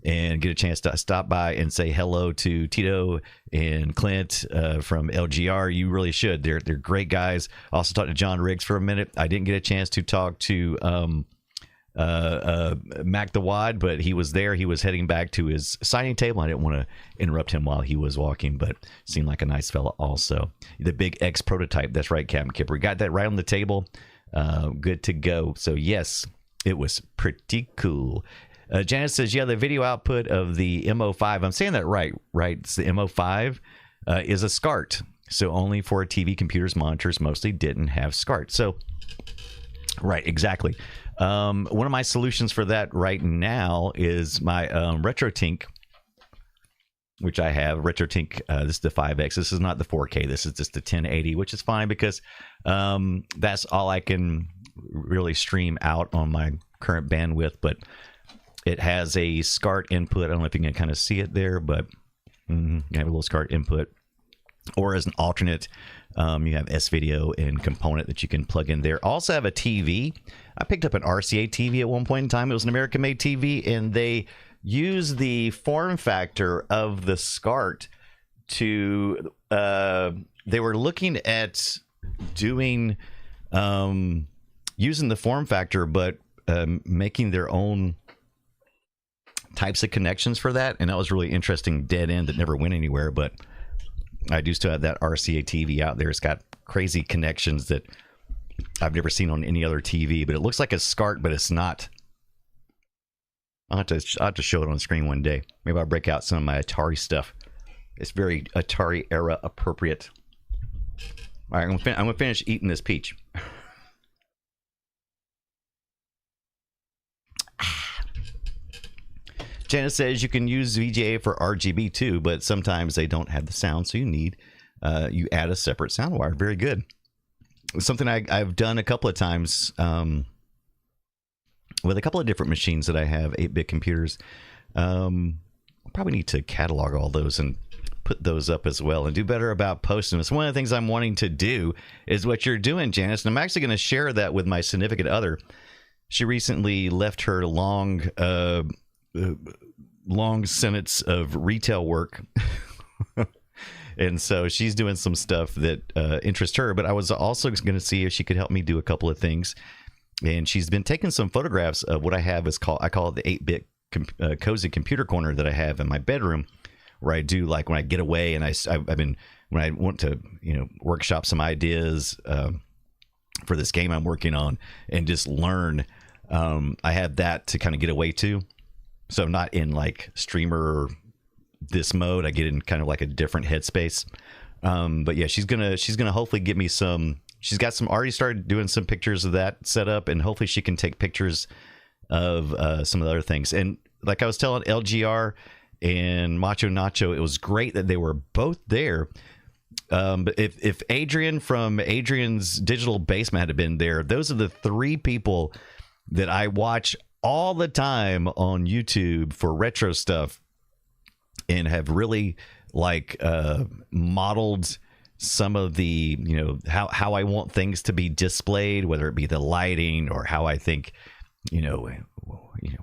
and get a chance to stop by and say hello to Tito and Clint from LGR, you really should. They're great guys. Also talked to John Riggs for a minute. I didn't get a chance to talk to Mac the Wad, but he was there. He was heading back to his signing table. I didn't want to interrupt him while he was walking, but seemed like a nice fella also. The big X prototype. That's right, Captain Kipper. We got that right on the table. Good to go. So yes, it was pretty cool. Janice says, yeah, the video output of the MO5, I'm saying that right? It's the MO5 is a SCART. So only for TV computers, monitors mostly didn't have SCART. So, right, exactly. One of my solutions for that right now is my RetroTink, which I have. RetroTink, this is the 5X. This is not the 4K. This is just the 1080, which is fine because that's all I can really stream out on my current bandwidth. But it has a SCART input. I don't know if you can kind of see it there, but you have a little SCART input. Or as an alternate, you have S-Video and component that you can plug in there. Also have a TV. I picked up an RCA TV at one point in time. It was an American-made TV, and they use the form factor of the SCART to... they were looking at doing... using the form factor, but making their own types of connections for that, and that was really interesting. Dead end that never went anywhere, but I do still have that RCA TV out there. It's got crazy connections that I've never seen on any other TV, but it looks like a SCART, but it's not. I'll have to show it on the screen one day. Maybe I'll break out some of my Atari stuff. It's very Atari era appropriate. All right, I'm gonna finish eating this peach. Janice says you can use VGA for RGB too, but sometimes they don't have the sound, so you add a separate sound wire. Very good. Something I've done a couple of times with a couple of different machines that I have, 8-bit computers. I'll probably need to catalog all those and put those up as well and do better about posting. It's one of the things I'm wanting to do is what you're doing, Janice, and I'm actually going to share that with my significant other. She recently left her long sentence of retail work. And so she's doing some stuff that interests her, but I was also going to see if she could help me do a couple of things. And she's been taking some photographs of what I have I call it the 8-bit cozy computer corner that I have in my bedroom, where I do, like, when I get away and I've been, when I want to, workshop some ideas for this game I'm working on and just learn, I have that to kind of get away to. So I'm not in like streamer this mode. I get in kind of like a different headspace. But yeah, she's gonna hopefully get me some. She's got some already started doing some pictures of that setup, and hopefully she can take pictures of some of the other things. And like I was telling LGR and Macho Nacho, it was great that they were both there. But if Adrian from Adrian's Digital Basement had been there, those are the three people that I watch all the time on YouTube for retro stuff and have really modeled some of the, how I want things to be displayed, whether it be the lighting or how I think,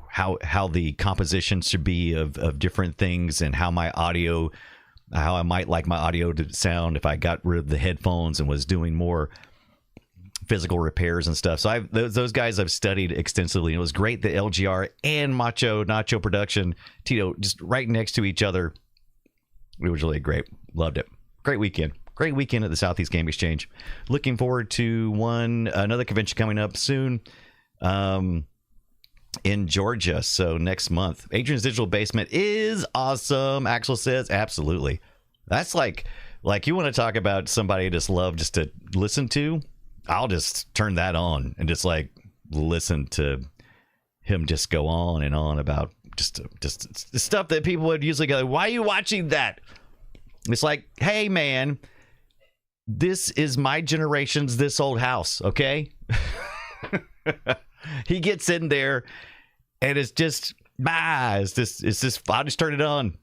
how the composition should be of different things, and how I might like my audio to sound if I got rid of the headphones and was doing more physical repairs and stuff. So those guys I've studied extensively, and it was great that LGR and Macho Nacho Production, Tito, just right next to each other. It was really great. Loved it. Great weekend at the Southeast Game Exchange. Looking forward to another convention coming up soon in Georgia. So next month. Adrian's Digital Basement is awesome. Axel says absolutely. That's like you want to talk about somebody I just love just to listen to. I'll just turn that on and just listen to him just go on and on about just stuff that people would usually go, why are you watching that? It's like, hey man, this is my generation's This Old House, okay? He gets in there and it's just I'll just turn it on.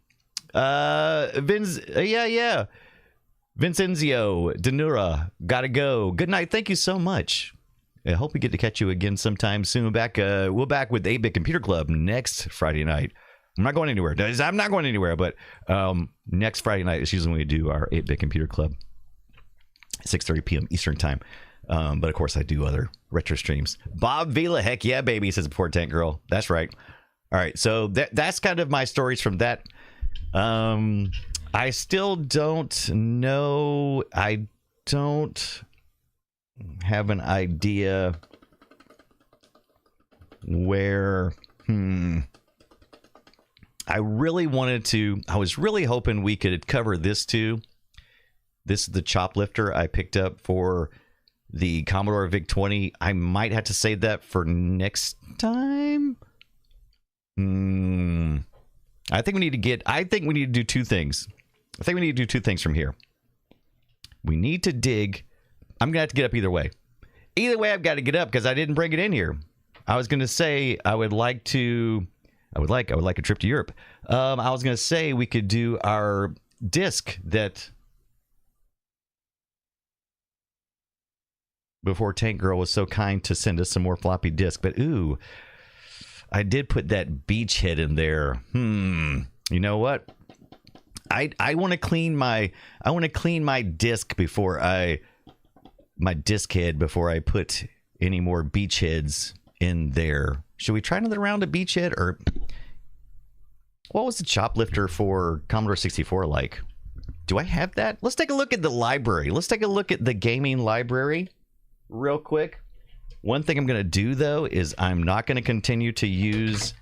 Vincenzio Denura, gotta go. Good night. Thank you so much. I hope we get to catch you again sometime soon. We're back with 8-Bit Computer Club next Friday night. I'm not going anywhere. I'm not going anywhere, but next Friday night is usually when we do our 8-Bit Computer Club, 6:30 p.m. Eastern Time. But of course, I do other retro streams. Bob Vila, heck yeah, baby, says Poor Tank Girl. That's right. All right, so that's kind of my stories from that. I still don't know. I don't have an idea where. I was really hoping we could cover this too. This is the chop lifter I picked up for the Commodore VIC-20. I might have to save that for next time. I think we need to do two things. I think we need to do two things from here. We need to dig. I'm going to have to get up either way. Either way, I've got to get up because I didn't bring it in here. I was going to say I would like a trip to Europe. I was going to say we could do our disc that before Tank Girl was so kind to send us some more floppy disk. But ooh, I did put that beachhead in there. You know what? I want to clean my disc my disc head before I put any more beachheads in there. Should we try another round of beachhead, or what was the chop lifter for Commodore 64 like? Do I have that? Let's take a look at the library. Let's take a look at the gaming library. real quick. One thing I'm going to do, though, is I'm not going to continue to use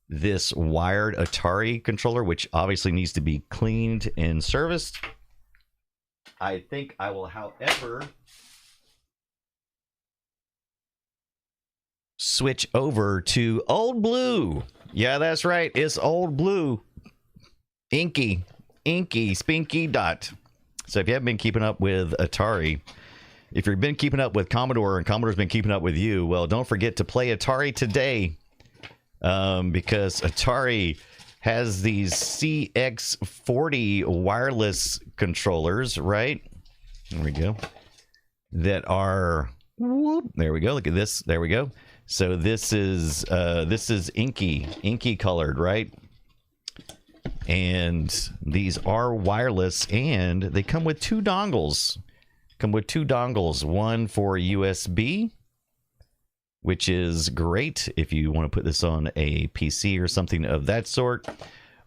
this wired Atari controller, which obviously needs to be cleaned and serviced. I think I will, however, switch over to Old Blue. Yeah, that's right. It's Old Blue. Inky, spinky dot. So if you haven't been keeping up with Atari, if you've been keeping up with Commodore and Commodore's been keeping up with you, well, don't forget to play Atari today, because Atari has these CX40 wireless controllers, right? There we go. That are, whoop, there we go. Look at this. There we go. So this is inky colored, right? And these are wireless, and they come with two dongles. One for USB, which is great if you want to put this on a PC or something of that sort.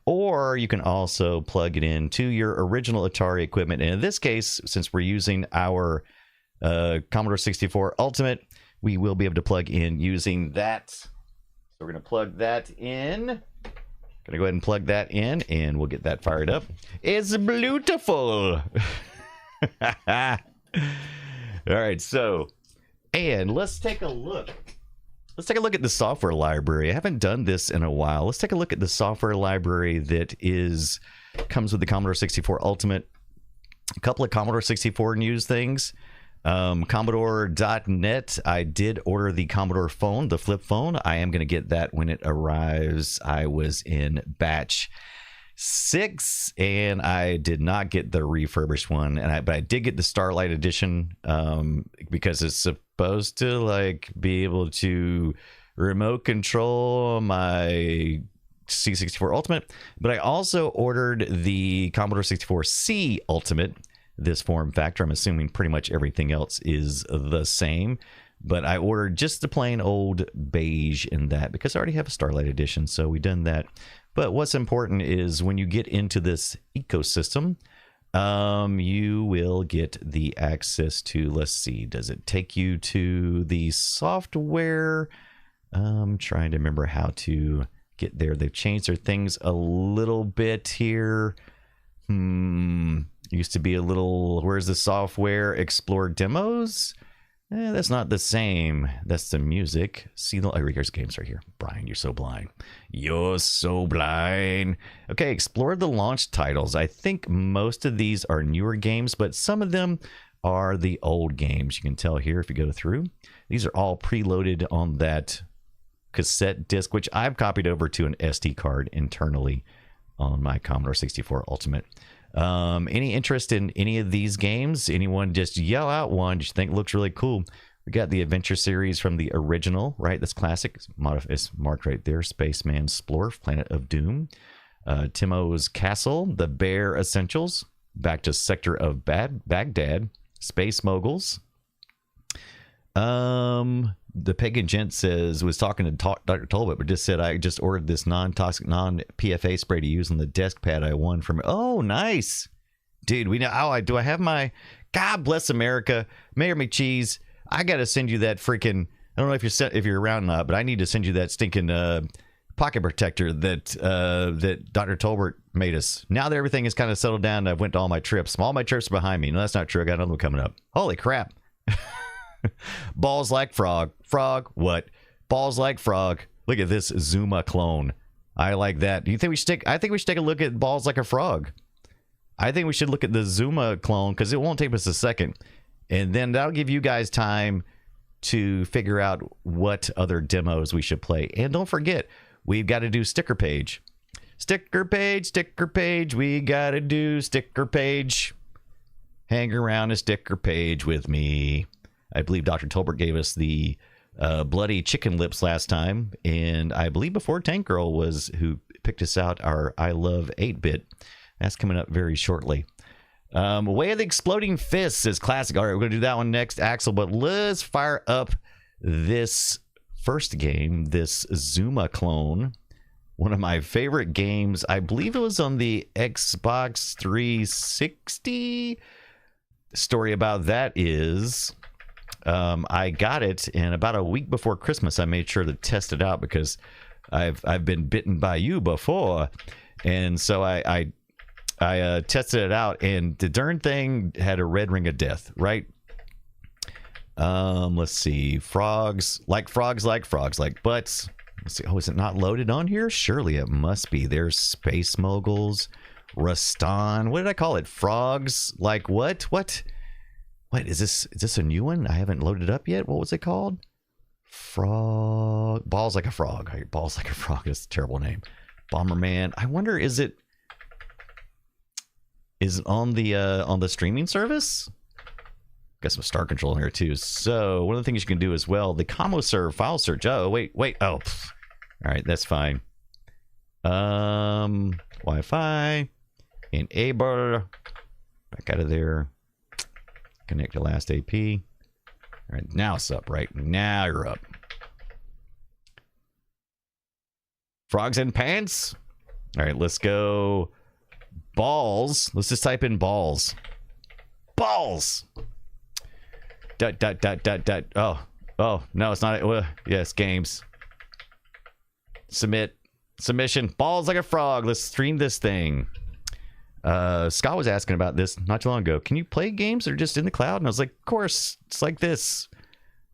Or you can also plug it into your original Atari equipment. And in this case, since we're using our Commodore 64 Ultimate, we will be able to plug in using that. So we're going to plug that in. Going to go ahead and plug that in, and we'll get that fired up. It's beautiful. All right, so, and let's take a look. Let's take a look at the software library. I haven't done this in a while. Let's take a look at the software library that comes with the Commodore 64 Ultimate. A couple of Commodore 64 news things. Commodore.net. I did order the Commodore phone, the flip phone. I am going to get that when it arrives. I was in batch 6, and I did not get the refurbished one, but I did get the Starlight edition, because it's supposed to like be able to remote control my C64 Ultimate. But I also ordered the Commodore 64C Ultimate, this form factor. I'm assuming pretty much everything else is the same, but I ordered just the plain old beige in that because I already have a Starlight edition, so we done that. But what's important is when you get into this ecosystem, you will get the access to, let's see, does it take you to the software? I'm trying to remember how to get there. They've changed their things a little bit here. Used to be a little, where's the software? Explore demos? That's not the same. That's the music. See, here's games right here. Brian, you're so blind. You're so blind. Okay, explore the launch titles. I think most of these are newer games, but some of them are the old games. You can tell here if you go through. These are all preloaded on that cassette disc, which I've copied over to an SD card internally on my Commodore 64 Ultimate. Any interest in any of these games? Anyone just yell out one you think looks really cool? We got the adventure series from the original, right? That's classic. It's marked right there. Spaceman Splorf, Planet of Doom. Timo's Castle, The Bear Essentials, Back to Sector of Baghdad, Space Moguls. The Pagan Gent was talking to Dr. Tolbert, but just said, I just ordered this non-toxic, non-PFA spray to use on the desk pad I won from. Oh, nice. Dude, we know. Oh, do I have my, God bless America, MayorMcCheese. I got to send you that freaking, I don't know if you're around or not, but I need to send you that stinking pocket protector that Dr. Tolbert made us. Now that everything is kind of settled down, I went to all my trips. All my trips are behind me. No, that's not true. I got another one coming up. Holy crap. Balls like frog. Frog, what? Balls like frog. Look at this Zuma clone. I like that. Do you think we should I think we should take a look at balls like a frog. I think we should look at the Zuma clone because it won't take us a second. And then that'll give you guys time to figure out what other demos we should play. And don't forget, we've got to do sticker page. Sticker page. We got to do sticker page. Hang around a sticker page with me. I believe Dr. Tolbert gave us the bloody chicken lips last time, and I believe before Tank Girl was who picked us out our I Love 8-Bit. That's coming up very shortly. Way of the Exploding Fists is classic. All right, we're going to do that one next, Axel, but let's fire up this first game, this Zuma clone. One of my favorite games. I believe it was on the Xbox 360. The story about that is I got it, and about a week before Christmas, I made sure to test it out because I've been bitten by you before, and so I tested it out, and the darn thing had a red ring of death, right? Let's see. Frogs like butts. Let's see. Oh, is it not loaded on here? Surely it must be. There's Space Moguls, Rastan. What did I call it? Frogs like what? What is this? Is this a new one? I haven't loaded it up yet. What was it called? Frog. Balls like a frog. Balls like a frog. That's a terrible name. Bomberman. I wonder, is it on the streaming service? Got some Star Control in here too. So one of the things you can do as well, the CommoServe file search. Oh, wait. Oh, all right, that's fine. Wi-Fi, enable, back out of there. Connect to last AP. All right, now it's up, right? Now you're up. Frogs and pants. All right, let's go. Balls. Let's just type in balls. Balls. Oh, no, it's not. Yes, games. Submission. Balls like a frog. Let's stream this thing. Scott was asking about this not too long ago. Can you play games that are just in the cloud? And I was like, of course. It's like this.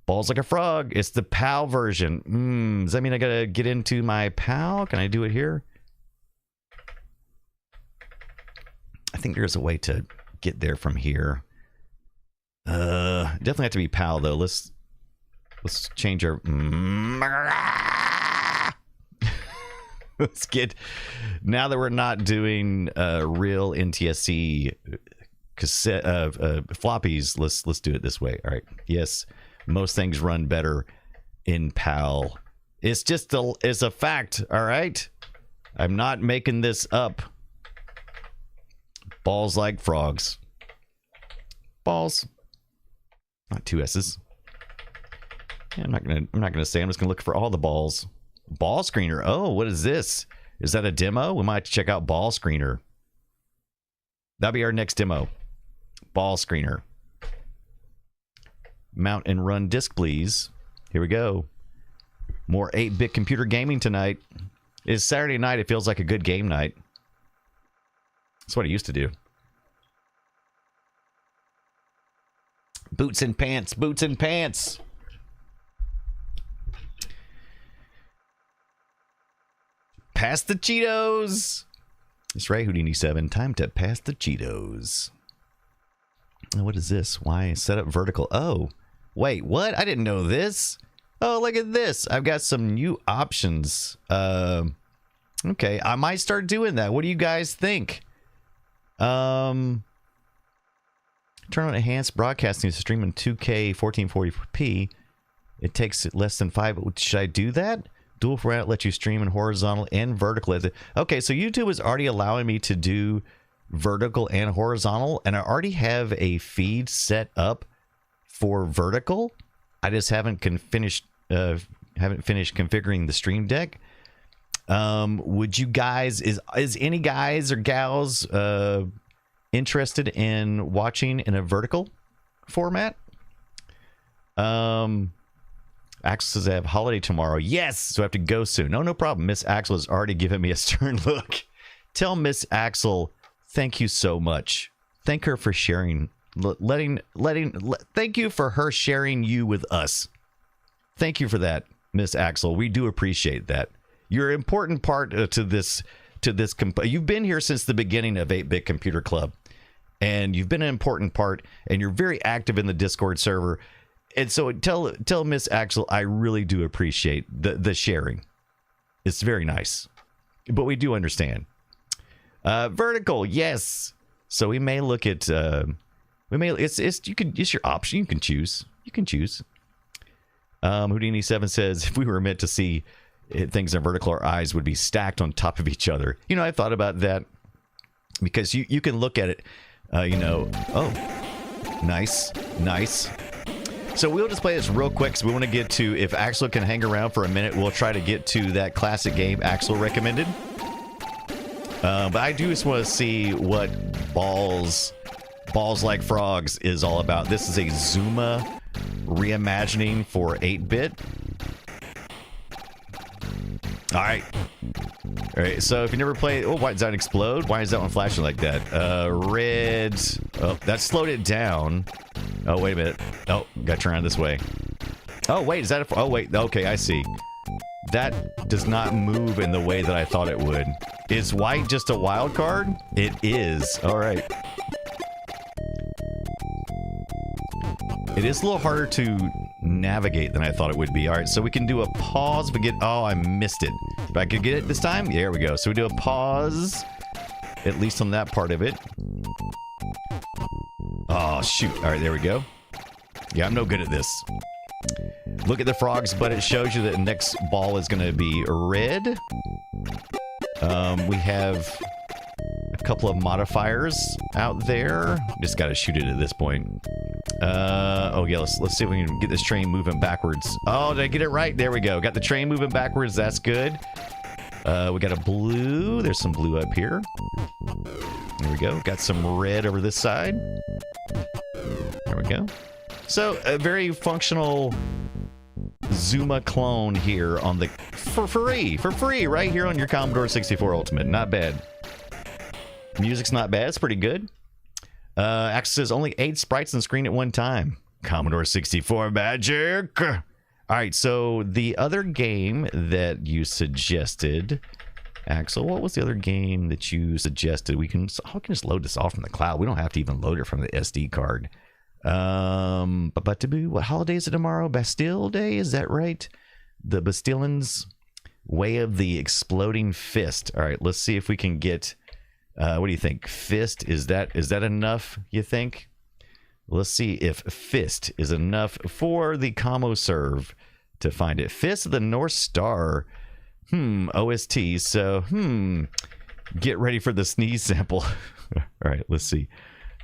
Balls like a frog. It's the PAL version. Does that mean I gotta get into my PAL? Can I do it here? I think there's a way to get there from here. Definitely have to be PAL though. Let's change our. Let's get, now that we're not doing real NTSC cassette floppies. Let's do it this way. All right. Yes, most things run better in PAL. It's just it's a fact. All right. I'm not making this up. Balls like frogs. Balls. Not two S's. Yeah, I'm not gonna say. I'm just gonna look for all the balls. Ball screener. Oh, what is this? Is that a demo? We might have to check out ball screener. That'll be our next demo. Ball screener. Mount and run disk, please. Here we go. More 8-bit computer gaming tonight. It's Saturday night. It feels like a good game night. That's what I used to do. Boots and pants. Boots and pants. Pass the Cheetos. That's right, Houdini 7. Time to pass the Cheetos. What is this? Why set up vertical? Oh, wait, what? I didn't know this. Oh, look at this. I've got some new options. Okay, I might start doing that. What do you guys think? Turn on enhanced broadcasting to stream in 2K 1440p. It takes less than 5. Should I do that? Dual format lets you stream in horizontal and vertical. Okay, so YouTube is already allowing me to do vertical and horizontal, and I already have a feed set up for vertical. I just haven't finished configuring the Stream Deck. Would you guys, is any guys or gals interested in watching in a vertical format? Axel says I have holiday tomorrow. Yes, so I have to go soon. No problem. Miss Axel has already given me a stern look. Tell Miss Axel thank you so much. Thank her for sharing, thank you for her sharing you with us. Thank you for that, Miss Axel. We do appreciate that. You're an important part to this. You've been here since the beginning of 8-Bit Computer Club, and you've been an important part, and you're very active in the Discord server. And so tell Miss Axel I really do appreciate the sharing. It's very nice, but we do understand. Vertical, yes. So we may look at it's your option. You can choose. Houdini 7 says if we were meant to see things in vertical, our eyes would be stacked on top of each other. You know, I thought about that because you can look at it. Oh, nice. So we'll just play this real quick. So we want to get to, if Axel can hang around for a minute, we'll try to get to that classic game Axel recommended. But I do just want to see what balls like frogs is all about. This is a Zuma reimagining for 8-bit. All right. All right, so if you never played... Oh, why does that explode? Why is that one flashing like that? Red... Oh, that slowed it down. Oh, wait a minute. Oh, got to turn around this way. Oh, wait, is that a... Oh, wait, okay, I see. That does not move in the way that I thought it would. Is white just a wild card? It is. All right. It is a little harder to navigate than I thought it would be. All right, so we can do a pause. But oh, I missed it. If I could get it this time, there we go. So we do a pause, at least on that part of it. Oh, shoot. All right, there we go. Yeah, I'm no good at this. Look at the frogs, but it shows you that the next ball is going to be red. We have a couple of modifiers out there. Just got to shoot it at this point. Oh yeah, let's see if we can get this train moving backwards. Oh, did I get it right? There we go. Got the train moving backwards. That's good. We got a blue. There's some blue up here. There we go. Got some red over this side. There we go. So a very functional Zuma clone here on the for free right here on your Commodore 64 Ultimate. Not bad. Music's not bad. It's pretty good. Accesses only 8 sprites on screen at one time. Commodore 64 magic. All right, so the other game that you suggested, Axel, what was the other game that you suggested? I can just load this off from the cloud. We don't have to even load it from the SD card. What holiday is it tomorrow? Bastille Day, is that right? The Bastillans' Way of the Exploding Fist. All right, let's see if we can get... what do you think? Fist, is that enough, you think? Let's see if Fist is enough for the Commo serve to find it. Fist of the North Star. OST. So, get ready for the sneeze sample. All right, let's see.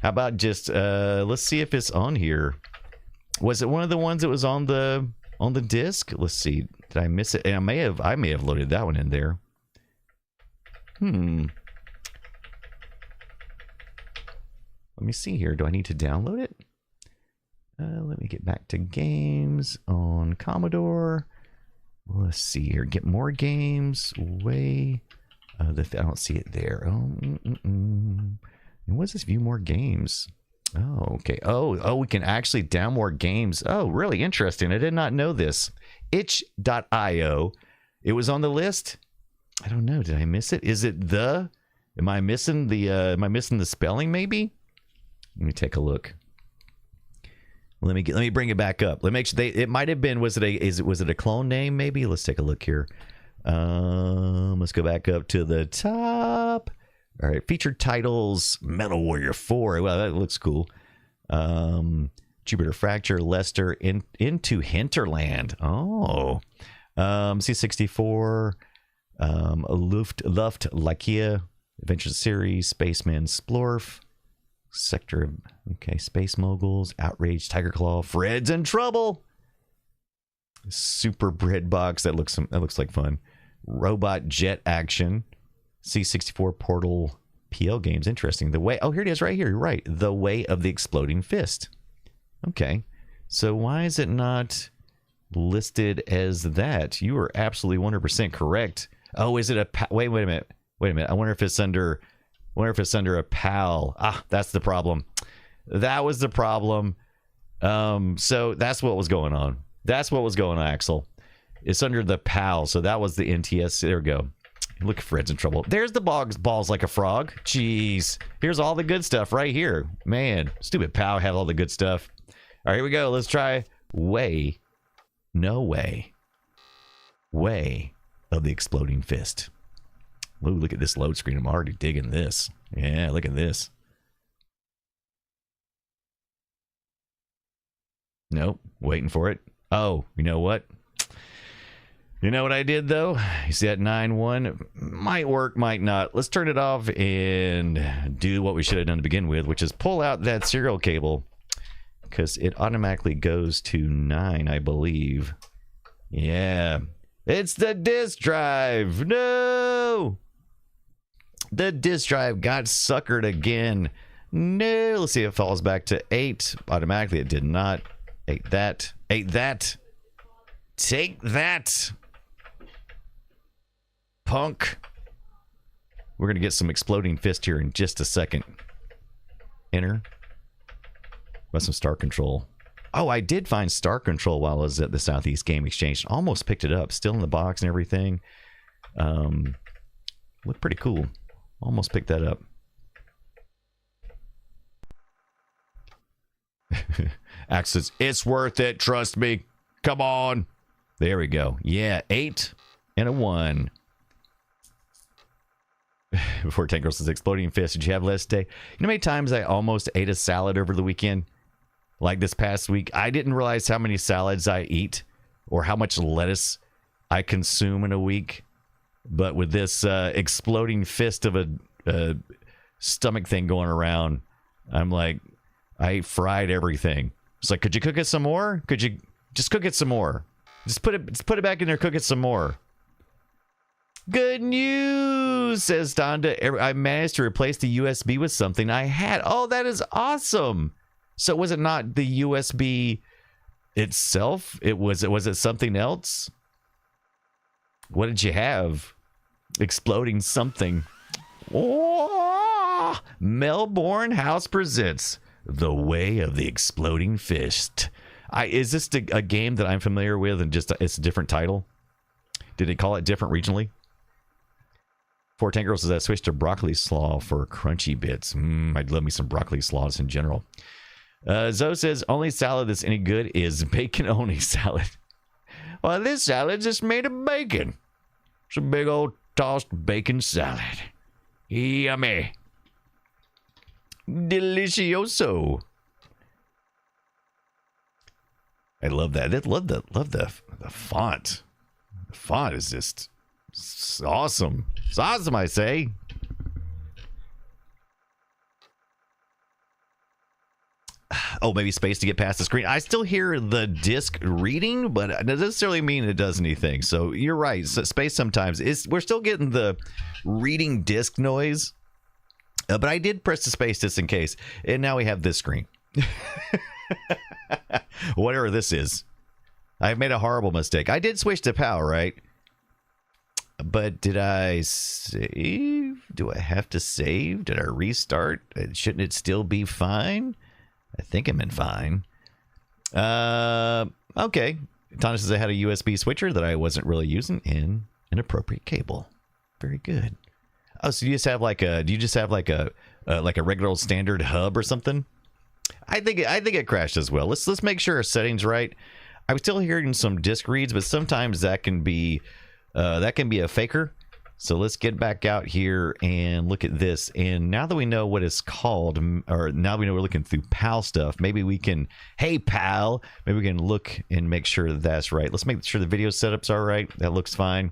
How about just, let's see if it's on here. Was it one of the ones that was on the disc? Let's see. Did I miss it? And I may have loaded that one in there. Let me see here. Do I need to download it? Let me get back to games on Commodore. Let's see here. Get more games. I don't see it there. And what's this? View more games. Oh, okay. Oh, we can actually down more games. Oh, really interesting. I did not know this. Itch.io. It was on the list. I don't know. Did I miss it? Is it the? Am I missing the spelling? Maybe. Let me take a look. Let me bring it back up. Let me make sure it might have been. Was it a clone name? Maybe. Let's take a look here. Let's go back up to the top. All right. Featured titles: Metal Warrior 4. Well, that looks cool. Jupiter Fracture, Lester, into Hinterland. Oh, C64, Luft Lakia, Adventure Series, Spaceman Splorf. Sector of, okay, Space Moguls, Outrage, Tiger Claw, Fred's in Trouble, Super Bread Box, that looks like fun, Robot Jet Action, C64 Portal PL games, interesting. Here it is right here, you're right, The Way of the Exploding Fist. Okay, so why is it not listed as that? You are absolutely 100% correct. Oh, is it wait a minute, I wonder if it's under a PAL. That's the problem. That was the problem. So that's what was going on. Axel. It's under the PAL. So that was the NTS. There we go. Look, Fred's in trouble. There's the balls like a frog. Jeez. Here's all the good stuff right here. Man, stupid PAL have all the good stuff. All right, here we go. Let's try Way of the Exploding Fist. Ooh, look at this load screen. I'm already digging this. Yeah, look at this. Nope, waiting for it. Oh, you know what? You know what I did, though? You see that 9-1? Might work, might not. Let's turn it off and do what we should have done to begin with, which is pull out that serial cable, because it automatically goes to 9, I believe. Yeah. It's the disk drive. No! The disk drive got suckered again. No. Let's see if it falls back to 8. Automatically, it did not. Ate that. Ate that. Take that. Punk. We're going to get some exploding fist here in just a second. Enter. Got some Star Control. Oh, I did find Star Control while I was at the Southeast Game Exchange. Almost picked it up. Still in the box and everything. Looked pretty cool. Almost picked that up. Axis, it's worth it. Trust me. Come on. There we go. Yeah, 8 and a 1. Before Tank Girl says exploding fist, did you have less day? You know how many times I almost ate a salad over the weekend? Like this past week, I didn't realize how many salads I eat or how much lettuce I consume in a week. But with this exploding fist of a stomach thing going around, I'm like, I fried everything. It's like, could you cook it some more? Could you just cook it some more? Just put it back in there, cook it some more. Good news, says Donda. I managed to replace the USB with something I had. Oh, that is awesome. So was it not the USB itself? Was it something else? What did you have? Exploding something. Oh, Melbourne House presents The Way of the Exploding Fist. Is this a game that I'm familiar with and just it's a different title? Did it call it different regionally? Four Tank Girl says I switched to broccoli slaw for crunchy bits. I'd love me some broccoli slaws in general. Zoe says only salad that's any good is bacon only salad. Well, this salad's just made of bacon. It's a big old tossed bacon salad. Yummy. Delicioso. I love that. I love the font. The font is just awesome. It's awesome, I say. Oh, maybe space to get past the screen. I still hear the disc reading, but it doesn't necessarily mean it does anything. So you're right. So space sometimes we're still getting the reading disc noise. But I did press the space just in case. And now we have this screen. Whatever this is. I've made a horrible mistake. I did switch to PAL, right? But did I save? Do I have to save? Did I restart? Shouldn't it still be fine? I think I'm in fine. Okay. Tana says I had a USB switcher that I wasn't really using in an appropriate cable. Very good. Oh, so you just have like a? Do you just have like a regular old standard hub or something? I think it crashed as well. Let's make sure our settings right. I was still hearing some disk reads, but sometimes that can be a faker. So let's get back out here and look at this. And now that we know what it's called, or now we know we're looking through PAL stuff, maybe we can, hey PAL, maybe we can look and make sure that's right. Let's make sure the video setup's all right. That looks fine.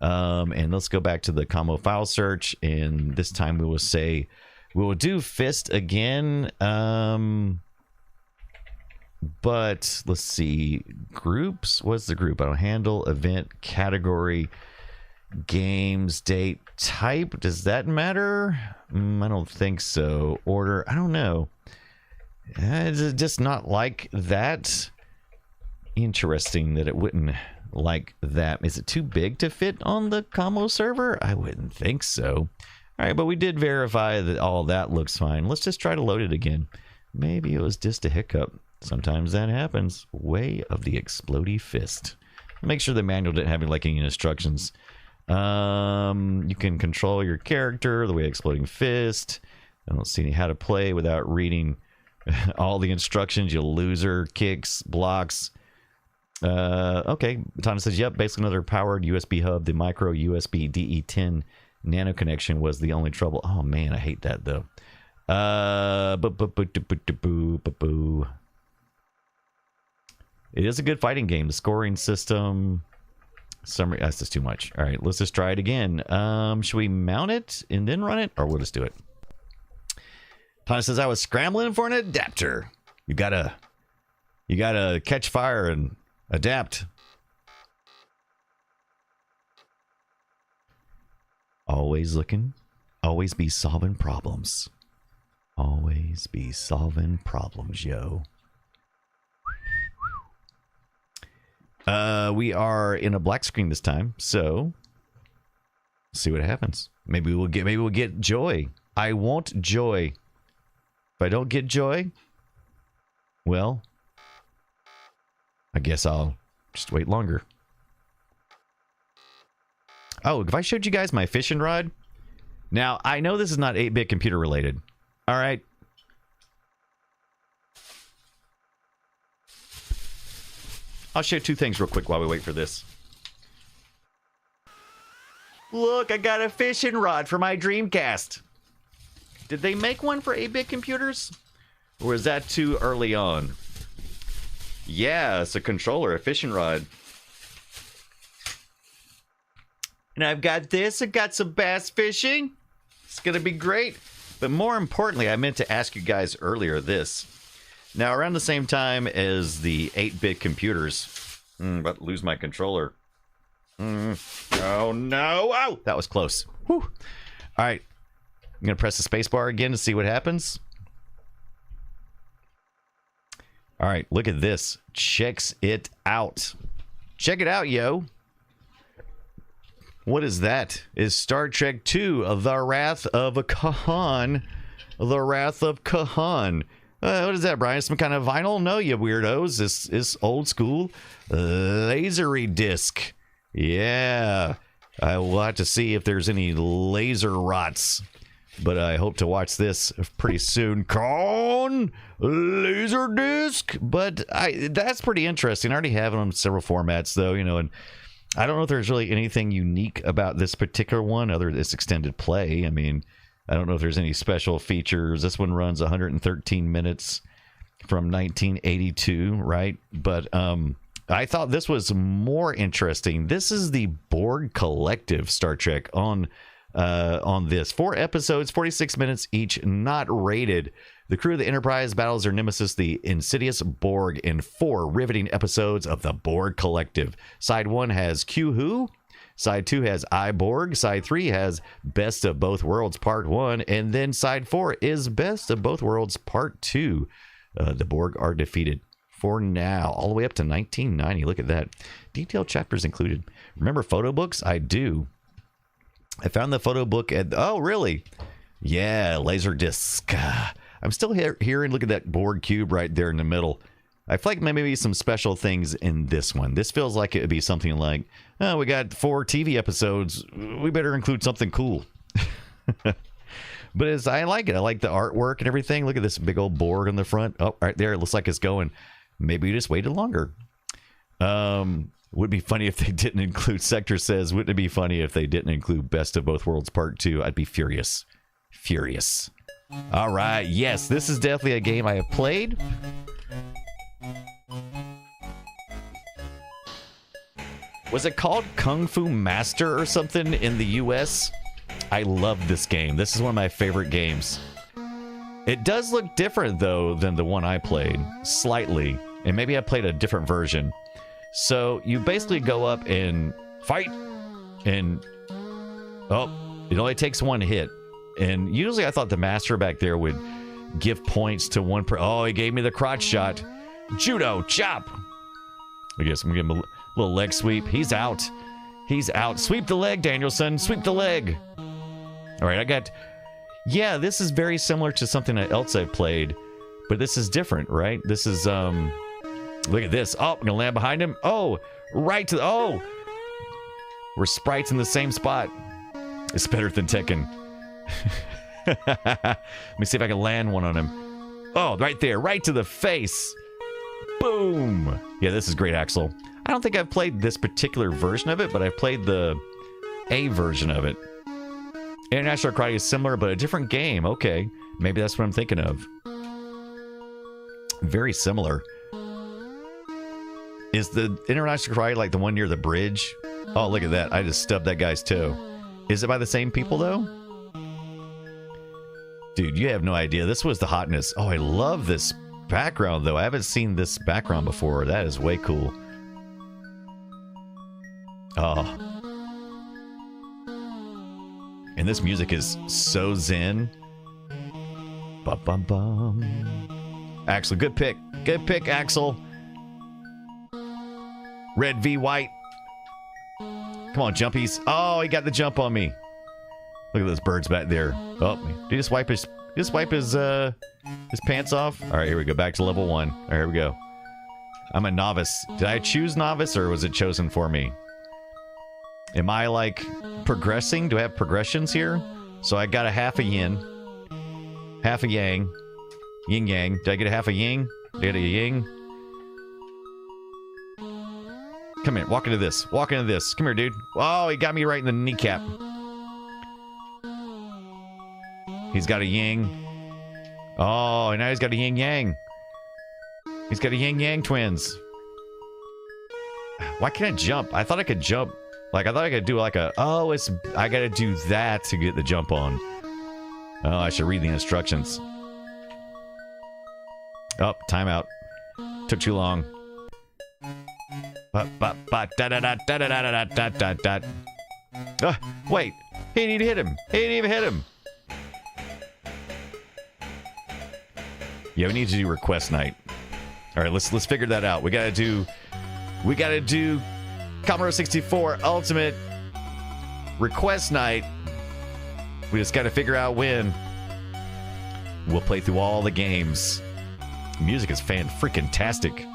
And let's go back to the combo file search. And this time we will say, we will do fist again. But let's see, groups. What's the group? I don't handle, event, category, games, date, type. Does that matter? I don't think so. Order, I don't know. It's just not like that. Interesting that it wouldn't like that. Is it too big to fit on the combo server? I wouldn't think so. All right, but we did verify that all that looks fine. Let's just try to load it again. Maybe it was just a hiccup. Sometimes that happens. Way of the explodey fist. Make sure the manual didn't have any instructions. You can control your character the way exploding fist. I don't see any how to play without reading all the instructions. You loser. Kicks, blocks. Okay. Tana says, yep, basically another powered USB hub. The micro USB DE10 nano connection was the only trouble. Oh man, I hate that though. It is a good fighting game. The scoring system, that's just too much. All right, let's just try it again. Should we mount it and then run it, or we'll just do it? Tana says I was scrambling for an adapter. You gotta catch fire and adapt. Always looking, always be solving problems. Always be solving problems, yo. We are in a black screen this time, so see what happens. Maybe we'll get joy. I want joy. If I don't get joy, well, I guess I'll just wait longer. Oh, if I showed you guys my fishing rod? Now, I know this is not 8-bit computer related. All right. I'll show two things real quick while we wait for this. Look, I got a fishing rod for my Dreamcast. Did they make one for 8-bit computers? Or was that too early on? Yeah, it's a controller, a fishing rod. And I've got this. I've got some bass fishing. It's going to be great. But more importantly, I meant to ask you guys earlier this. Now, around the same time as the 8-bit computers... about to lose my controller. Oh, no. Oh, that was close. Whew. All right. I'm going to press the space bar again to see what happens. All right, look at this. Checks it out. Check it out, yo. What is that? Is Star Trek II, The Wrath of Khan. The Wrath of Khan. What is that, Brian? Some kind of vinyl? No, you weirdos. This is old school lasery disc. Yeah. I will have to see if there's any laser rots. But I hope to watch this pretty soon. Khan laser disc. But that's pretty interesting. I already have it on several formats, though, you know, and I don't know if there's really anything unique about this particular one other than this extended play. I mean, I don't know if there's any special features. This one runs 113 minutes from 1982, right? But I thought this was more interesting. This is the Borg Collective Star Trek on this. 4 episodes, 46 minutes each, not rated. The crew of the Enterprise battles their nemesis, the insidious Borg, in 4 riveting episodes of the Borg Collective. Side 1 has Q Who. Side 2 has I, Borg. Side 3 has Best of Both Worlds Part 1. And then Side 4 is Best of Both Worlds Part 2. The Borg are defeated for now, all the way up to 1990. Look at that. Detailed chapters included. Remember photo books? I do. I found the photo book at... Oh, really? Yeah, Laserdisc. I'm still hearing... Look at that Borg cube right there in the middle. I feel like maybe some special things in this one. This feels like it would be something like, oh, we got 4 TV episodes. We better include something cool. But I like it. I like the artwork and everything. Look at this big old Borg on the front. Oh, right there. It looks like it's going. Maybe we just waited longer. Would be funny if they didn't include, Sector says, wouldn't it be funny if they didn't include Best of Both Worlds Part 2? I'd be furious. Furious. All right. Yes, this is definitely a game I have played. Was it called Kung Fu Master or something in the US? I love this game. This is one of my favorite games. It does look different, though, than the one I played. Slightly. And maybe I played a different version. So you basically go up and fight. And, oh, it only takes one hit. And usually I thought the master back there would give points to one oh, he gave me the crotch shot. Judo, chop. I guess I'm going to give him a little leg sweep. He's out. He's out. Sweep the leg, Danielson. Sweep the leg. All right, I got... Yeah, this is very similar to something else I've played. But this is different, right? This is, look at this. Oh, I'm going to land behind him. Oh, right to... Oh! We're sprites in the same spot. It's better than Tekken. Let me see if I can land one on him. Oh, right there. Right to the face. Boom. Yeah, this is great, Axel. I don't think I've played this particular version of it, but I've played the A version of it. International Karate is similar, but a different game. Okay. Maybe that's what I'm thinking of. Very similar. Is the International Karate like the one near the bridge? Oh, look at that. I just stubbed that guy's toe. Is it by the same people, though? Dude, you have no idea. This was the hotness. Oh, I love this background, though. I haven't seen this background before. That is way cool. Oh. And this music is so zen. Bum, bum, bum. Axel, good pick. Good pick, Axel. Red V white. Come on, jumpies. Oh, he got the jump on me. Look at those birds back there. Oh, did he just wipe his pants off? All right, here we go. Back to level 1. All right, here we go. I'm a novice. Did I choose novice or was it chosen for me? Am I like progressing? Do I have progressions here? So I got a half a yin, half a yang, yin yang. Did I get a half a yin? Did I get a yin? Come here, walk into this. Walk into this. Come here, dude. Oh, he got me right in the kneecap. He's got a yin. Oh, and now he's got a yin yang. He's got a yin yang twins. Why can't I jump? I thought I could jump. Like, I thought I could do like a... Oh, it's... I gotta do that to get the jump on. Oh, I should read the instructions. Oh, timeout. Took too long. Wait. He didn't even hit him. He didn't even hit him. Yeah, we need to do request night. All right, let's figure that out. We gotta do Commodore 64 Ultimate request night. We just gotta figure out when. We'll play through all the games. Music is fan-freaking-tastic.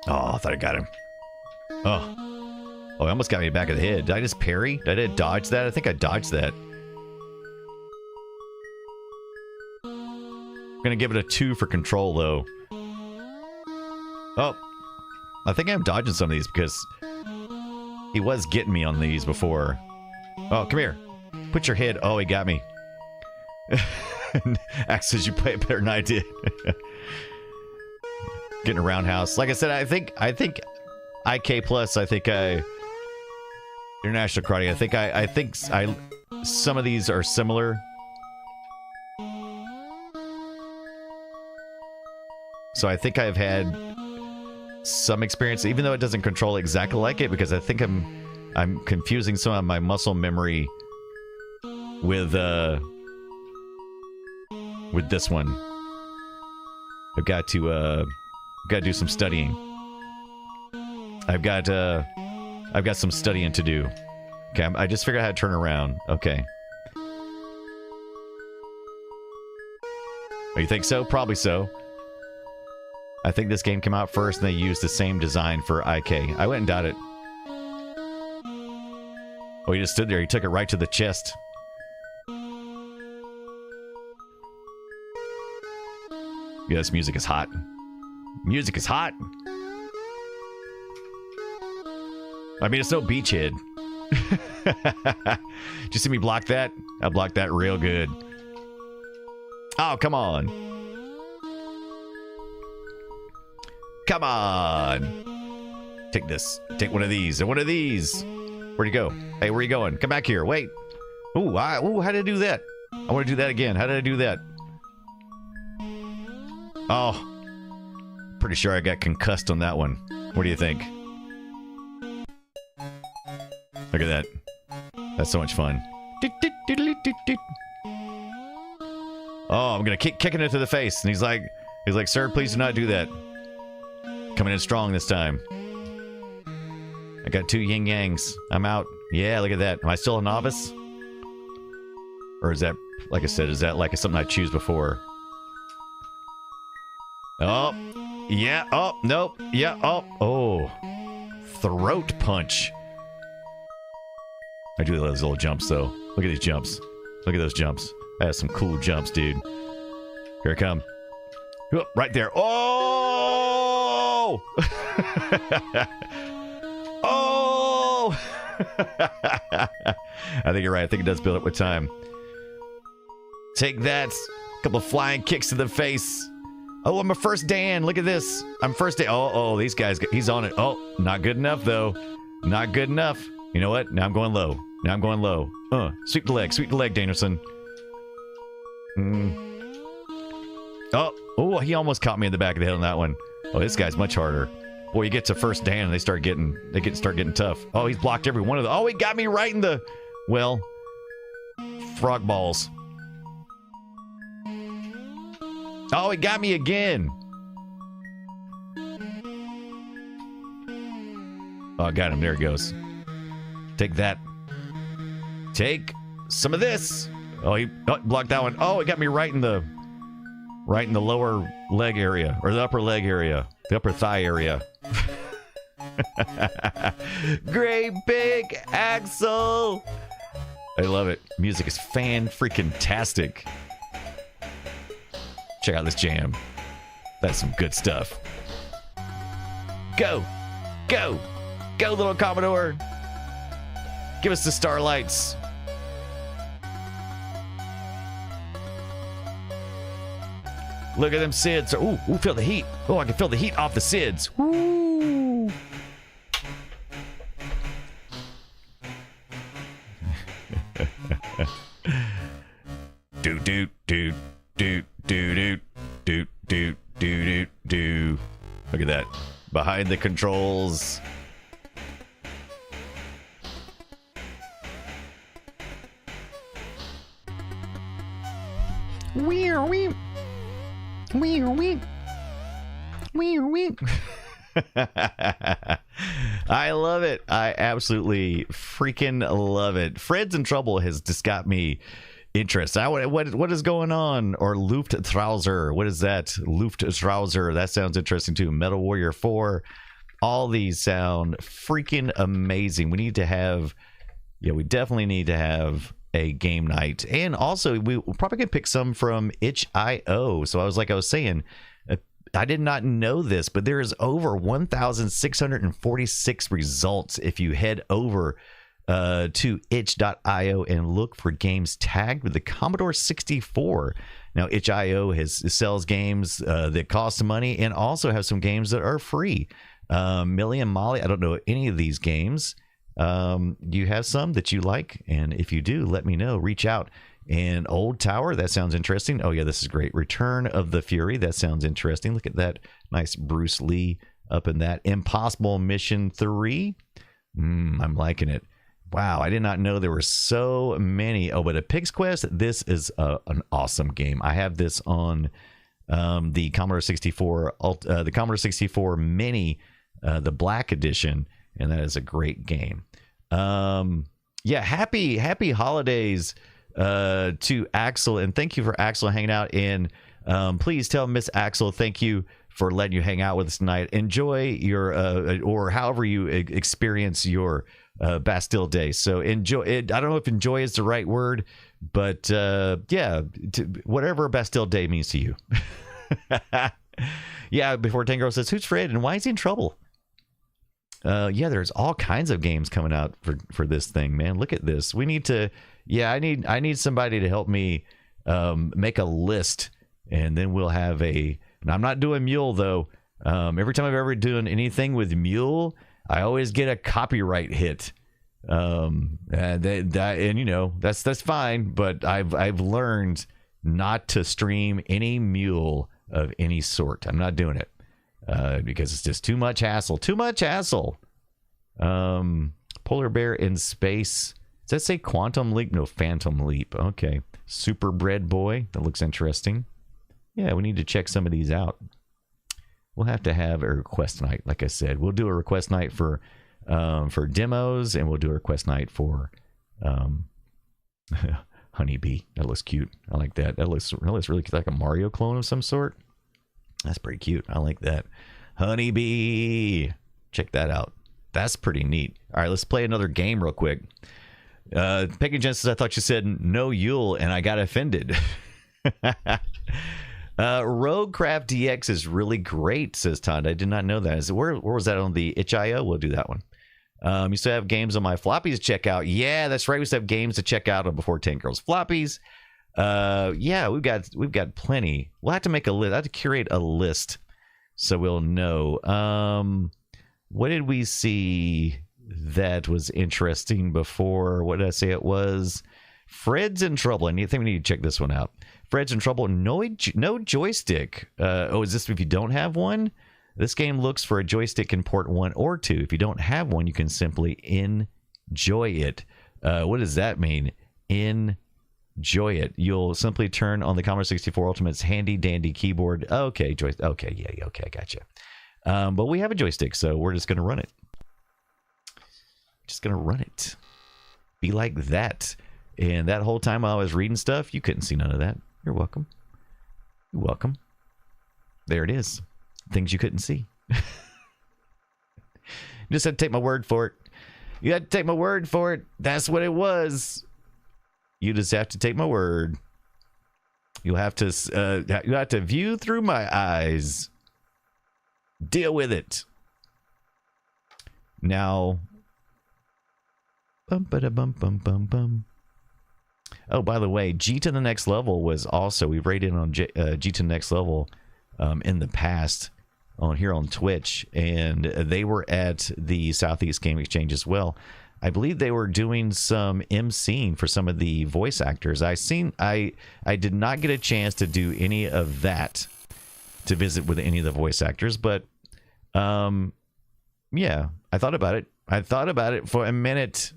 Oh, I thought I got him. Oh, he almost got me in the back of the head. Did I just parry? Did I dodge that? I think I dodged that. I'm gonna give it a 2 for control, though. Oh, I think I'm dodging some of these because he was getting me on these before. Oh, come here. Put your head. Oh, he got me. Axe says you play it better than I did. Getting a roundhouse. Like I said, I think IK plus. I think International Karate. I think some of these are similar. So I think I've had some experience, even though it doesn't control exactly like it, because I think I'm confusing some of my muscle memory with this one. I've got to do some studying. I've got some studying to do. Okay, I just figured out how to turn around. Okay. Oh, you think so? Probably so. I think this game came out first and they used the same design for IK. I went and got it. Oh, he just stood there. He took it right to the chest. Yeah, this music is hot. Music is hot. I mean, it's no Beachhead. Did you see me block that? I blocked that real good. Oh, come on. Come on. Take this. Take one of these. And one of these. Where'd you go? Hey, where are you going? Come back here. Wait. Ooh, how did I do that? I want to do that again. How did I do that? Oh. Pretty sure I got concussed on that one. What do you think? Look at that. That's so much fun. Oh, I'm gonna keep kicking it to the face. And he's like, sir, please do not do that. Coming in strong this time. I got 2 yin yangs. I'm out. Yeah, look at that. Am I still a novice? Or is that, like I said, is that like something I choose before? Oh, yeah. Oh, nope. Yeah. Oh. Throat punch. I do those little jumps, though. Look at these jumps. Look at those jumps. I have some cool jumps, dude. Here I come. Oh, right there. Oh! Oh! I think you're right. I think it does build up with time. Take that. A couple of flying kicks to the face. Oh, I'm a first Dan. Look at this. I'm first Dan. Oh, these guys. He's on it. Oh, not good enough, though. Not good enough. You know what? Now I'm going low. Now I'm going low. Sweep the leg. Sweep the leg, Danielson. Oh, he almost caught me in the back of the head on that one. Oh, this guy's much harder. Boy, you get to first Dan and they start getting tough. Oh, he's blocked every one of them. Oh, he got me right in the, well, frog balls. Oh, he got me again. Oh, I got him. There he goes. Take that. Take some of this. Oh, he blocked that one. Oh, it got me right in the lower leg area, or the upper leg area, the upper thigh area. Great big Axel. I love it. Music is fan-freaking-tastic. Check out this jam. That's some good stuff. Go! Go! Go, little Commodore! Give us the starlights. Look at them SIDS. Ooh, feel the heat. Oh, I can feel the heat off the SIDS. Woo! do. Look at that. Behind the controls. I love it. I absolutely freaking love it. Fred's in Trouble has just got me interested. What is going on? Or Lufttrouser. What is that? Lufttrouser. That sounds interesting too. Metal Warrior 4. All these sound freaking amazing. We need to have, we definitely need to have a game night. And also, we probably could pick some from itch.io. So I was saying, I did not know this, but there is over 1,646 results if you head over to itch.io and look for games tagged with the Commodore 64. Now, itch.io sells games that cost money and also have some games that are free. Millie and Molly, I don't know any of these games. Do you have some that you like? And if you do, let me know. Reach out. And Old Tower, that sounds interesting. Oh, yeah, this is great. Return of the Fury, that sounds interesting. Look at that nice Bruce Lee up in that. Impossible Mission 3. I'm liking it. Wow, I did not know there were so many. Oh, but a Pig's Quest, this is an awesome game. I have this on the Commodore 64, the Commodore 64 Mini, the Black Edition, and that is a great game. Yeah, happy holidays to Axel, and thank you for Axel hanging out. And please tell Miss Axel thank you for letting you hang out with us tonight. Enjoy your or however you experience your Bastille Day. So enjoy it. I don't know if enjoy is the right word, but yeah, whatever Bastille Day means to you. Yeah, before Tango says, who's Fred and why is he in trouble? Yeah, there's all kinds of games coming out for this thing, man. Look at this. We need to, I need somebody to help me make a list, and then we'll have and I'm not doing Mule though. Every time I've ever done anything with Mule, I always get a copyright hit. And that's fine, but I've learned not to stream any Mule of any sort. I'm not doing it. Because it's just too much hassle. Polar Bear in Space. Does that say Quantum Leap? No, Phantom Leap. Okay. Super Bread Boy. That looks interesting. Yeah, we need to check some of these out. We'll have to have a request night. Like I said, we'll do a request night for demos, and we'll do a request night for Honeybee. That looks cute. I like that. That looks really like a Mario clone of some sort. That's pretty cute. I like that. Honeybee. Check that out. That's pretty neat. All right, let's play another game real quick. Peggy Genesis, I thought you said no Yule, and I got offended. Roguecraft DX is really great, says Todd. I did not know that. Where was that on the itch.io? We'll do that one. You still have games on my floppies to check out. Yeah, that's right. We still have games to check out on Before 10 Girls floppies. Yeah, we've got plenty. We'll have to make a list. I have to curate a list so we'll know. What did we see that was interesting before? What did I say it was? Fred's in Trouble. I think we need to check this one out. Fred's in Trouble. No joystick. Is this if you don't have one? This game looks for a joystick in port 1 or 2. If you don't have one, you can simply enjoy it. What does that mean? Enjoy it. You'll simply turn on the Commodore 64 Ultimate's handy dandy keyboard. Okay, joystick. Okay, yeah, okay, I gotcha. But we have a joystick, so we're just going to run it. Just gonna run it. Be like that. And that whole time while I was reading stuff, you couldn't see none of that. You're welcome. You're welcome. There it is. Things you couldn't see. Just had to take my word for it. You had to take my word for it. That's what it was. You just have to take my word. You have to view through my eyes. Deal with it. Now. Bum ba da bum bum bum bum. Oh, by the way, G to the Next Level was also, we've rated on G to the Next Level in the past here on Twitch, and they were at the Southeast Game Exchange as well. I believe they were doing some emceeing for some of the voice actors. I did not get a chance to do any of that, to visit with any of the voice actors, but yeah, I thought about it. I thought about it for a minute.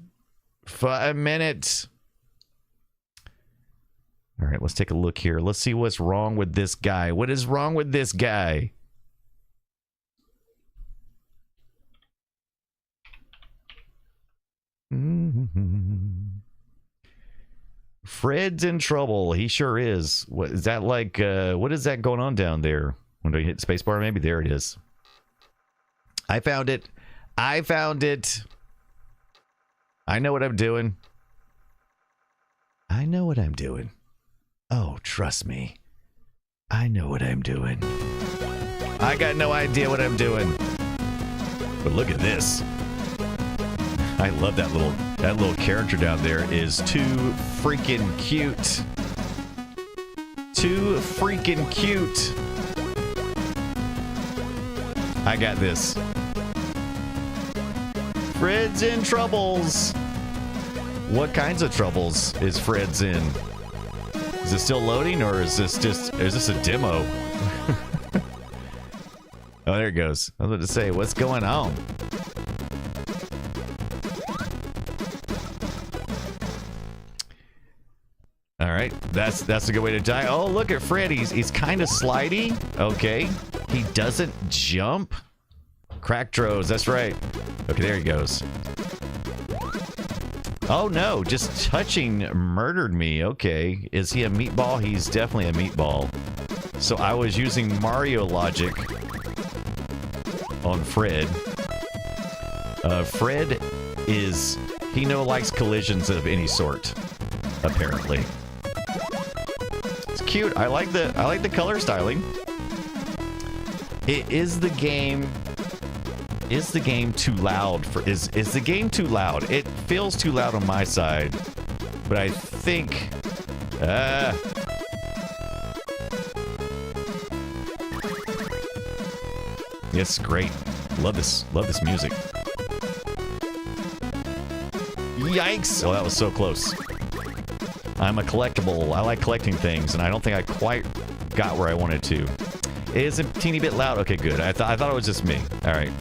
All right, let's take a look here. Let's see what's wrong with this guy. What is wrong with this guy? Fred's in trouble. He sure is. What is that like? What is that going on down there? When do I hit spacebar? Maybe there it is. I found it. I found it. I know what I'm doing. I know what I'm doing. Oh, trust me. I know what I'm doing. I got no idea what I'm doing. But look at this. I love that little character down there. Is too freaking cute. Too freaking cute. I got this. Fred's in troubles. What kinds of troubles is Fred's in? Is it still loading, or is this a demo? Oh, there it goes. I was about to say, what's going on? All right, that's a good way to die. Oh, look at Fred. He's kind of slidey. Okay, he doesn't jump. Crack throws. That's right. Okay, there he goes. Oh no, just touching murdered me. Okay, is he a meatball? He's definitely a meatball. So I was using Mario logic on Fred. Fred is, he likes collisions of any sort, apparently. It's cute. I like the color styling. Is the game too loud for is the game too loud? It feels too loud on my side, but I think it's great. Love this music. Yikes! Oh, that was so close. I'm a collectible. I like collecting things, and I don't think I quite got where I wanted to. It is a teeny bit loud. Okay, good. I thought it was just me. All right.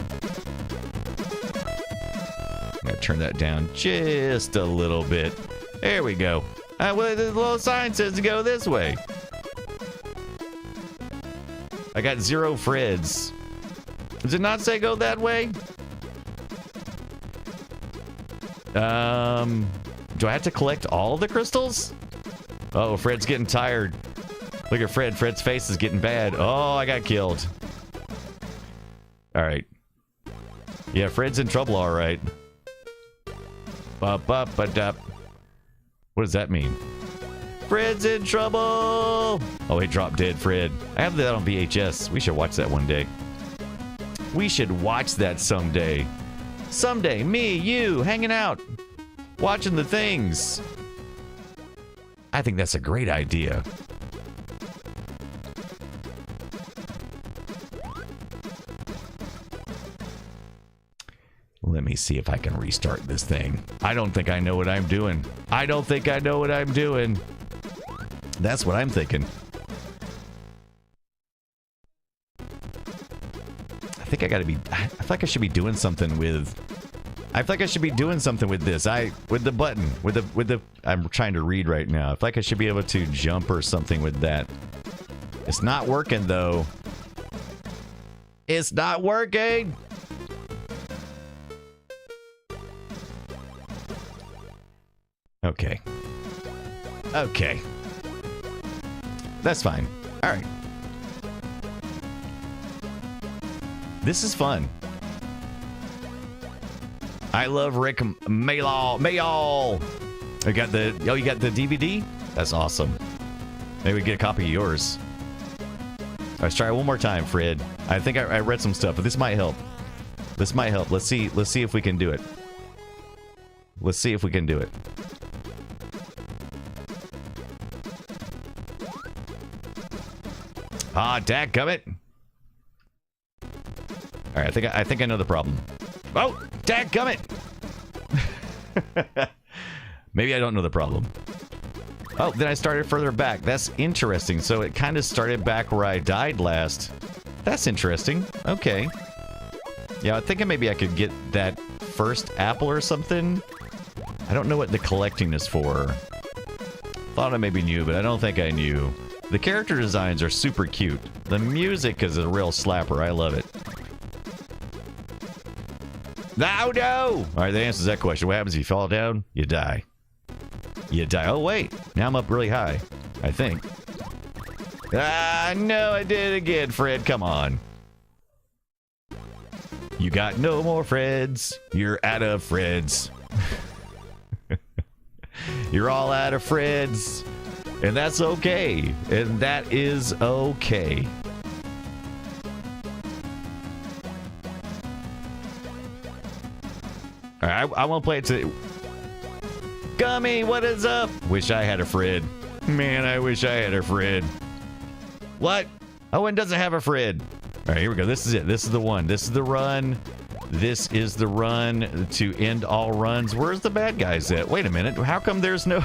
I'm gonna turn that down just a little bit. There we go. Well, the little sign says to go this way. I got 0 Freds. Does it not say go that way? Do I have to collect all the crystals? Oh, Fred's getting tired. Look at Fred. Fred's face is getting bad. Oh, I got killed. All right. Yeah, Fred's in trouble, all right. Ba-ba-ba-dup. What does that mean? Fred's in trouble! Oh, he dropped dead, Fred. I have that on VHS. We should watch that one day. We should watch that someday. Someday, me, you, hanging out, watching the things. I think that's a great idea. Let me see if I can restart this thing. I don't think I know what I'm doing. I don't think I know what I'm doing. That's what I'm thinking. I think I gotta be, I feel like I should be doing something with, I feel like I should be doing something with this. With the button, with the, I'm trying to read right now. I feel like I should be able to jump or something with that. It's not working though. It's not working. Okay. Okay. That's fine. All right. This is fun. I love Rick Mayall. I got the... Oh, you got the DVD? That's awesome. Maybe we get a copy of yours. Let's try it one more time, Fred. I think I read some stuff, but this might help. This might help. Let's see if we can do it. Let's see if we can do it. Ah, dadgummit. All right, I think I know the problem. Oh, dadgummit. Maybe I don't know the problem. Oh, then I started further back. That's interesting. So it kind of started back where I died last. That's interesting. Okay. Yeah, I think maybe I could get that first apple or something. I don't know what the collecting is for. Thought I maybe knew, but I don't think I knew. The character designs are super cute. The music is a real slapper. I love it. Oh, no! All right, that answers that question. What happens if you fall down? You die. You die. Oh, wait. Now I'm up really high. I think. Ah, no, I did it again, Fred. Come on. You got no more Freds. You're out of Freds. You're all out of Freds. And that's okay. And that is okay. All right, I want to play it today. Gummy, what is up? Wish I had a Fred. Man, I wish I had a Fred. What? Owen doesn't have a Fred. All right, here we go. This is it. This is the one. This is the run. This is the run to end all runs. Where's the bad guys at? Wait a minute. How come there's no...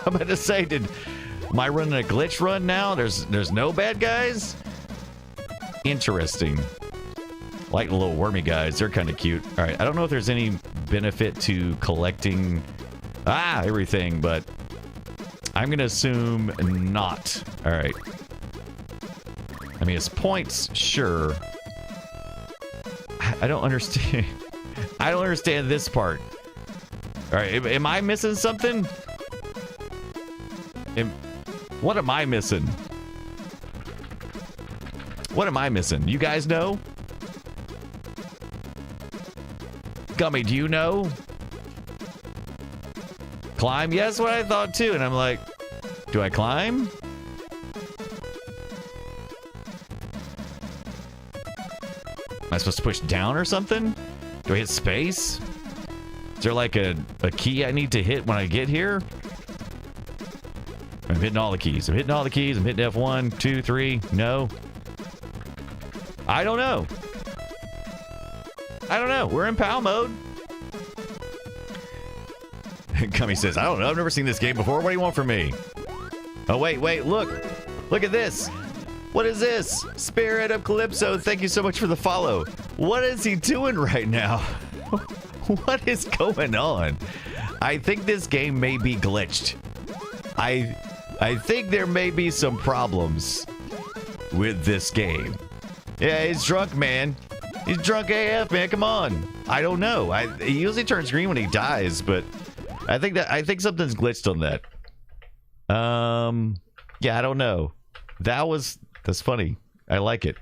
I'm about to say, am I running a glitch run now? There's no bad guys? Interesting. Like the little wormy guys. They're kind of cute. All right, I don't know if there's any benefit to collecting everything, but I'm going to assume not. All right. I mean, it's points, sure. I don't understand. I don't understand this part. All right, am I missing something? What am I missing? What am I missing? You guys know? Gummy, do you know? Climb? Yeah, that's what I thought too. And I'm like, do I climb? Am I supposed to push down or something? Do I hit space? Is there like a key I need to hit when I get here? I'm hitting all the keys. I'm hitting all the keys. I'm hitting F1, 2, 3. No. I don't know. I don't know. We're in PAL mode. Gummy says, I don't know. I've never seen this game before. What do you want from me? Oh, wait. Look. Look at this. What is this? Spirit of Calypso, thank you so much for the follow. What is he doing right now? What is going on? I think this game may be glitched. I think there may be some problems with this game. Yeah, he's drunk, man. He's drunk AF, man. Come on. I don't know. He usually turns green when he dies, but I think something's glitched on that. Yeah, I don't know. That's funny. I like it.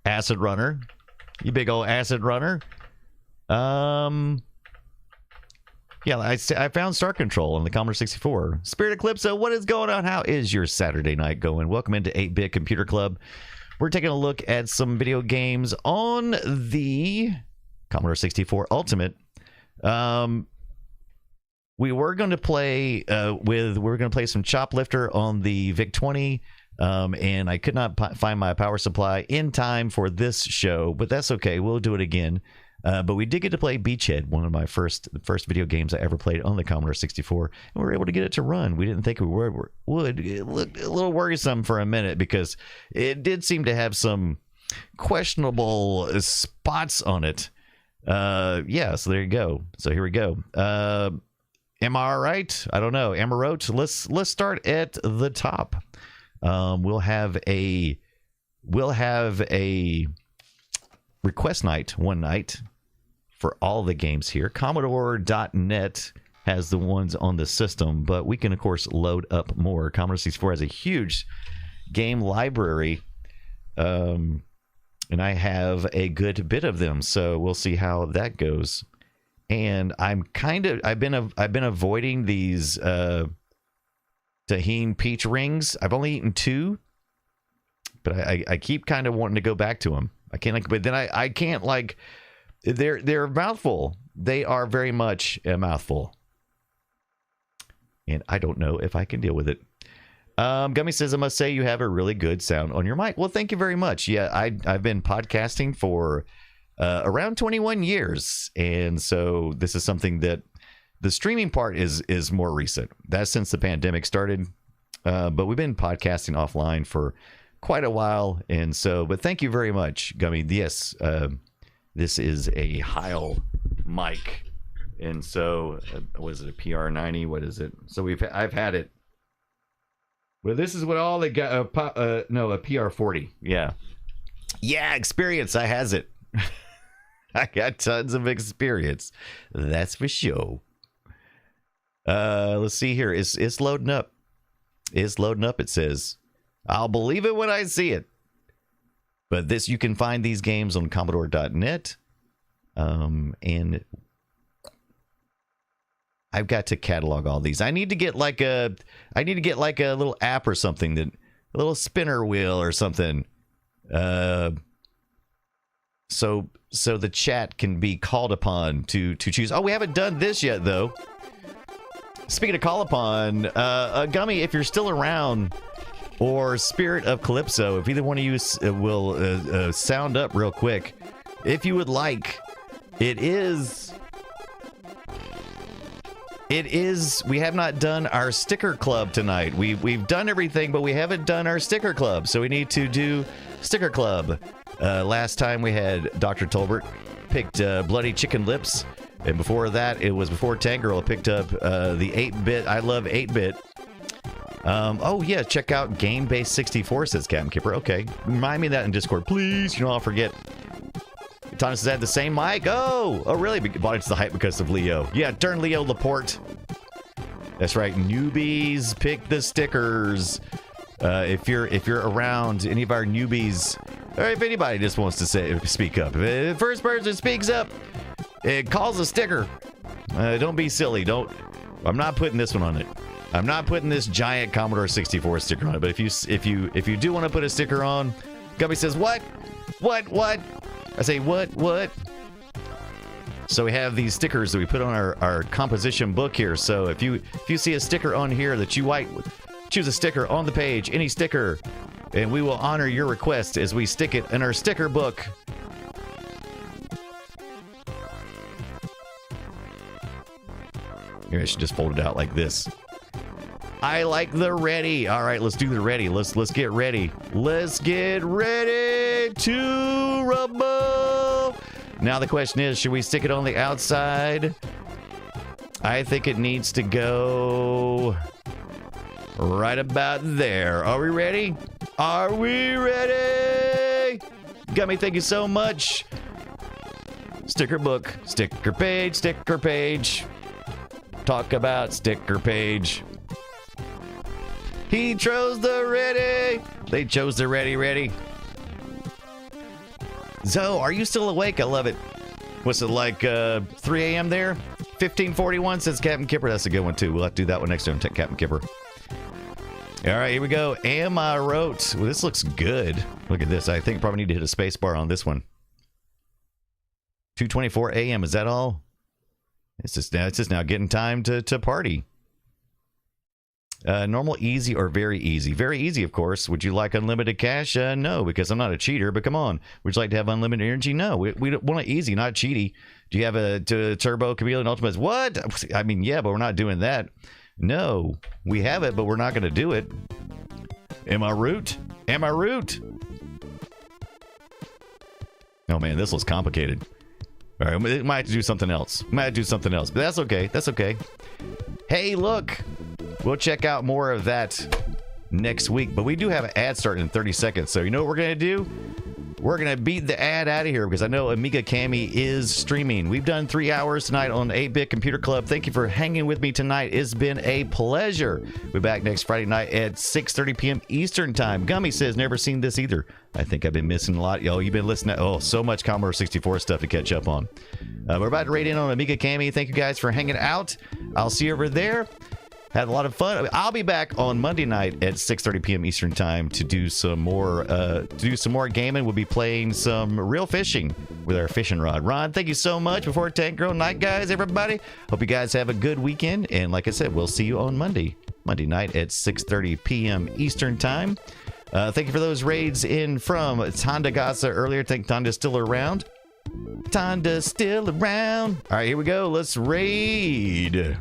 Acid Runner. You big old Acid Runner. Yeah, I found Star Control on the Commodore 64. Spirit Eclipse, what is going on? How is your Saturday night going? Welcome into 8-Bit Computer Club. We're taking a look at some video games on the Commodore 64 Ultimate. We were going to play some Choplifter on the VIC-20. And I could not find my power supply in time for this show, but that's okay. We'll do it again. But we did get to play Beachhead, one of my first video games I ever played on the Commodore 64, and we were able to get it to run. We didn't think we would. It looked a little worrisome for a minute because it did seem to have some questionable spots on it. Yeah, so there you go. So here we go. Am I all right? I don't know. Am I right? Let's start at the top. We'll have a request night one night for all the games here. Commodore.net has the ones on the system, but we can, of course, load up more. Commodore 64 has a huge game library, and I have a good bit of them, so we'll see how that goes. And I've been avoiding these Tahine peach rings. I've only eaten 2, but I keep kind of wanting to go back to them. I can't, but then I can't, like, they're a mouthful. They are very much a mouthful, and I don't know if I can deal with it. Gummy says, I must say you have a really good sound on your mic. Well, thank you very much. Yeah, I've been podcasting for around 21 years, and so this is something that the streaming part is more recent. That's since the pandemic started, but we've been podcasting offline for quite a while, and so, but thank you very much, Gummy. Yes, this is a Heil mic, and so what is it, a PR90? What is it? So I've had it. Well, this is what all they got. No, a PR40. Yeah, experience. I has it. I got tons of experience. That's for sure. Let's see here. It's loading up. It's loading up. It says, I'll believe it when I see it. But this, you can find these games on Commodore.net. And I've got to catalog all these. I need to get like a little app or something, a little spinner wheel or something. So the chat can be called upon to choose. Oh, we haven't done this yet, though. Speaking of call upon, Gummy, if you're still around, or Spirit of Calypso, if either one of you will sound up real quick, if you would like. It is. We have not done our sticker club tonight. We've done everything, but we haven't done our sticker club, so we need to do sticker club. Last time we had Dr. Tolbert picked Bloody Chicken Lips, and before that, it was before Tangirl picked up the 8-bit. I love 8-bit. Oh yeah, check out Game Base 64, says Captain Kipper. Okay, remind me of that in Discord, please. You know, I'll forget. Thomas has had the same mic. Oh, really? Bought into the hype because of Leo. Yeah, turn Leo Laporte. That's right. Newbies, pick the stickers. If you're around, any of our newbies, or if anybody just wants to speak up. If the first person speaks up, it calls a sticker. Don't be silly. I'm not putting this one on it. I'm not putting this giant Commodore 64 sticker on it. But if you do want to put a sticker on, Gubby says, what? I say, what? So we have these stickers that we put on our composition book here. So if you see a sticker on here that you like, choose a sticker on the page, any sticker, and we will honor your request as we stick it in our sticker book. Here, I should just fold it out like this. I like the ready. All right, let's do the ready. Let's get ready. Let's get ready to rumble. Now the question is, should we stick it on the outside? I think it needs to go right about there. Are we ready? Are we ready? Gummy, thank you so much. Sticker book, sticker page. Talk about sticker page. He chose the ready. They chose the ready. Zoe, are you still awake? I love it. What's it like, 3 a.m. there? 1541 says Captain Kipper. That's a good one, too. We'll have to do that one next time, Captain Kipper. All right, here we go. Am I wrote? Well, this looks good. Look at this. I think probably need to hit a space bar on this one. 2:24 a.m. Is that all? It's just now getting time to party. Normal, easy, or very easy? Very easy, of course. Would you like unlimited cash? No, because I'm not a cheater, but come on. Would you like to have unlimited energy? No, we want it easy, not cheaty. Do you have a Turbo, Chameleon, Ultimate? What? I mean, yeah, but we're not doing that. No, we have it, but we're not going to do it. Am I root? Oh, man, this looks complicated. All right, we might have to do something else. But that's okay. Hey, look. We'll check out more of that next week. But we do have an ad starting in 30 seconds. So you know what we're going to do? we're going to beat the ad out of here because I know Amiga Cami is streaming. We've done 3 hours tonight on 8-Bit Computer Club. Thank you for hanging with me tonight. It's been a pleasure. We'll be back next Friday night at 6:30 p.m. Eastern Time. Gummy says, never seen this either. I think I've been missing a lot. Yo, you've been listening to, so much Commodore 64 stuff to catch up on. We're about to raid in on Amiga Cami. Thank you guys for hanging out. I'll see you over there. Had a lot of fun. I'll be back on Monday night at 6:30 p.m. Eastern Time to do some more gaming. We'll be playing some real fishing with our fishing rod. Ron, thank you so much. Before Tank Girl night, guys, everybody. Hope you guys have a good weekend. And like I said, we'll see you on Monday night at 6:30 p.m. Eastern Time. Thank you for those raids in from Tonda Gaza earlier. I think Tonda's still around. Tonda's still around. All right, here we go. Let's raid.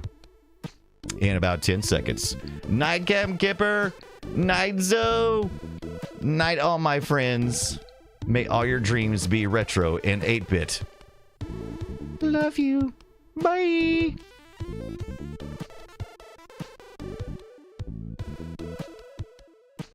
In about 10 seconds. Night, Captain Kipper. Night, Zoe. Night, all my friends. May all your dreams be retro and 8-bit. Love you. Bye.